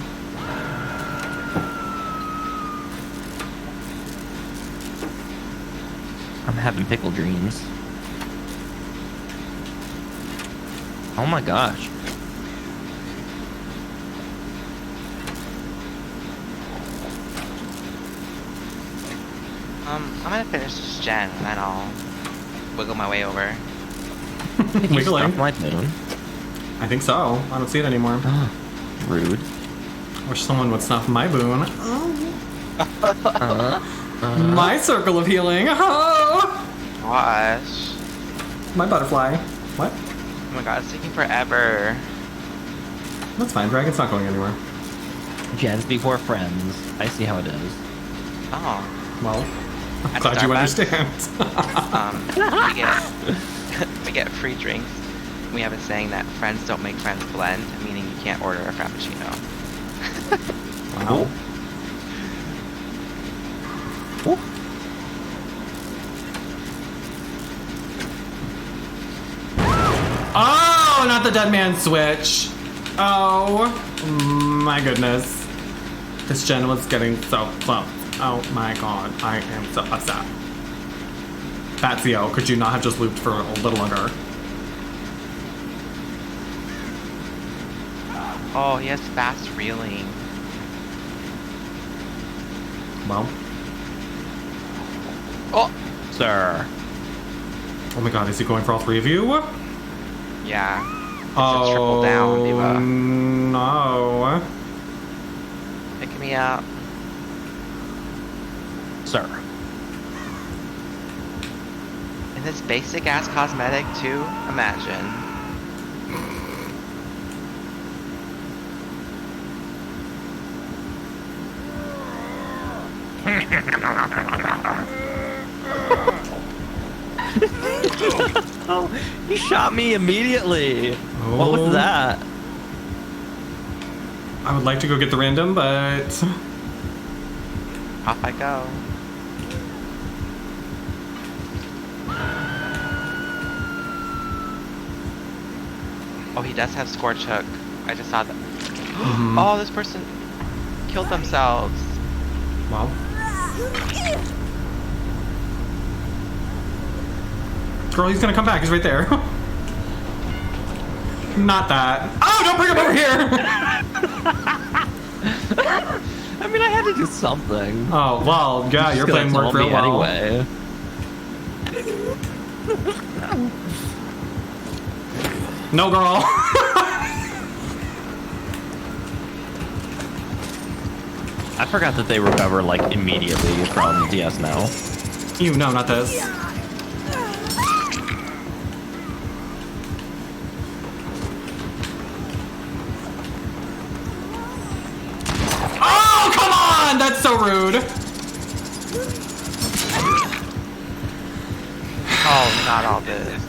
I'm having pickle dreams. Oh my gosh. I'm gonna finish this gen and then I'll wiggle my way over. Did you Wiggling. stuff my moon? I think so. I don't see it anymore. Oh, rude. Wish someone would snuff my boon. Uh, My circle of healing. Oh, Gosh. my butterfly. What? Oh my god, it's taking forever. That's fine. Dragon's not going anywhere. gens before friends. I see how it is. Oh. Well, I'm At glad you Starbucks. understand. We get free drinks. We have a saying that friends don't make friends blend, meaning you can't order a frappuccino. Wow. Oh, not the dead man switch. Oh, my goodness. This gen was getting so close. Oh my god, I am so upset. Fatzio, could you not have just looped for a little longer? Oh, he has fast reeling. Well, Oh! Sir. oh my god, is he going for all three of you? Yeah. It's a triple down, Diva. No. Pick me up. Sir. And this basic ass cosmetic too? Imagine. Oh, he shot me immediately. What Oh. was that? I would like to go get the random, but Off I go. Oh, he does have Scorch Hook. I just saw that. Oh, this person killed themselves. well, Girl, he's gonna come back. He's right there. Not that. Oh, don't bring him over here! I mean, I had to do something. Oh, well, yeah, your plan worked real well. Anyway. No, girl. I forgot that they recover, like, immediately from DS Now. You know, not this. Oh, come on! That's so rude. Oh, not all this.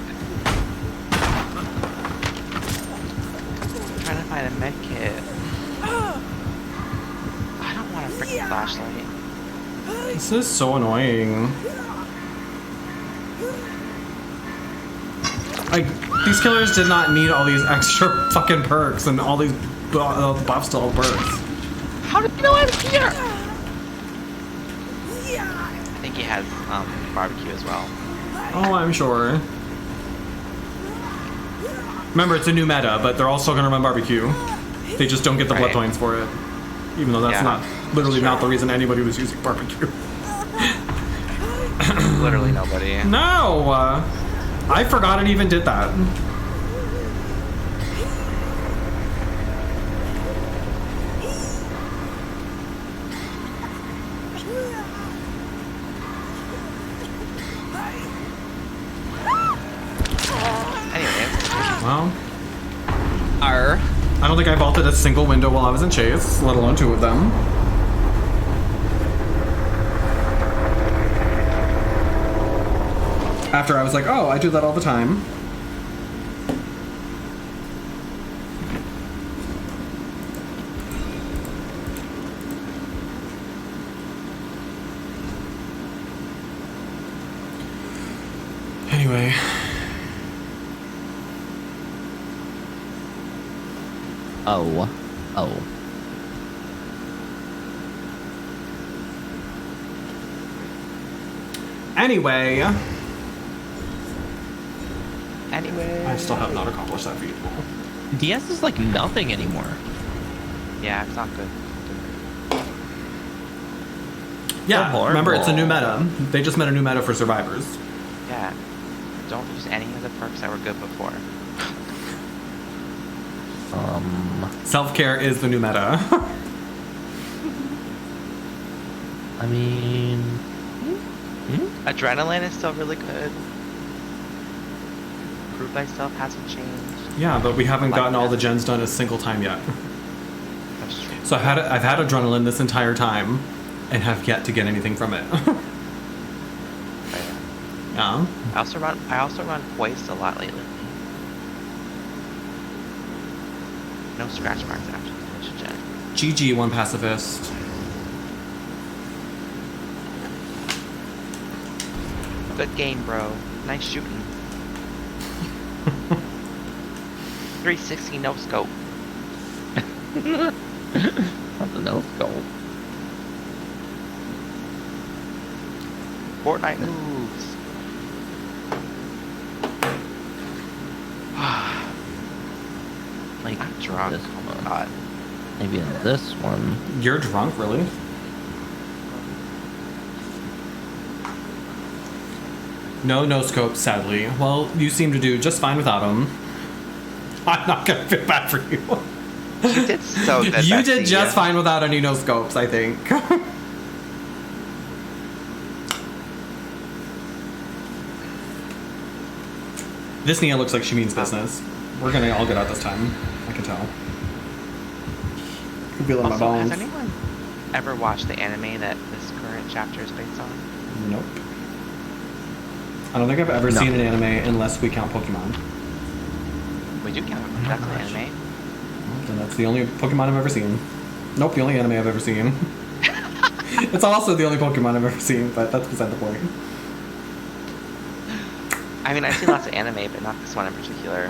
I'm trying to find a med kit. I don't want a freaking flashlight. This is so annoying. Like, these killers did not need all these extra fucking perks and all these buffs to all perks. How did you know I'm here? I think he has barbecue as well. Oh, I'm sure. Remember, it's a new meta, but they're all still gonna run barbecue. They just don't get the blood points for it. Even though that's not literally not the reason anybody was using barbecue. Literally nobody. No! I forgot it even did that. Well, I don't think I vaulted a single window while I was in chase, let alone 2 of them. After I was like, oh, I do that all the time. Anyway. Oh. Anyway. I still have not accomplished that feat. DS is like nothing anymore. Yeah, it's not good. Yeah, So remember, it's a new horrible. meta. They just made a new meta for survivors. Yeah. Don't use any of the perks that were good before. Self-care is the new meta. I mean... Adrenaline is still really good. Prove thyself hasn't changed. Yeah, but we haven't gotten all the gens done a single time yet. That's true. So I've had adrenaline this entire time and have yet to get anything from it. Yeah. I also run Hoist a lot lately. No scratch marks after the finish gen. GG, one pacifist. Good game, bro. Nice shooting. 360 no scope. Not the no scope. Fortnite moves. Like, I'm drunk. this Oh my one. god. Maybe in this one. You're drunk, really? No scope, sadly. Well, you seem to do just fine without them. I'm not gonna feel bad for you. You did so good. You Betsy. did just fine without any no scopes, I think. This Nia looks like she means business. We're gonna all get out this time. I can tell. I can feel it in my Also, bones. has anyone ever watched the anime that this current chapter is based on? Nope. I don't think I've ever seen an anime unless we count Pokemon. We do count. That's an anime. Well, then that's the only Pokemon I've ever seen. Nope, the only anime I've ever seen. It's also the only Pokemon I've ever seen, but that's beside the point. I mean, I've seen lots of anime, but not this one in particular.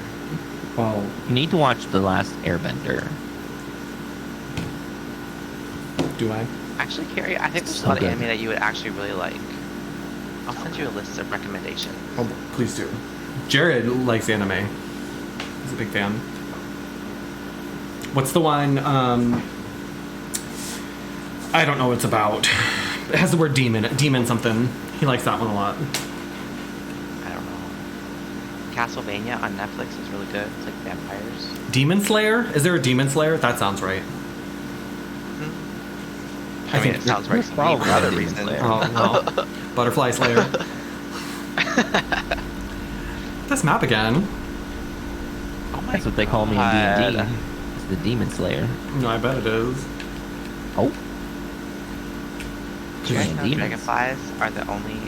Well, You need to watch The Last Airbender. do I? Actually, Carrie, I think there's So a lot good. of anime that you would actually really like. I'll send you a list of recommendations. Oh, please do. Jared likes anime. He's a big fan. What's the one? I don't know what it's about. It has the word demon something. He likes that one a lot. I don't know. Castlevania on Netflix is really good. It's like vampires. Demon Slayer? Is there a Demon Slayer? That sounds right. I mean, it sounds right for me for other reasons. Oh, well, Butterfly Slayer. This map again. Oh my That's what they call me in God. D&D. It's the Demon Slayer. No, I bet it is. Oh. Do you guys Giant know demons. dragonflies are the only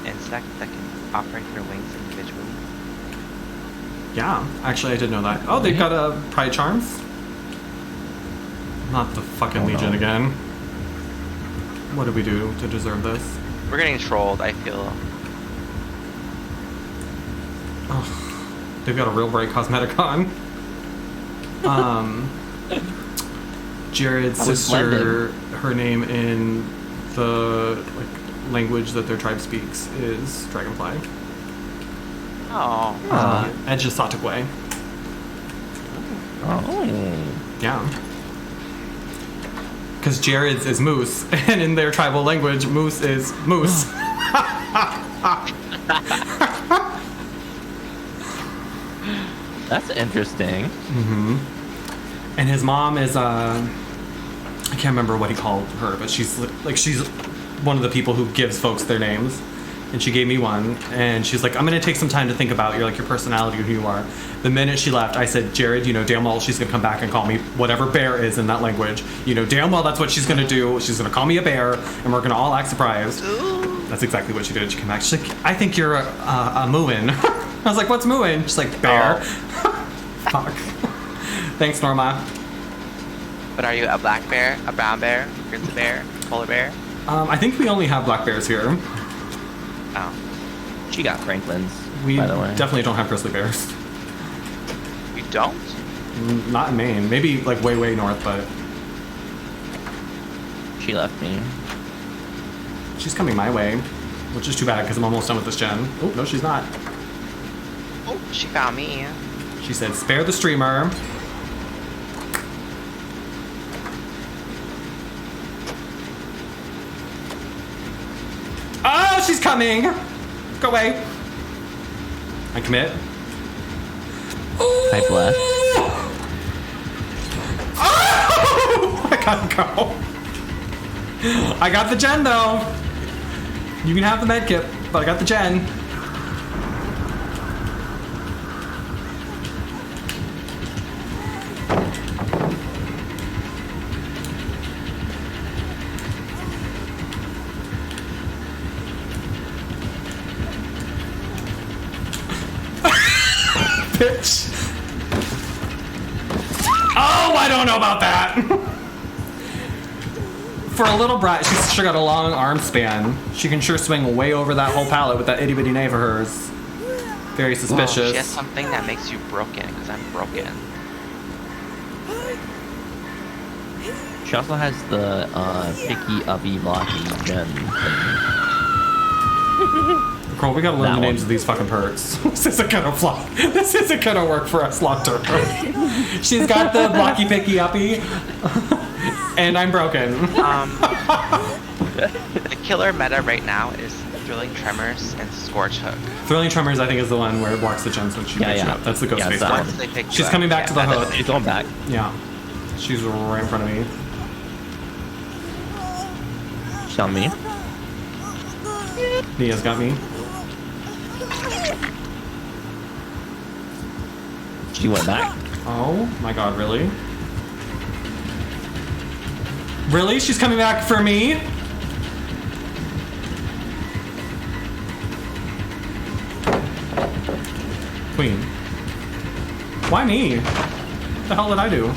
insect that can operate their wings individually? Yeah, actually, I did know that. Oh, they've got a Pride Charms. Not the fucking Oh, Legion no. again. What did we do to deserve this? We're getting trolled, I feel. Oh, they've got a real bright cosmeticon. Jared's I was sister, her name in the language that their tribe speaks is Dragonfly. Oh. Edgesatukwe. Oh. Yeah. Because Jared's is moose, and in their tribal language, moose is moose. That's interesting. And his mom is I can't remember what he called her, but she's one of the people who gives folks their names. And she gave me one, and she's like, I'm gonna take some time to think about your personality and who you are. The minute she left, I said, Jared, you know damn well she's gonna come back and call me whatever bear is in that language. You know damn well that's what she's gonna do. She's gonna call me a bear, and we're gonna all act surprised. That's exactly what she did. She came back. She's like, I think you're a mooin. I was like, what's mooin? She's like, bear. Fuck. Thanks, Norma. But are you a black bear, a brown bear, grizzly bear, polar bear? I think we only have black bears here. Oh. She got Franklin's, We by the way. definitely don't have grizzly bears. You don't? Not in Maine. Maybe like way, way north, but She left me. she's coming my way, which is too bad because I'm almost done with this gen. Oh, no, she's not. Oh, she found me. She said, spare the streamer. Oh, she's coming. Go away. I commit. I bless. Oh, I gotta go. I got the gen though. You can have the med kit, but I got the gen. Bitch. Oh, I don't know about that. For a little brat, she's sure got a long arm span. She can sure swing way over that whole pallet with that itty bitty knife of hers. Very suspicious. She has something that makes you broken, because I'm broken. She also has the picky uppy blocky gen thing. Girl, we gotta learn That the one. names of these fucking perks. This isn't gonna fly. This isn't gonna work for us long term. She's got the blocky picky uppy, and I'm broken. The killer meta right now is Thrilling Tremors and Scorch Hook. Thrilling Tremors, I think, is the one where it blocks the gens when she Yeah, picks you yeah. up. That's the ghost Yeah, face that one. Once they pick you She's up, coming back to the yeah, hook. She's going back. Yeah. She's right in front of me. She's on me. Nia's got me. She went back. Oh my god, really? Really? She's coming back for me? Queen. Why me? What the hell did I do?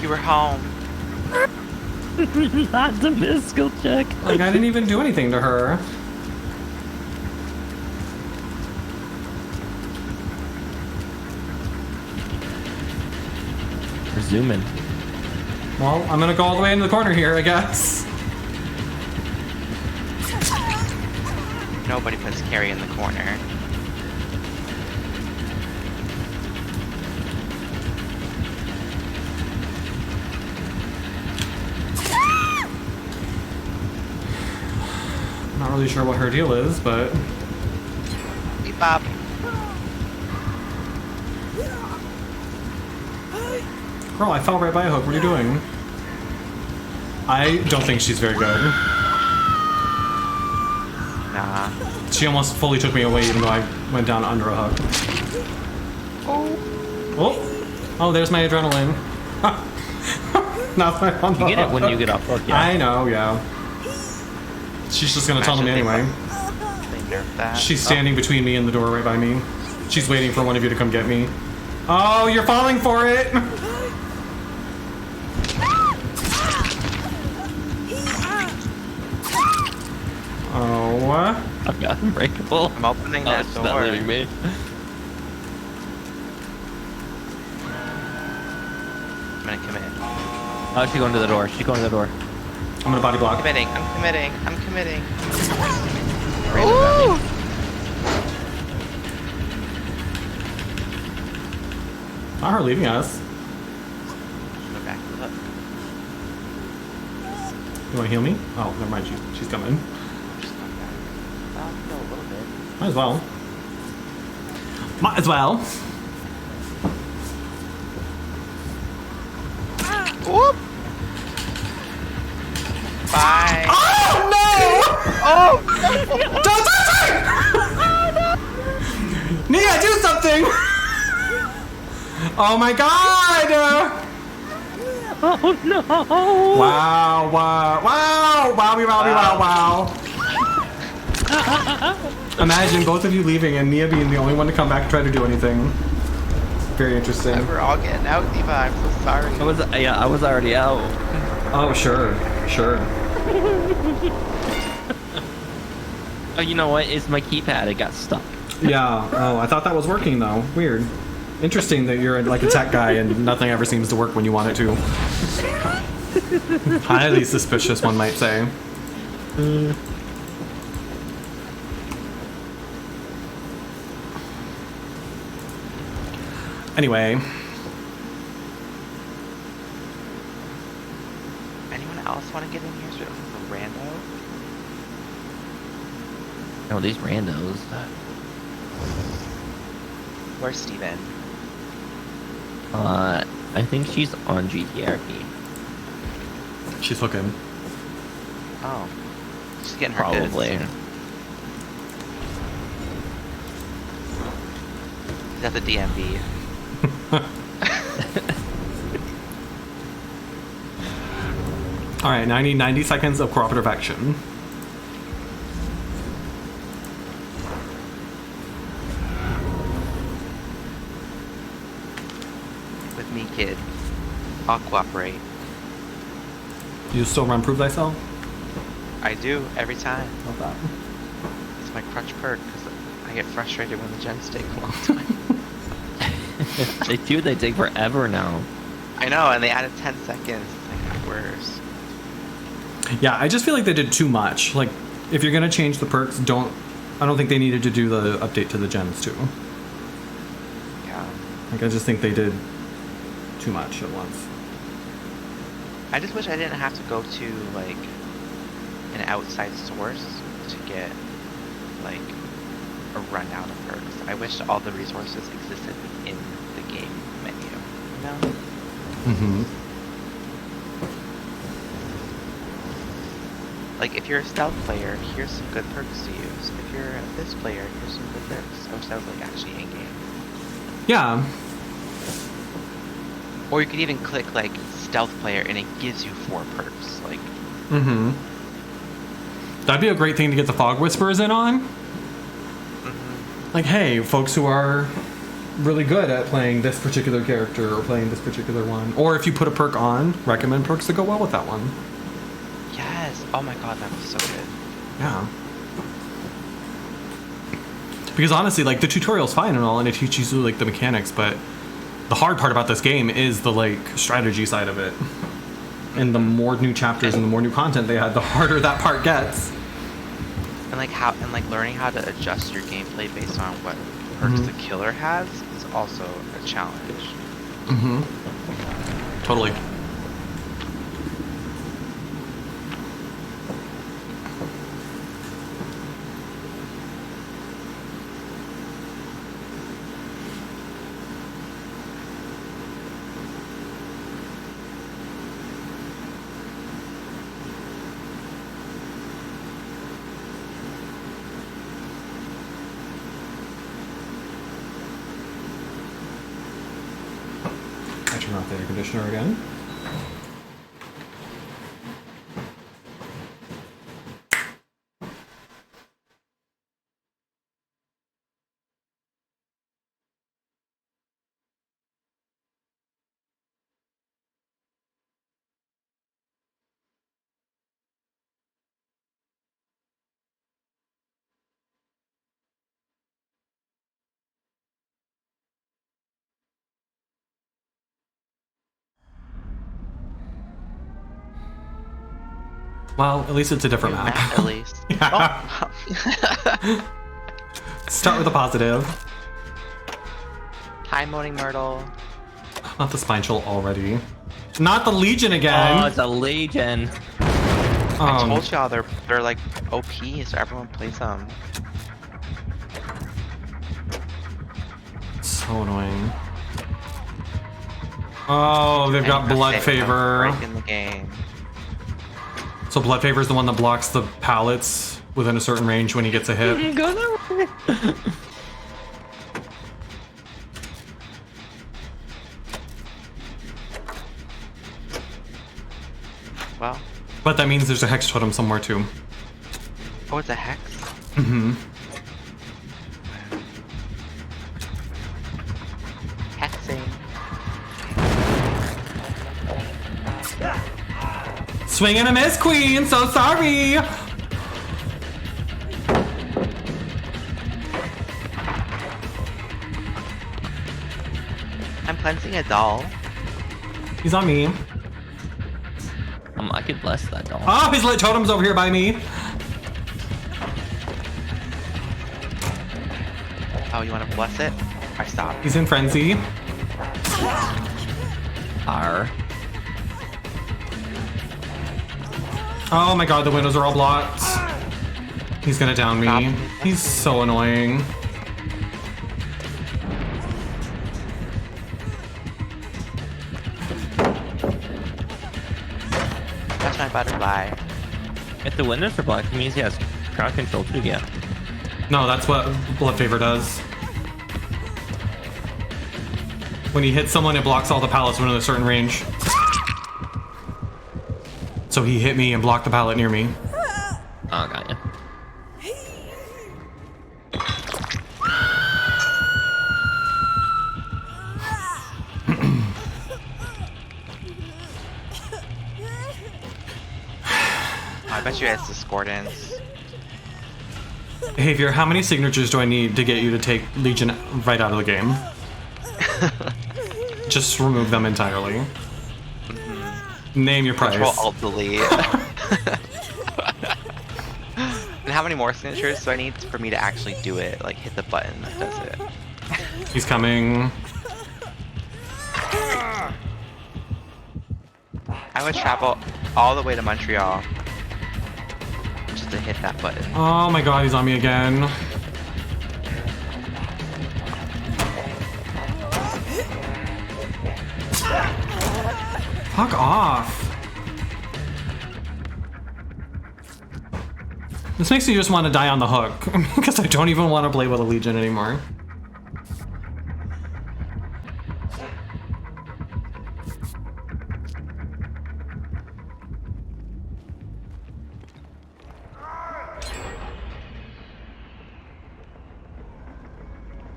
You were home. That's a miss skill check. Like, I didn't even do anything to her. We're zooming. Well, I'm gonna go all the way into the corner here, I guess. Nobody puts Carrie in the corner. Not really sure what her deal is, but... Beep bop. Girl, I fell right by a hook. What are you doing? I don't think she's very good. Nah. She almost fully took me away even though I went down under a hook. Oh, there's my adrenaline. Not my on the You get it hook. when you get off hook, yeah. I know, yeah. She's just gonna tunnel me anyway. They nerfed that. She's standing between me and the door right by me. She's waiting for one of you to come get me. Oh, you're falling for it! Oh. I've got unbreakable. I'm opening that It's door. not leaving me. I'm gonna commit. Oh, she's going to the door. She's going to the door. I'm gonna body block. I'm committing. Ooh! Not her leaving us. Go back to the hook. You wanna heal me? Oh, never mind. She's coming. Just come back. I'll go a little bit. Might as well. Might as well. Whoop! Bye. Oh no! Oh! Don't touch it! Nia, do something! Oh my god! Oh no! Wow, wow. Imagine both of you leaving and Nia being the only one to come back and try to do anything. Very interesting. We're all getting out, Diva. I'm so sorry. I was already out. Oh, sure. Oh, you know what? It's my keypad. It got stuck. Yeah. Oh, I thought that was working though. Weird. Interesting that you're like a tech guy and nothing ever seems to work when you want it to. Highly suspicious, one might say. Anyway. Anyone else want to get in here? So we don't have a rando? Oh, these randos. Where's Steven? I think she's on GTRP. She's hooking. Oh. She's getting her Probably. goods. She's at the DMV. Alright, 90 seconds of cooperative action. With me, kid. I'll cooperate. You still run Prove Thyself? I do, every time. Love that. It's my crutch perk, because I get frustrated when the gens take a long time. They take forever now. I know, and they added 10 seconds. It's like worse. Yeah, I just feel like they did too much. Like, if you're gonna change the perks, I don't think they needed to do the update to the gens too. Yeah. Like, I just think they did too much at once. I just wish I didn't have to go to, like, an outside source to get, like, a rundown of perks. I wish all the resources existed in the game menu, you know? Mm-hmm. Like, if you're a stealth player, here's some good perks to use. If you're a this player, here's some good perks. I wish that was, like, actually in-game. Yeah. Or you could even click, like, stealth player, and it gives you 4 perks. Like, Mm-hmm. That'd be a great thing to get the Fog Whisperers in on. Like, hey, folks who are really good at playing this particular character or playing this particular one. Or if you put a perk on, recommend perks that go well with that one. yes! Oh my god, that was so good. Yeah. Because honestly, like, the tutorial's fine and all, and it teaches you, like, the mechanics, but the hard part about this game is the, like, strategy side of it. And the more new chapters and the more new content they had, the harder that part gets. And like learning how to adjust your gameplay based on what perks the killer has is also a challenge. Totally. Turn off the air conditioner again. Well, at least it's a different map. At least. Yeah. Start with a positive. Hi, Moaning Myrtle. Not the spine chill already. Not the Legion again. Oh, it's a Legion. I told y'all they're like OP, so everyone plays them. So annoying. Oh, they've got Blood Favor. In the game. So Blood Favor is the one that blocks the pallets within a certain range when he gets a hit. Go that way. Well. But that means there's a Hex Totem somewhere too. Oh, it's a hex? Mm-hmm. Hexing. Swing and a miss, Queen. So sorry. I'm cleansing a doll. He's on me. I could bless that doll. Oh, his lit totem's over here by me. Oh, you want to bless it? I stop. He's in frenzy. R. Oh my god, the windows are all blocked. He's gonna down me. He's so annoying. That's my butterfly. If the windows are blocked, it means he has crowd control too, yeah. No, that's what Blood Favor does. When he hits someone, it blocks all the pallets within a certain range. So he hit me and blocked the pallet near me. Oh, got ya. I bet you it's discordance. Behavior, how many signatures do I need to get you to take Legion right out of the game? Just remove them entirely. Name your price. Control Alt Delete. And how many more signatures do I need for me to actually do it? Like hit the button that does it. He's coming. I would travel all the way to Montreal just to hit that button. Oh my god, he's on me again. Fuck off. This makes me just want to die on the hook because I don't even want to play with a Legion anymore.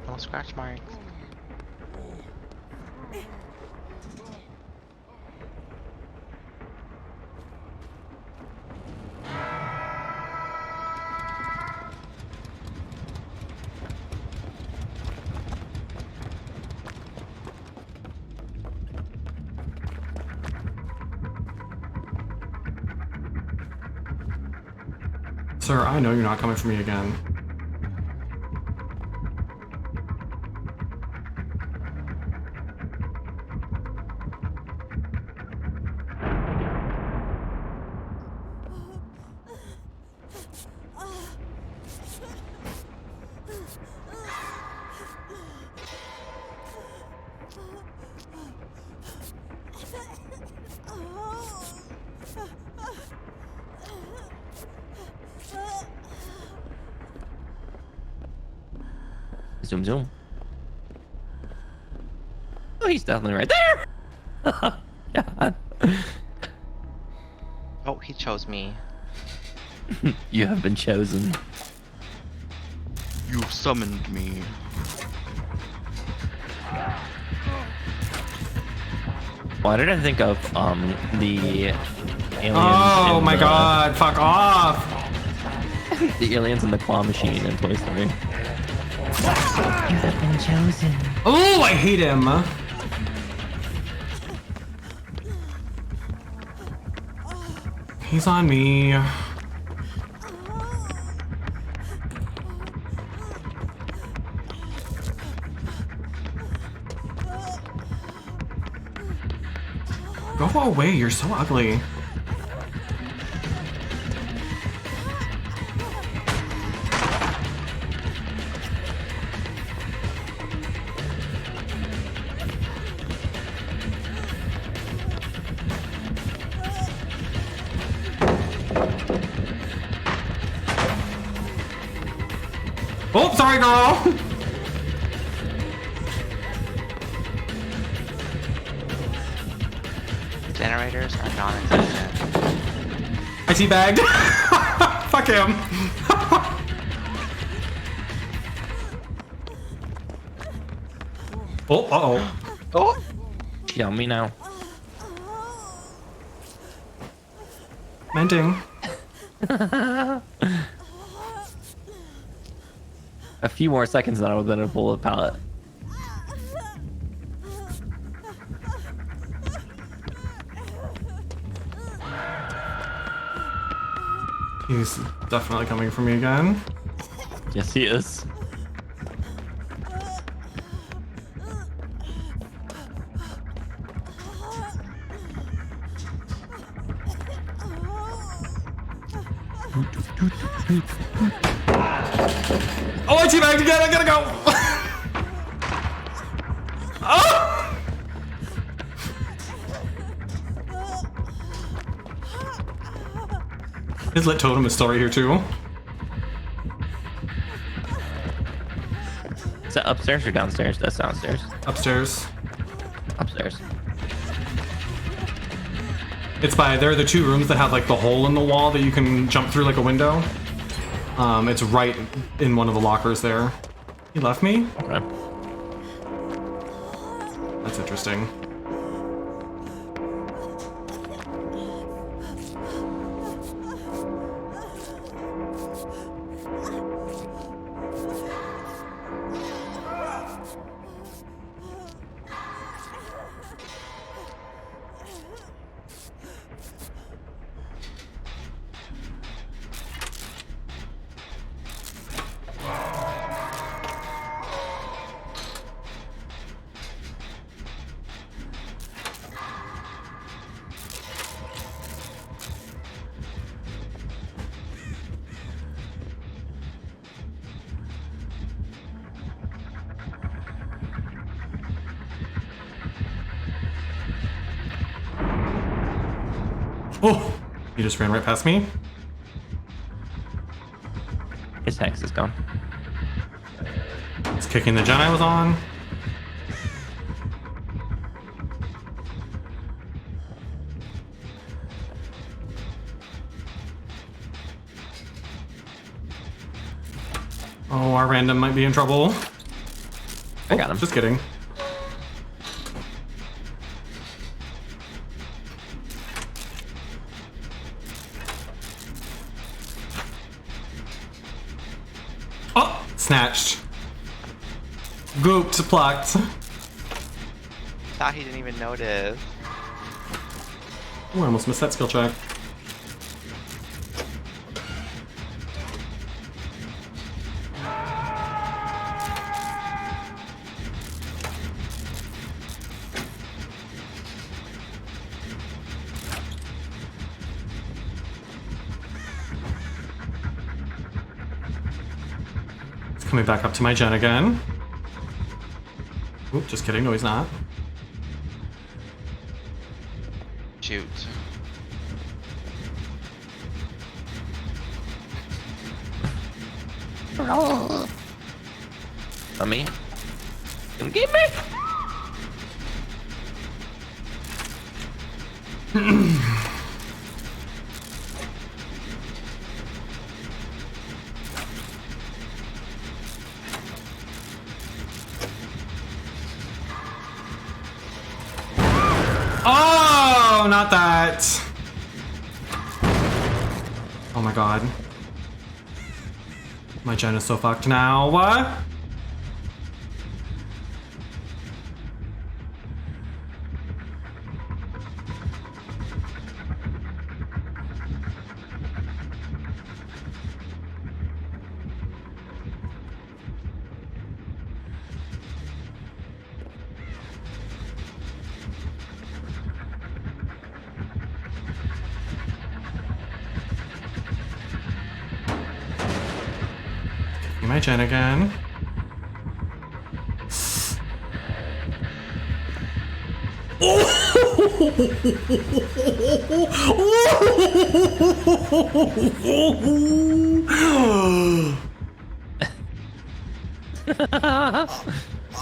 No scratch marks. Sir, I know you're not coming for me again. Zoom, zoom. Oh, he's definitely right there. Yeah. Oh, he chose me. You have been chosen. You summoned me. Why did I think of the aliens? Oh in my the- god, fuck off! The aliens in the claw machine in Toy Story. You have been chosen. Oh, I hate him! He's on me. Go away, you're so ugly. Oh, sorry, girl. Generators are non-existent. I teabagged. Fuck him. Oh, uh-oh. Oh! Kill me now. Mending. A few more seconds and I would have been a bullet pallet. He's definitely coming for me again. Yes, he is. Oh, I teabagged again. I gotta go. Oh! His lit totem is still right here too. Is that upstairs or downstairs? That's downstairs. Upstairs. Upstairs. It's by, there are the two rooms that have like the hole in the wall that you can jump through like a window. It's right in one of the lockers there. He left me? Okay. That's interesting. Oh, he just ran right past me. His hex is gone. He's kicking the gen I was on. Oh, our random might be in trouble. I got him. Just kidding. Oh, snatched. Gooped, plucked. Thought he didn't even notice. Oh, I almost missed that skill check. Coming back up to my gen again. Oop, just kidding. No, he's not. Shoot. On me. Come get me. Oh, not that. Oh my god. My gen is so fucked now. What? My gen again.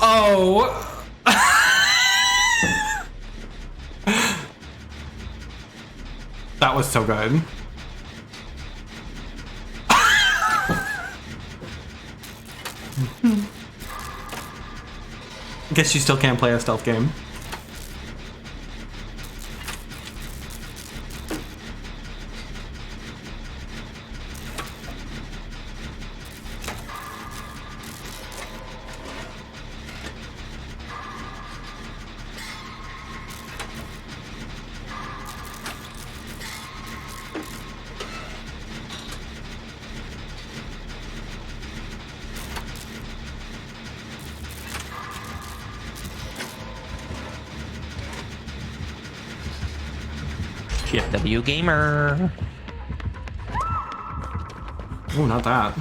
Oh. That was so good. Guess you still can't play a stealth game. W gamer. Oh, not that.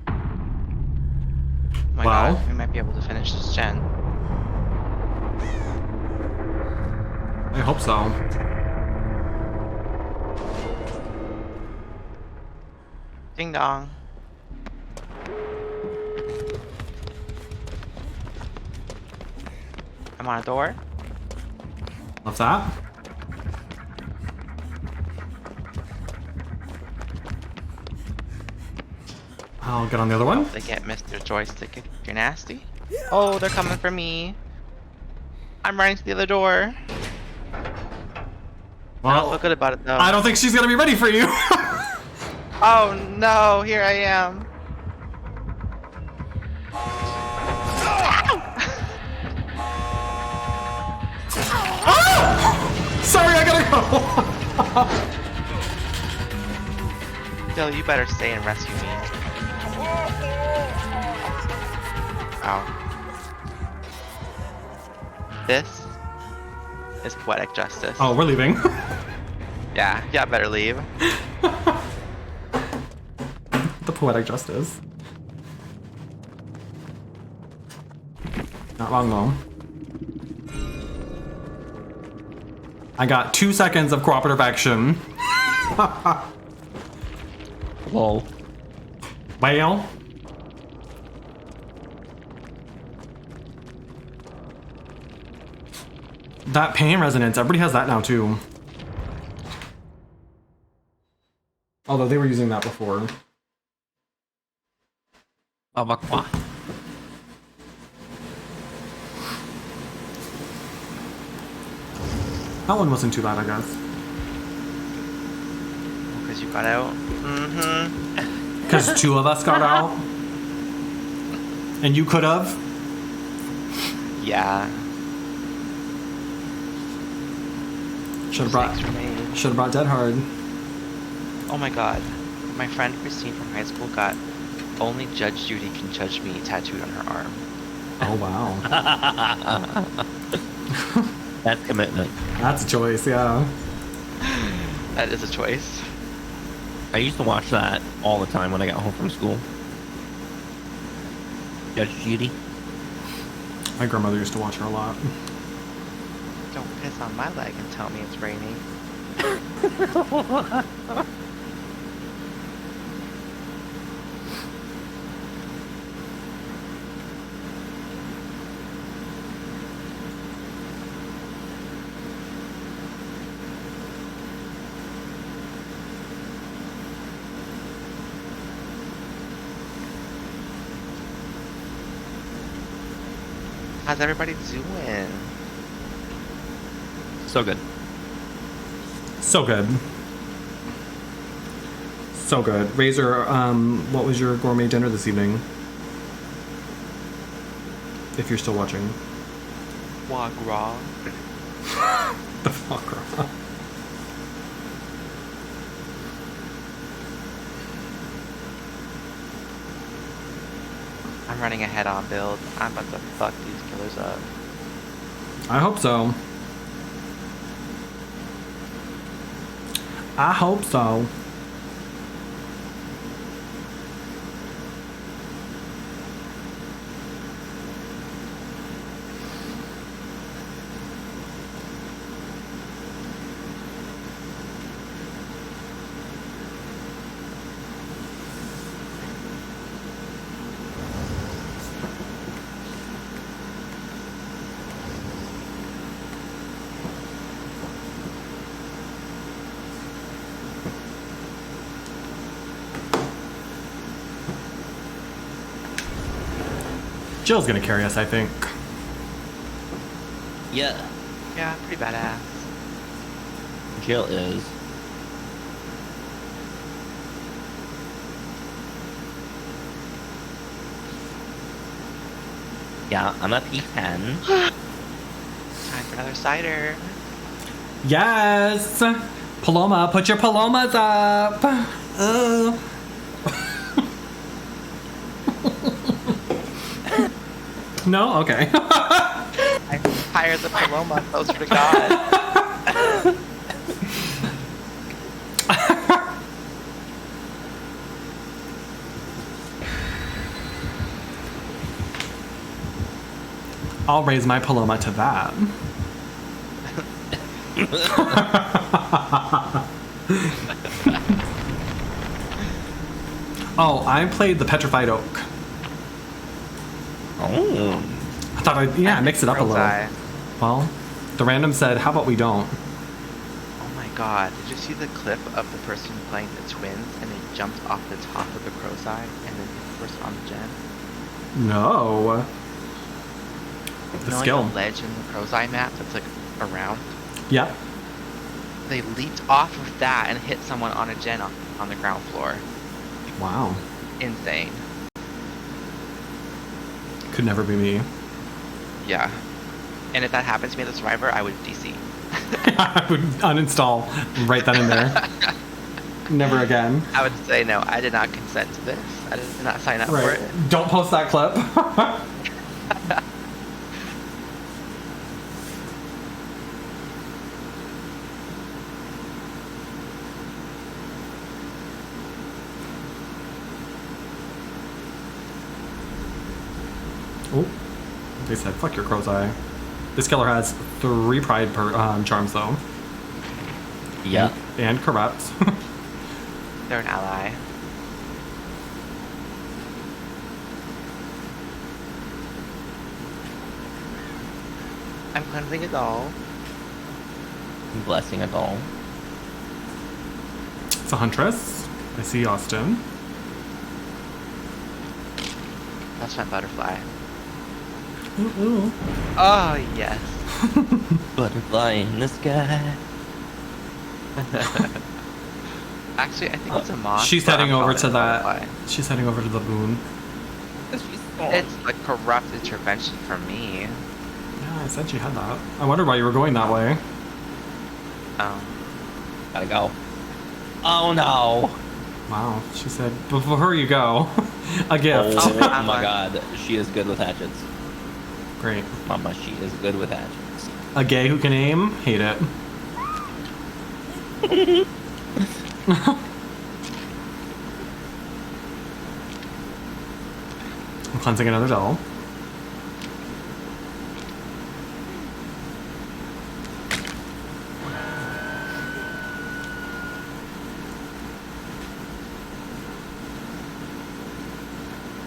Oh my Wow. god, we might be able to finish this gen. I hope so. Ding dong. I'm on a door. Love that. I'll get on the other one. They get Mr. Joystick if you're nasty. Oh, they're coming for me. I'm running to the other door. I don't feel good about it though. I don't think she's gonna be ready for you. Oh no, here I am. Sorry, I gotta go. Bill, you better stay and rescue me. Ow. This is poetic justice. Oh, we're leaving. Yeah, better leave. The poetic justice. Not long though. I got 2 seconds of cooperative action. Lol. Well. That pain resonance, everybody has that now too. Although they were using that before. Babakwa. That one wasn't too bad, I guess. Because you got out. Mm-hmm. Because 2 of us got out. And you could have. Yeah. Should Mistakes have were made. brought Dead Hard. Oh my god. My friend Christine from high school got Only Judge Judy can judge me tattooed on her arm. Oh wow. That's commitment. That's a choice, yeah. That is a choice. I used to watch that all the time when I got home from school. Judge Judy. My grandmother used to watch her a lot. Don't piss on my leg and tell me it's raining. How's everybody doing? So good. So good. So good. Razor, what was your gourmet dinner this evening? If you're still watching. Foie gras. The fuck, girl. I'm running a head-on build. I'm about to fuck these killers up. I hope so. I hope so. Jill's gonna carry us, I think. Yeah. Yeah, pretty badass. Jill is. Yeah, I'm a P10. Time for another cider. Yes! Paloma, put your palomas up! No? Okay. I hired the Paloma closer to God. I'll raise my Paloma to that. Oh, I played the Petrified Oak. Oh. I thought I mix it up a Girl's little. eye. Well, the random said, how about we don't? Oh my god, did you see the clip of the person playing the twins and they jumped off the top of the crow's eye and then hit the person on the gen? No. The You know, skill. like the ledge in the crow's eye map that's like around? Yeah. They leaped off of that and hit someone on a gen on the ground floor. Wow. Insane. Could never be me. Yeah. And if that happened to me as a survivor, I would DC. I would uninstall right then and there. Never again. I would say, no, I did not consent to this. I did not sign up for Right. it. Don't post that clip. Oh, they said, fuck your crow's eye. This killer has 3 pride charms, though. Yeah. And corrupt. They're an ally. I'm cleansing a doll. Blessing a doll. It's a huntress. I see Austin. That's my butterfly. Ooh, ooh. Oh, yes. Butterfly in the sky. Actually, I think it's a moth. She's but heading I'm over calling to it a that. butterfly. She's heading over to the moon. It's a corrupt intervention from me. Yeah, I said she had that. I wondered why you were going that way. Gotta go. Oh no. Wow. She said, before you go. A gift. Oh my god, she is good with hatchets. Great. Mama, she is good with hatchets. A gay who can aim? Hate it. I'm cleansing another doll.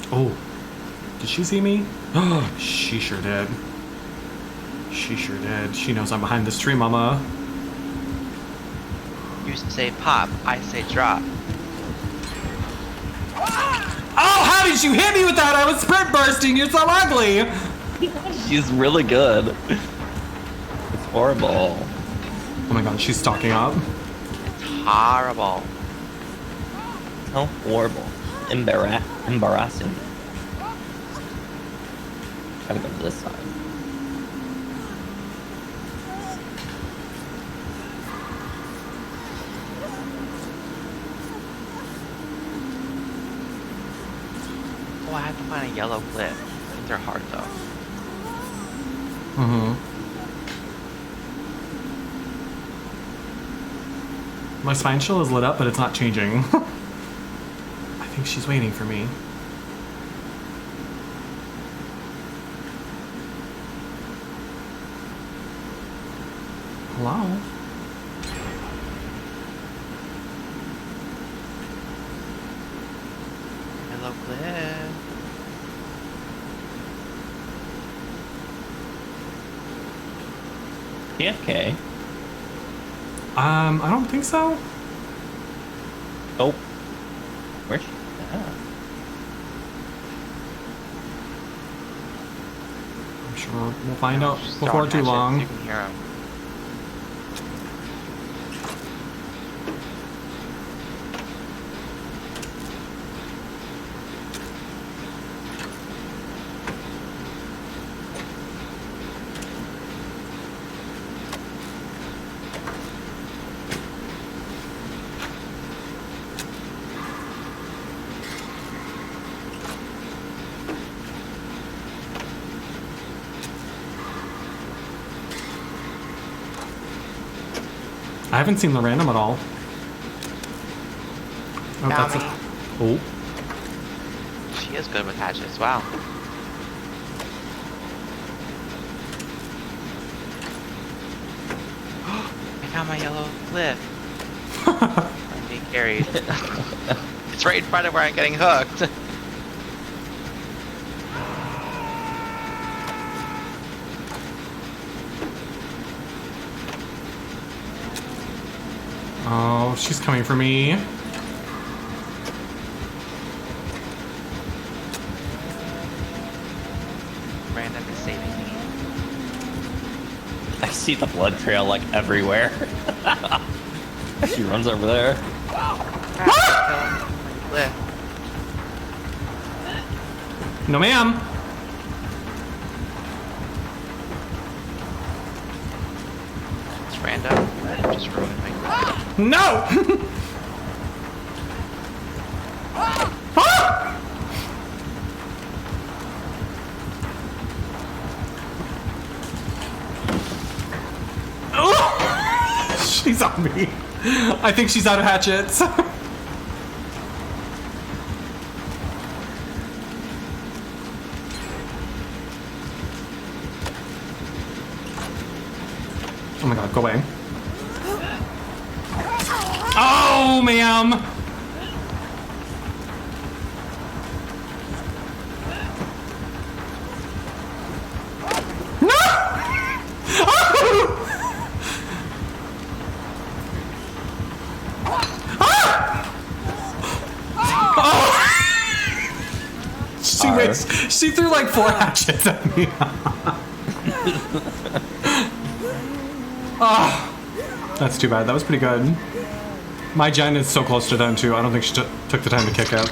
Oh, did she see me? Oh, she sure did. She sure did. She knows I'm behind this tree, mama. You say pop, I say drop. Oh, how did you hit me with that? I was sprint bursting. You're so ugly. She's really good. It's horrible. Oh my god, she's stalking up. Horrible. How horrible. Embarrassing. Gotta go to this side. Oh, I have to find a yellow clip. I think they're hard though. Mm-hmm. My spine chill is lit up, but it's not changing. I think she's waiting for me. Hello? Yellow clip. PFK. I don't think so. Oh. Where's she at? I'm sure we'll find out Just before throwing too hatchets, long. You can hear 'em. I haven't seen the random at all. Oh, that's a... Oh. She is good with hatchets. Wow. I found my yellow clip. I'm being carried. It's right in front of where I'm getting hooked. Oh, she's coming for me. Random is saving me. I see the blood trail like everywhere. She runs over there. Clip. No, ma'am. It's random. Just ruined my clip. No! Oh! She's on me. I think she's out of hatchets. Oh my god, go away. Oh, ma'am! No! Oh! Oh! She threw like 4 hatchets at me. Oh, that's too bad. That was pretty good. My gen is so close to done too. I don't think she took the time to kick it.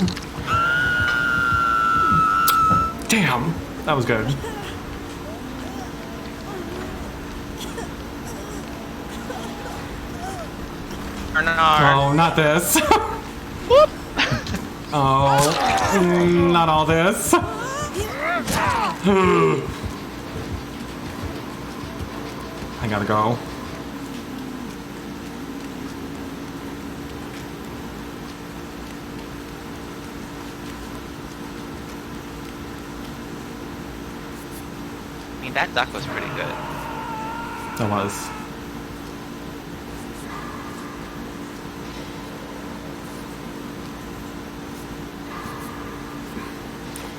Damn, that was good. Bernard. Oh, not this. Oh, not all this. I gotta go. I mean, that duck was pretty good. That was.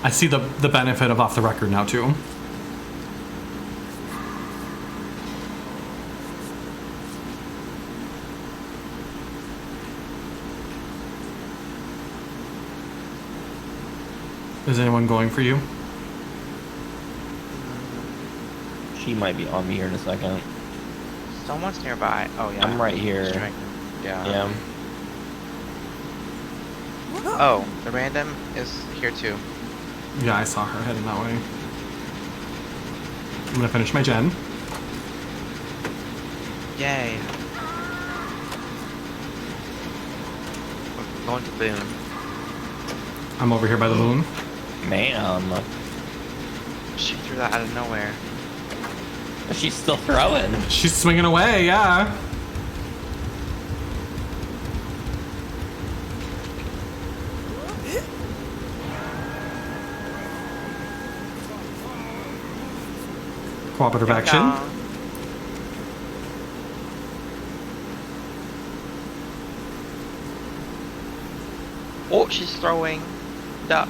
I see the benefit of off the record now too. Is anyone going for you? She might be on me here in a second. Someone's nearby. Oh yeah. I'm right here. Yeah. Yeah. Oh, the random is here too. Yeah, I saw her heading that way. I'm gonna finish my gen. Yay. We're going to Boone. I'm over here by the moon. Ma'am. She threw that out of nowhere. She's still throwing. She's swinging away, yeah. Cooperative action. Yeah. Oh, she's throwing duck.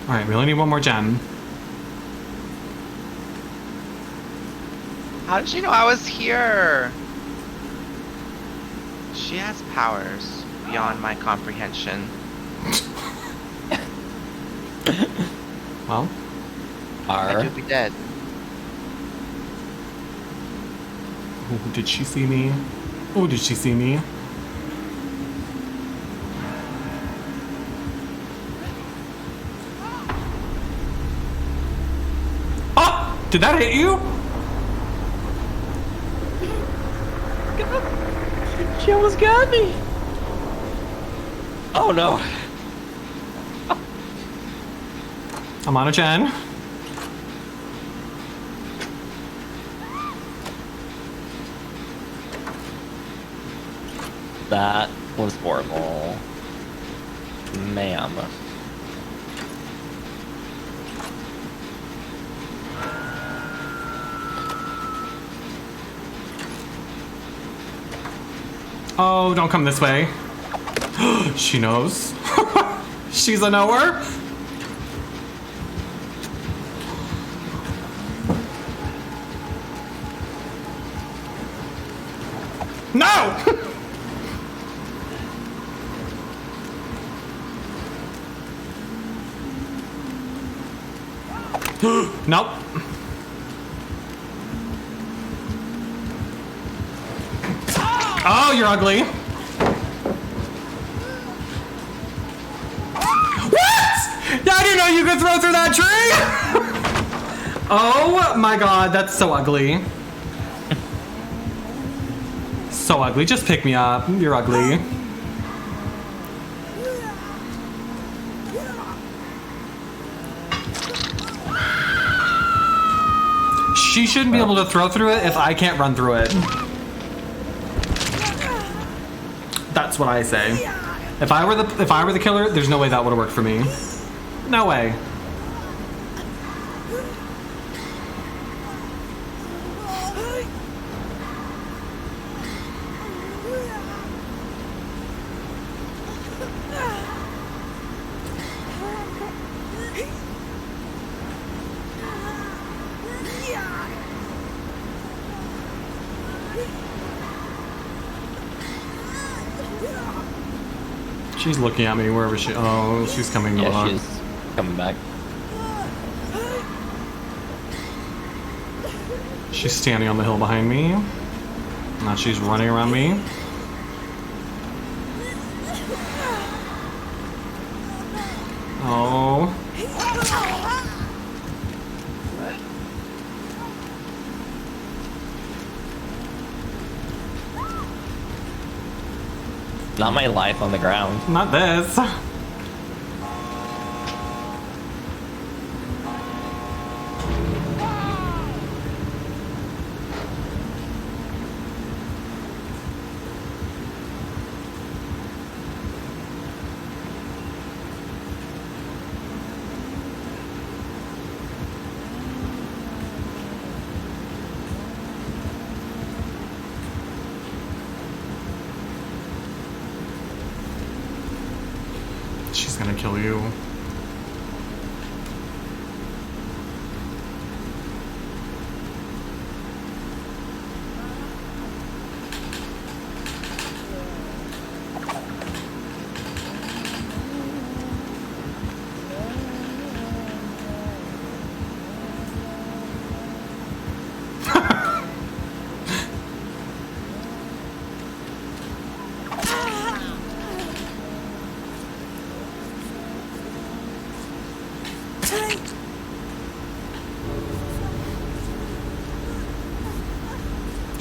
Alright, we only need one more gem. How did she know I was here? She has powers beyond my comprehension. Well, I could be dead. oh, did she see me? Oh, did she see me? Oh! Did that hit you? She almost got me. Oh no. I'm on a gen. That was horrible. Ma'am. Oh, don't come this way. She knows. She's a knower. No! Nope. Oh, you're ugly. What? Yeah, I didn't know you could throw through that tree. Oh my god, that's so ugly. So ugly. Just pick me up. You're ugly. She shouldn't be able to throw through it if I can't run through it. That's what I say. If I were the killer, there's no way that would have worked for me. No way. She's looking at me wherever she. Oh, she's coming to Yeah, look. she's coming back. She's standing on the hill behind me. Now she's running around me. Oh. Not my life on the ground. Not this. She's gonna kill you.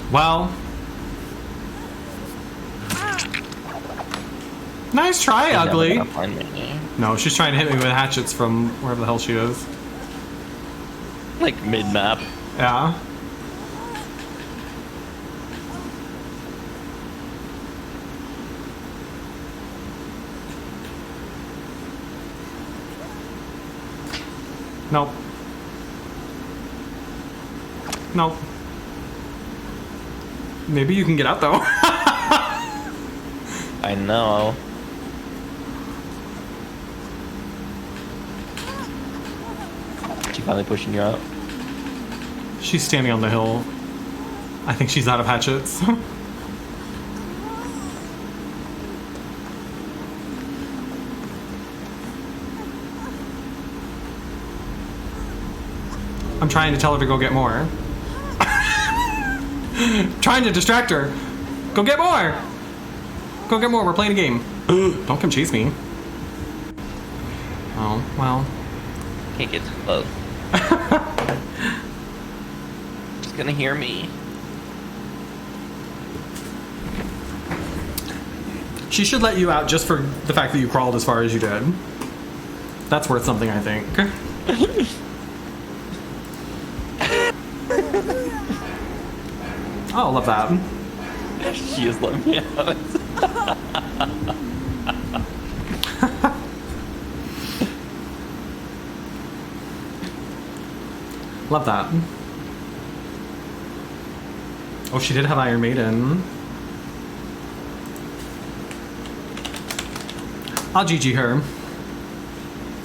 Well, nice try, She's never ugly. gonna find me. No, she's trying to hit me with hatchets from wherever the hell she is. Like mid-map. Yeah. Nope. Nope. Maybe you can get out though. I know. She finally pushing you out. She's standing on the hill. I think she's out of hatchets. I'm trying to tell her to go get more. Trying to distract her. Go get more. Go get more. We're playing a game. Don't come chase me. Oh, well. Can't get too close. She's gonna hear me. She should let you out just for the fact that you crawled as far as you did. That's worth something, I think. Oh, love that. She just let me out. Love that. Oh, she did have Iron Maiden. I'll GG her.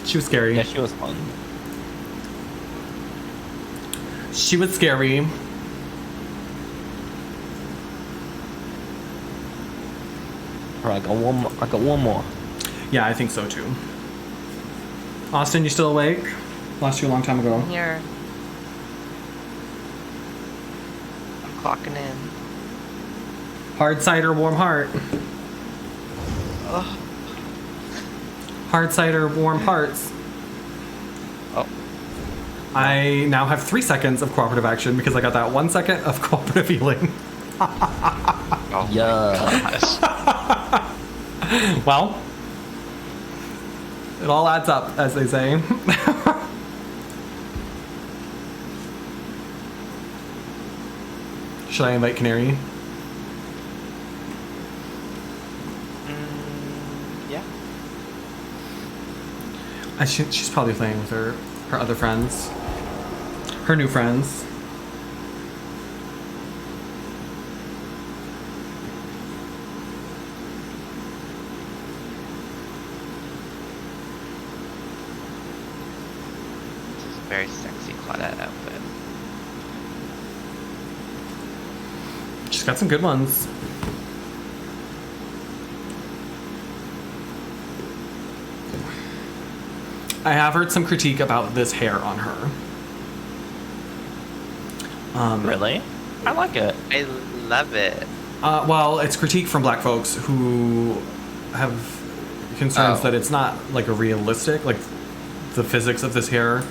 She was scary. Yeah, she was fun. She was scary. Alright, I got one more. Yeah, I think so too. Austin, you still awake? Lost you a long time ago. Here. I'm clocking in. Hard cider, warm heart. Oh. Hard cider, warm hearts. Oh. I now have 3 seconds of cooperative action because I got that 1 second of cooperative healing. Oh Yeah. my gosh. Well, it all adds up, as they say. Should I invite Canary? Yeah. She's probably playing with her other friends. Her new friends. This is a very sexy Claudette outfit. She's got some good ones. I have heard some critique about this hair on her. Really? I like it. I love it. Well, it's critique from black folks who have concerns that it's not like a realistic, like the physics of this hair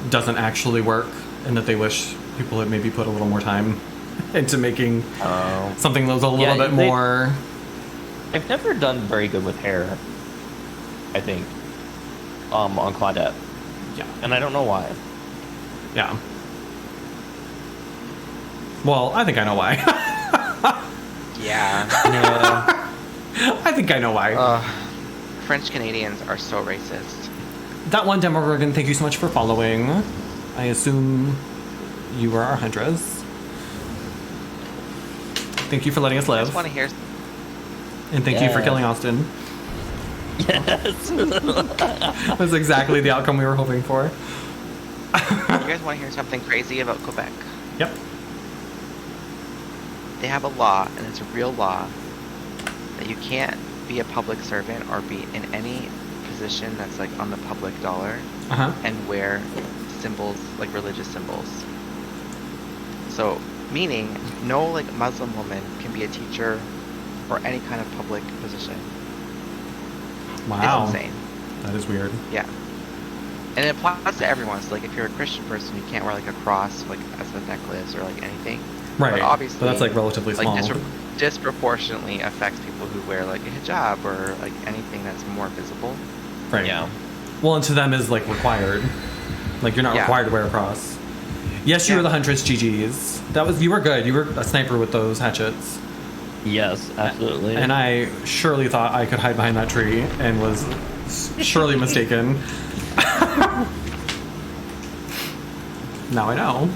doesn't actually work, and that they wish people had maybe put a little more time into making something that was a little bit more I've never done very good with hair. I think. On Claudette. Yeah. And I don't know why. Yeah. Well, I think I know why. Yeah. I think I know why. French Canadians are so racist. That one Demogorgon, thank you so much for following. I assume you were our huntress. Thank you for letting us I live. just want to hear. And thank you for Yeah. killing Austin. Yes. That's exactly the outcome we were hoping for. You guys want to hear something crazy about Quebec? Yep. They have a law, and it's a real law, that you can't be a public servant or be in any position that's like on the public dollar Uh-huh. and wear symbols, like religious symbols. So, meaning no like Muslim woman can be a teacher or any kind of public position. Wow. It's insane. That is weird. Yeah. And it applies to everyone. So like if you're a Christian person, you can't wear like a cross like as a necklace or like anything. Right. But obviously, but that's like relatively small. disproportionately affects people who wear like a hijab or like anything that's more visible. Right. Yeah. Well, and to them is like required. Like you're not Yeah. required to wear a cross. Yes, you Yeah. were the huntress, GG's. You were good. You were a sniper with those hatchets. Yes, absolutely. And I surely thought I could hide behind that tree and was surely mistaken. Now I know.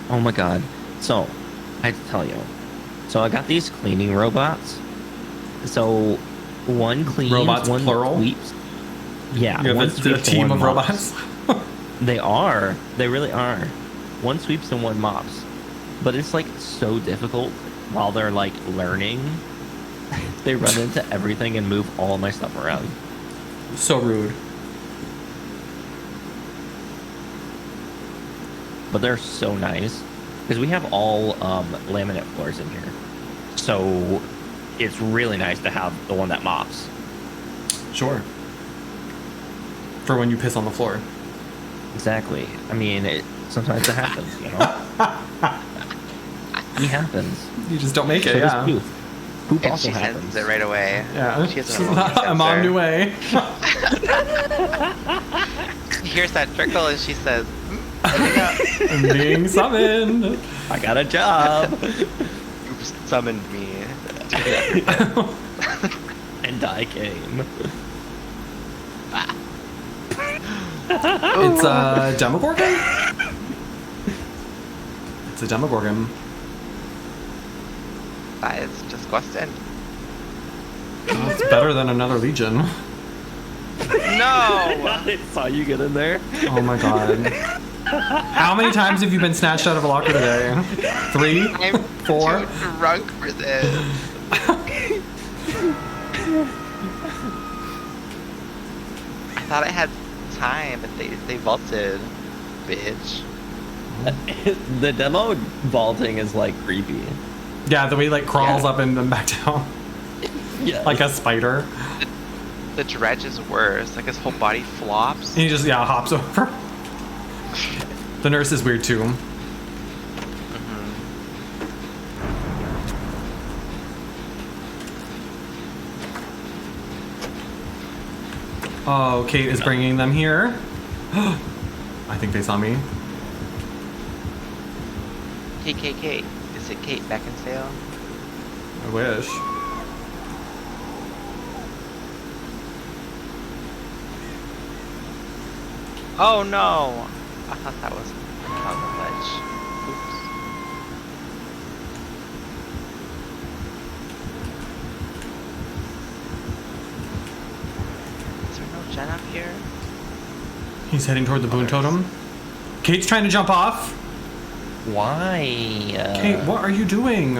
Oh my god. So, I have to tell you. So I got these cleaning robots. So, one cleans, Robots, one plural? sweeps. Yeah, You one have a sweeps and team one of mops. robots. They are. They really are. One sweeps and one mops. But it's like so difficult while they're like learning. They run into everything and move all my stuff around. So rude. But they're so nice because we have all laminate floors in here. So it's really nice to have the one that mops. Sure. For when you piss on the floor. Exactly. I mean, sometimes it happens, you know? It happens. You just don't make So it, does yeah. poop. Poop And also she happens. senses it right away. Yeah. She has She's a I'm on new way. She hears that trickle and she says, "Mm, I'm being summoned. I got a job. "You've summoned me." And I came. It's a Demogorgon? It's a Demogorgon. That is disgusting. Oh, it's better than another Legion. No! I saw you get in there. Oh my god. How many times have you been snatched out of a locker today? 3? I'm 4? too drunk for this. I thought I had time, but they vaulted, bitch. The demo vaulting is like creepy. Yeah, the way he like crawls Yeah. up and then back down. Yeah. Like a spider. The dredge is worse. Like his whole body flops. And he just, hops over. The nurse is weird too. Oh, Kate is bringing them here. I think they saw me. Kate. Is it Kate Beckinsale? I wish. Oh no! I thought that was on the ledge. Oops. Is there no gen up here? He's heading toward the boon totem. Kate's trying to jump off. Why? Kate, what are you doing?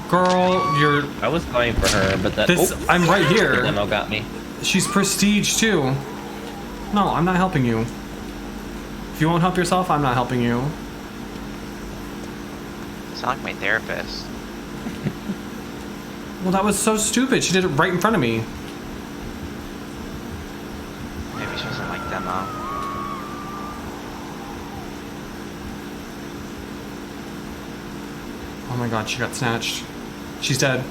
Girl, you're... I was going for her, but that. This, I'm right The here. demo got me. She's prestige too. No, I'm not helping you. If you won't help yourself, I'm not helping you. You sound like my therapist. Well, that was so stupid. She did it right in front of me. Oh my god, she got snatched. She's dead.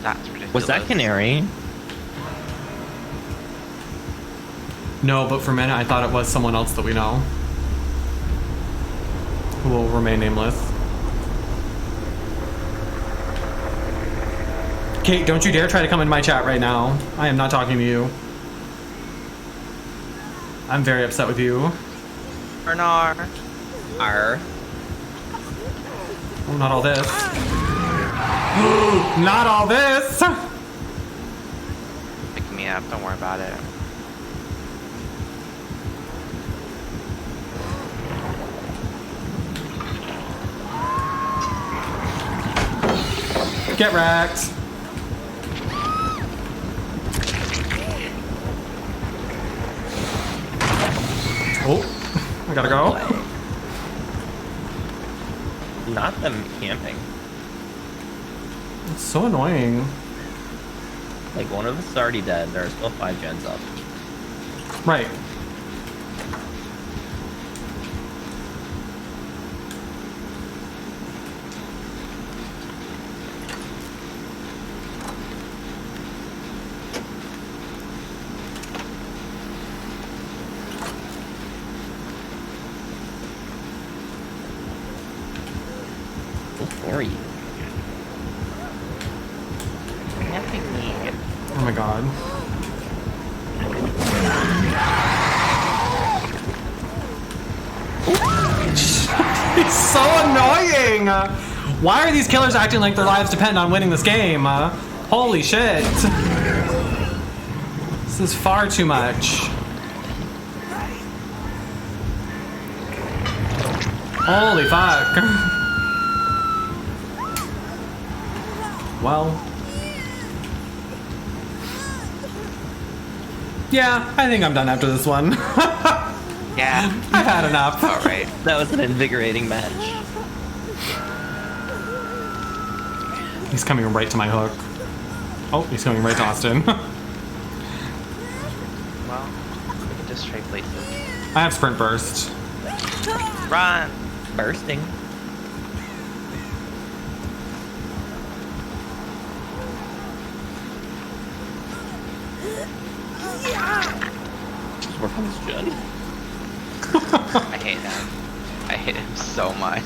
That's ridiculous. Was that Canary? No, but for a minute I thought it was someone else that we know. Who will remain nameless. Kate, don't you dare try to come in my chat right now. I am not talking to you. I'm very upset with you. Bernard. R. Oh, not all this. Not all this! Pick me up, don't worry about it. Get wrecked. Oh, I gotta go. Not them camping. It's so annoying. Like, one of us is already dead. There are still 5 gens up. Right. Where are you? Nothing me. Oh my god. He's so annoying! Why are these killers acting like their lives depend on winning this game? Holy shit. This is far too much. Holy fuck. Well. Yeah, I think I'm done after this one. Yeah. I've had enough. Alright. That was an invigorating match. He's coming right to my hook. Oh, he's coming right to Austin. Well, we can just trade places. I have sprint burst. Run! Bursting. Just work on this gen. I hate him. I hate him so much.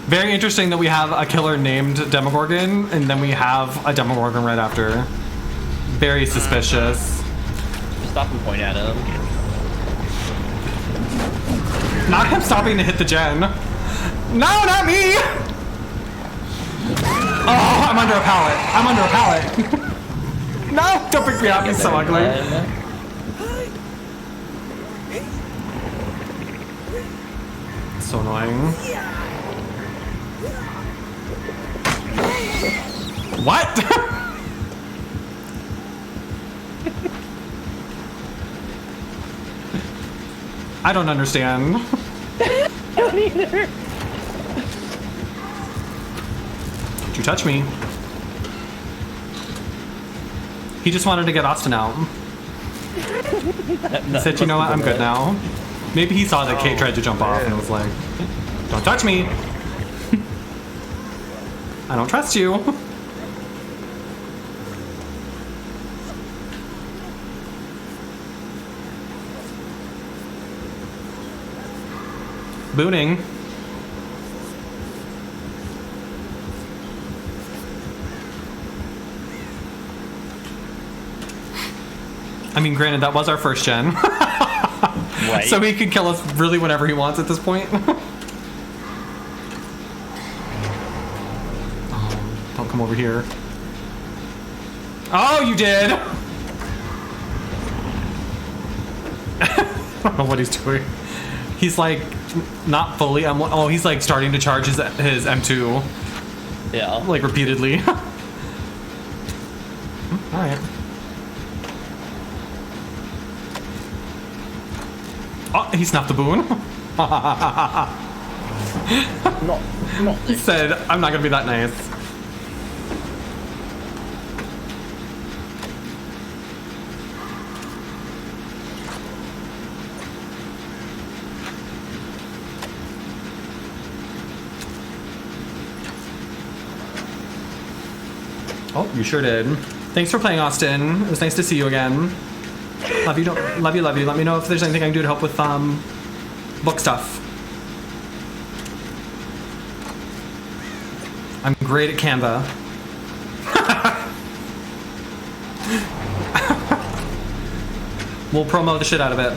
Very interesting that we have a killer named Demogorgon, and then we have a Demogorgon right after. Very suspicious. Just stop and point at him. Not him stopping to hit the gen. No, not me! Oh, I'm under a pallet. I'm under a pallet. No, don't pick me up. He's so ugly. So annoying. What? I don't understand. I don't either. Don't you touch me. He just wanted to get Austin out. He said, you know what, I'm good now. Maybe he saw that Kate tried to jump off and was like, don't touch me. I don't trust you. Booting. I mean, granted, that was our first gen. Right. So he could kill us really whenever he wants at this point. Oh, don't come over here. Oh, you did! I don't know what he's doing. He's like, not fully. Oh, he's like starting to charge his M2. Yeah. Like repeatedly. Alright. Oh, he snuffed the boon. No. He said, I'm not gonna be that nice. Oh, you sure did. Thanks for playing, Austin. It was nice to see you again. Love you, love you, love you. Let me know if there's anything I can do to help with book stuff. I'm great at Canva. We'll promo the shit out of it.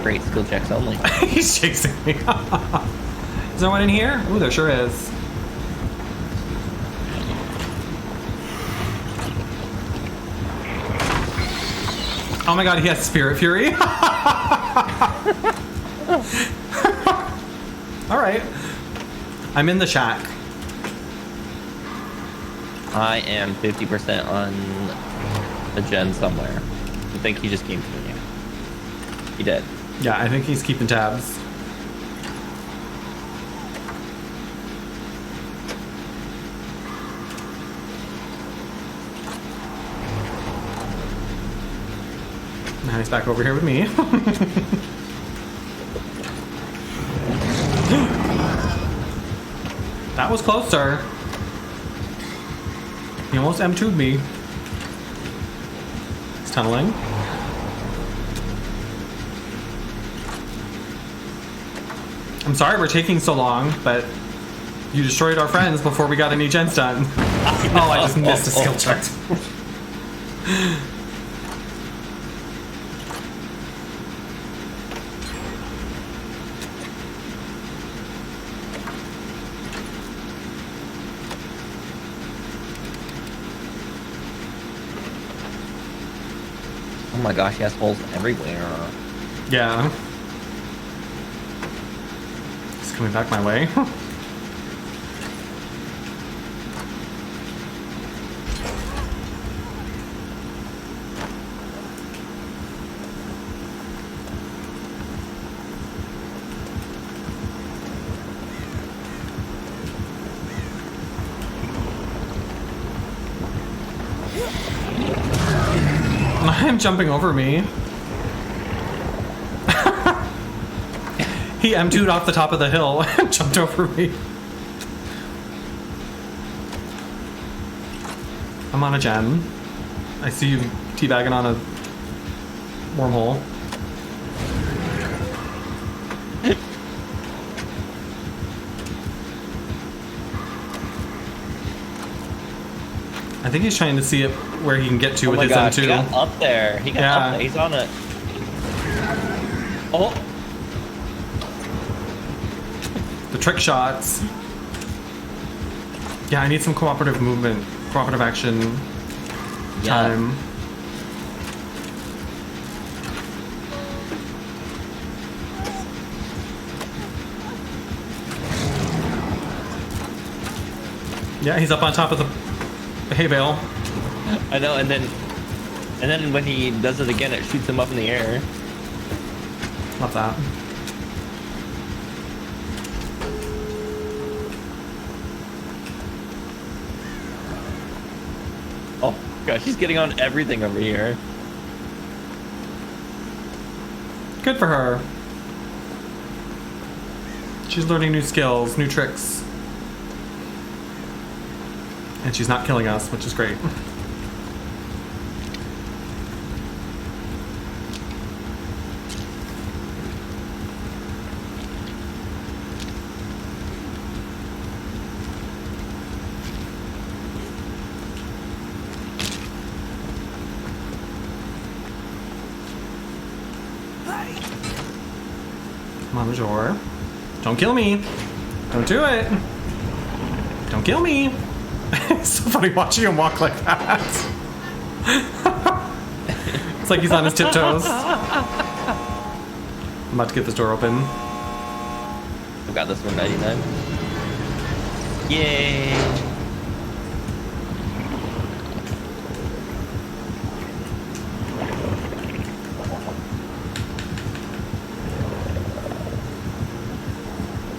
Great skill checks only. He's chasing me. Is there one in here? Ooh, there sure is. Oh my god, he has Spirit Fury. Alright. I'm in the shack. I am 50% on a gen somewhere. I think he just came through you. He did. Yeah, I think he's keeping tabs. Now he's back over here with me. That was closer. He almost M2'd me. He's tunneling. I'm sorry we're taking so long, but you destroyed our friends before we got any gens done. Oh, I just missed a skill check. Oh my gosh, he has holes everywhere. Yeah. He's coming back my way. I'm jumping over me. He M2'd off the top of the hill and jumped over me. I'm on a gen. I see you teabagging on a wormhole. I think he's trying to see it where he can get to with his M2. He got up there. He got up there. He's on it. Oh. The trick shots. Yeah, I need some cooperative movement, cooperative action time. Yeah, he's up on top of the hay bale. I know, and then when he does it again, it shoots him up in the air. Love that. Oh gosh, he's getting on everything over here. Good for her. She's learning new skills, new tricks. And she's not killing us, which is great. Come on, Major. Don't kill me. Don't do it. Don't kill me. It's so funny watching him walk like that. It's like he's on his tiptoes. I'm about to get this door open. I've got this one 99. Yay!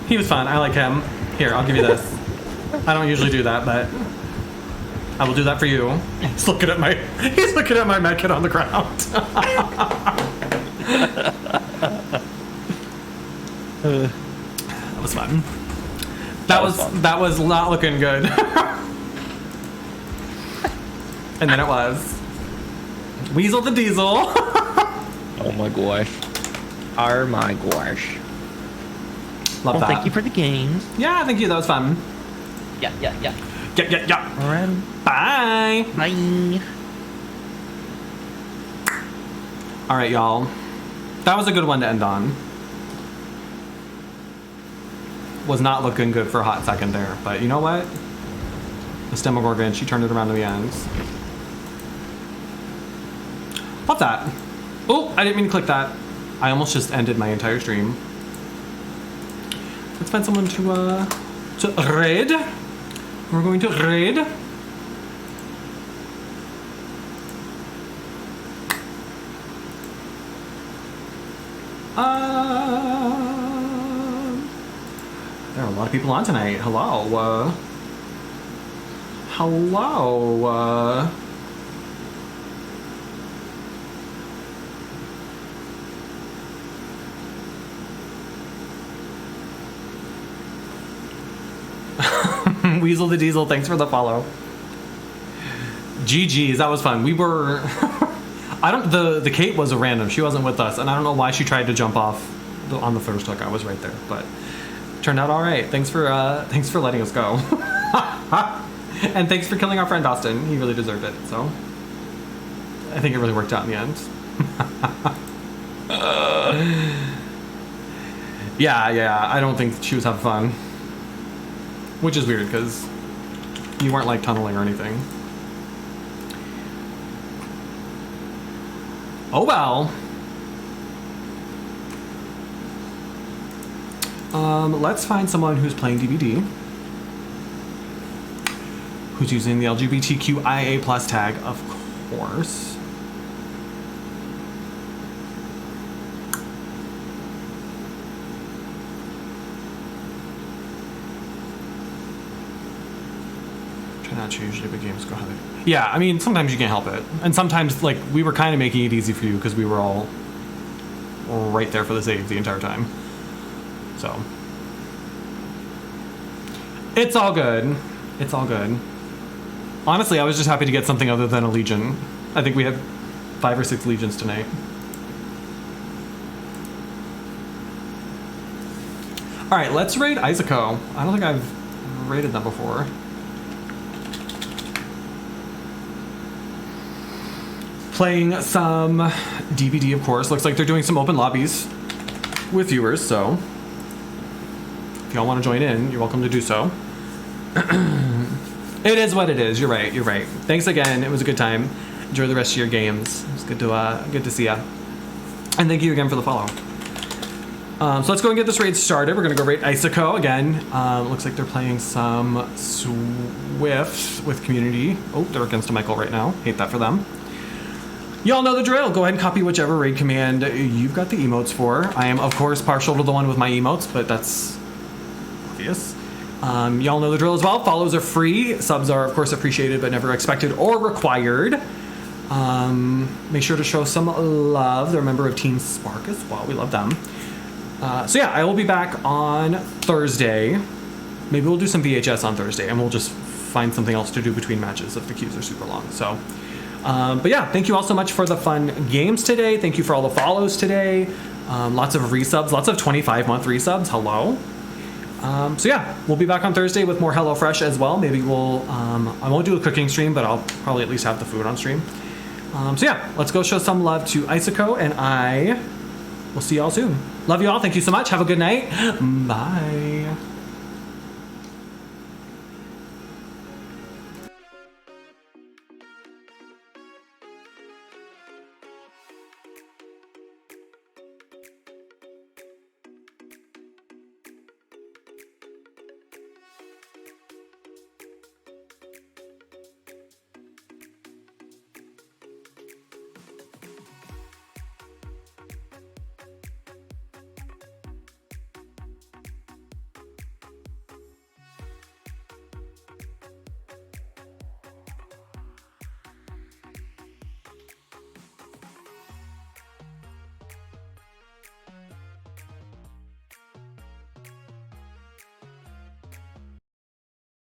He was fun. I like him. Here, I'll give you this. I don't usually do that, but I will do that for you. He's looking at my med kit on the ground. That was fun. That was not looking good. And then it was Weasel the Diesel. Oh my gosh. Oh my gosh. Love that. Thank you for the games. Yeah, thank you. That was fun. Yeah. Yeah. All right. Bye. Bye. All right, y'all. That was a good one to end on. Was not looking good for a hot second there, but you know what? The Demogorgon, she turned it around to the end. Love that. Oh, I didn't mean to click that. I almost just ended my entire stream. Let's find someone to raid. We're going to raid. There are a lot of people on tonight. Hello. Hello. Weasel the Diesel, thanks for the follow. GG's, that was fun. We were the Kate was a random. She wasn't with us, and I don't know why she tried to jump off on the first hook. I was right there, but turned out all right. Thanks for letting us go. And thanks for killing our friend Austin. He really deserved it. So I think it really worked out in the end. Yeah. I don't think she was having fun. Which is weird, because you weren't, like, tunneling or anything. Oh, well. Let's find someone who's playing DBD. Who's using the LGBTQIA+ tag, of course. Not usually big games go ahead. Yeah, I mean, sometimes you can't help it. And sometimes, like, we were kind of making it easy for you because we were all right there for the save the entire time. So. It's all good. It's all good. Honestly, I was just happy to get something other than a Legion. I think we had 5 or 6 Legions tonight. Alright, let's raid Isako. I don't think I've raided them before. Playing some DBD, of course. Looks like they're doing some open lobbies with viewers, so if y'all want to join in, you're welcome to do so. It is what it is. You're right. Thanks again. It was a good time. Enjoy the rest of your games. It's good to see ya. And thank you again for the follow. So let's go and get this raid started. We're gonna go raid Isako again. Looks like they're playing some Swift with community. Oh, they're against a Michael right now. Hate that for them. Y'all know the drill. Go ahead and copy whichever raid command you've got the emotes for. I am, of course, partial to the one with my emotes, but that's obvious. Y'all know the drill as well. Follows are free. Subs are, of course, appreciated, but never expected or required. Make sure to show some love. They're a member of Team Spark as well. We love them. So yeah, I will be back on Thursday. Maybe we'll do some VHS on Thursday, and we'll just find something else to do between matches if the queues are super long. So. But yeah, thank you all so much for the fun games today. Thank you for all the follows today. Lots of resubs, lots of 25-month resubs. Hello. So yeah, we'll be back on Thursday with more HelloFresh as well. Maybe we'll, I won't do a cooking stream, but I'll probably at least have the food on stream. So yeah, let's go show some love to Isako, and I will see y'all soon. Love you all. Thank you so much. Have a good night. Bye.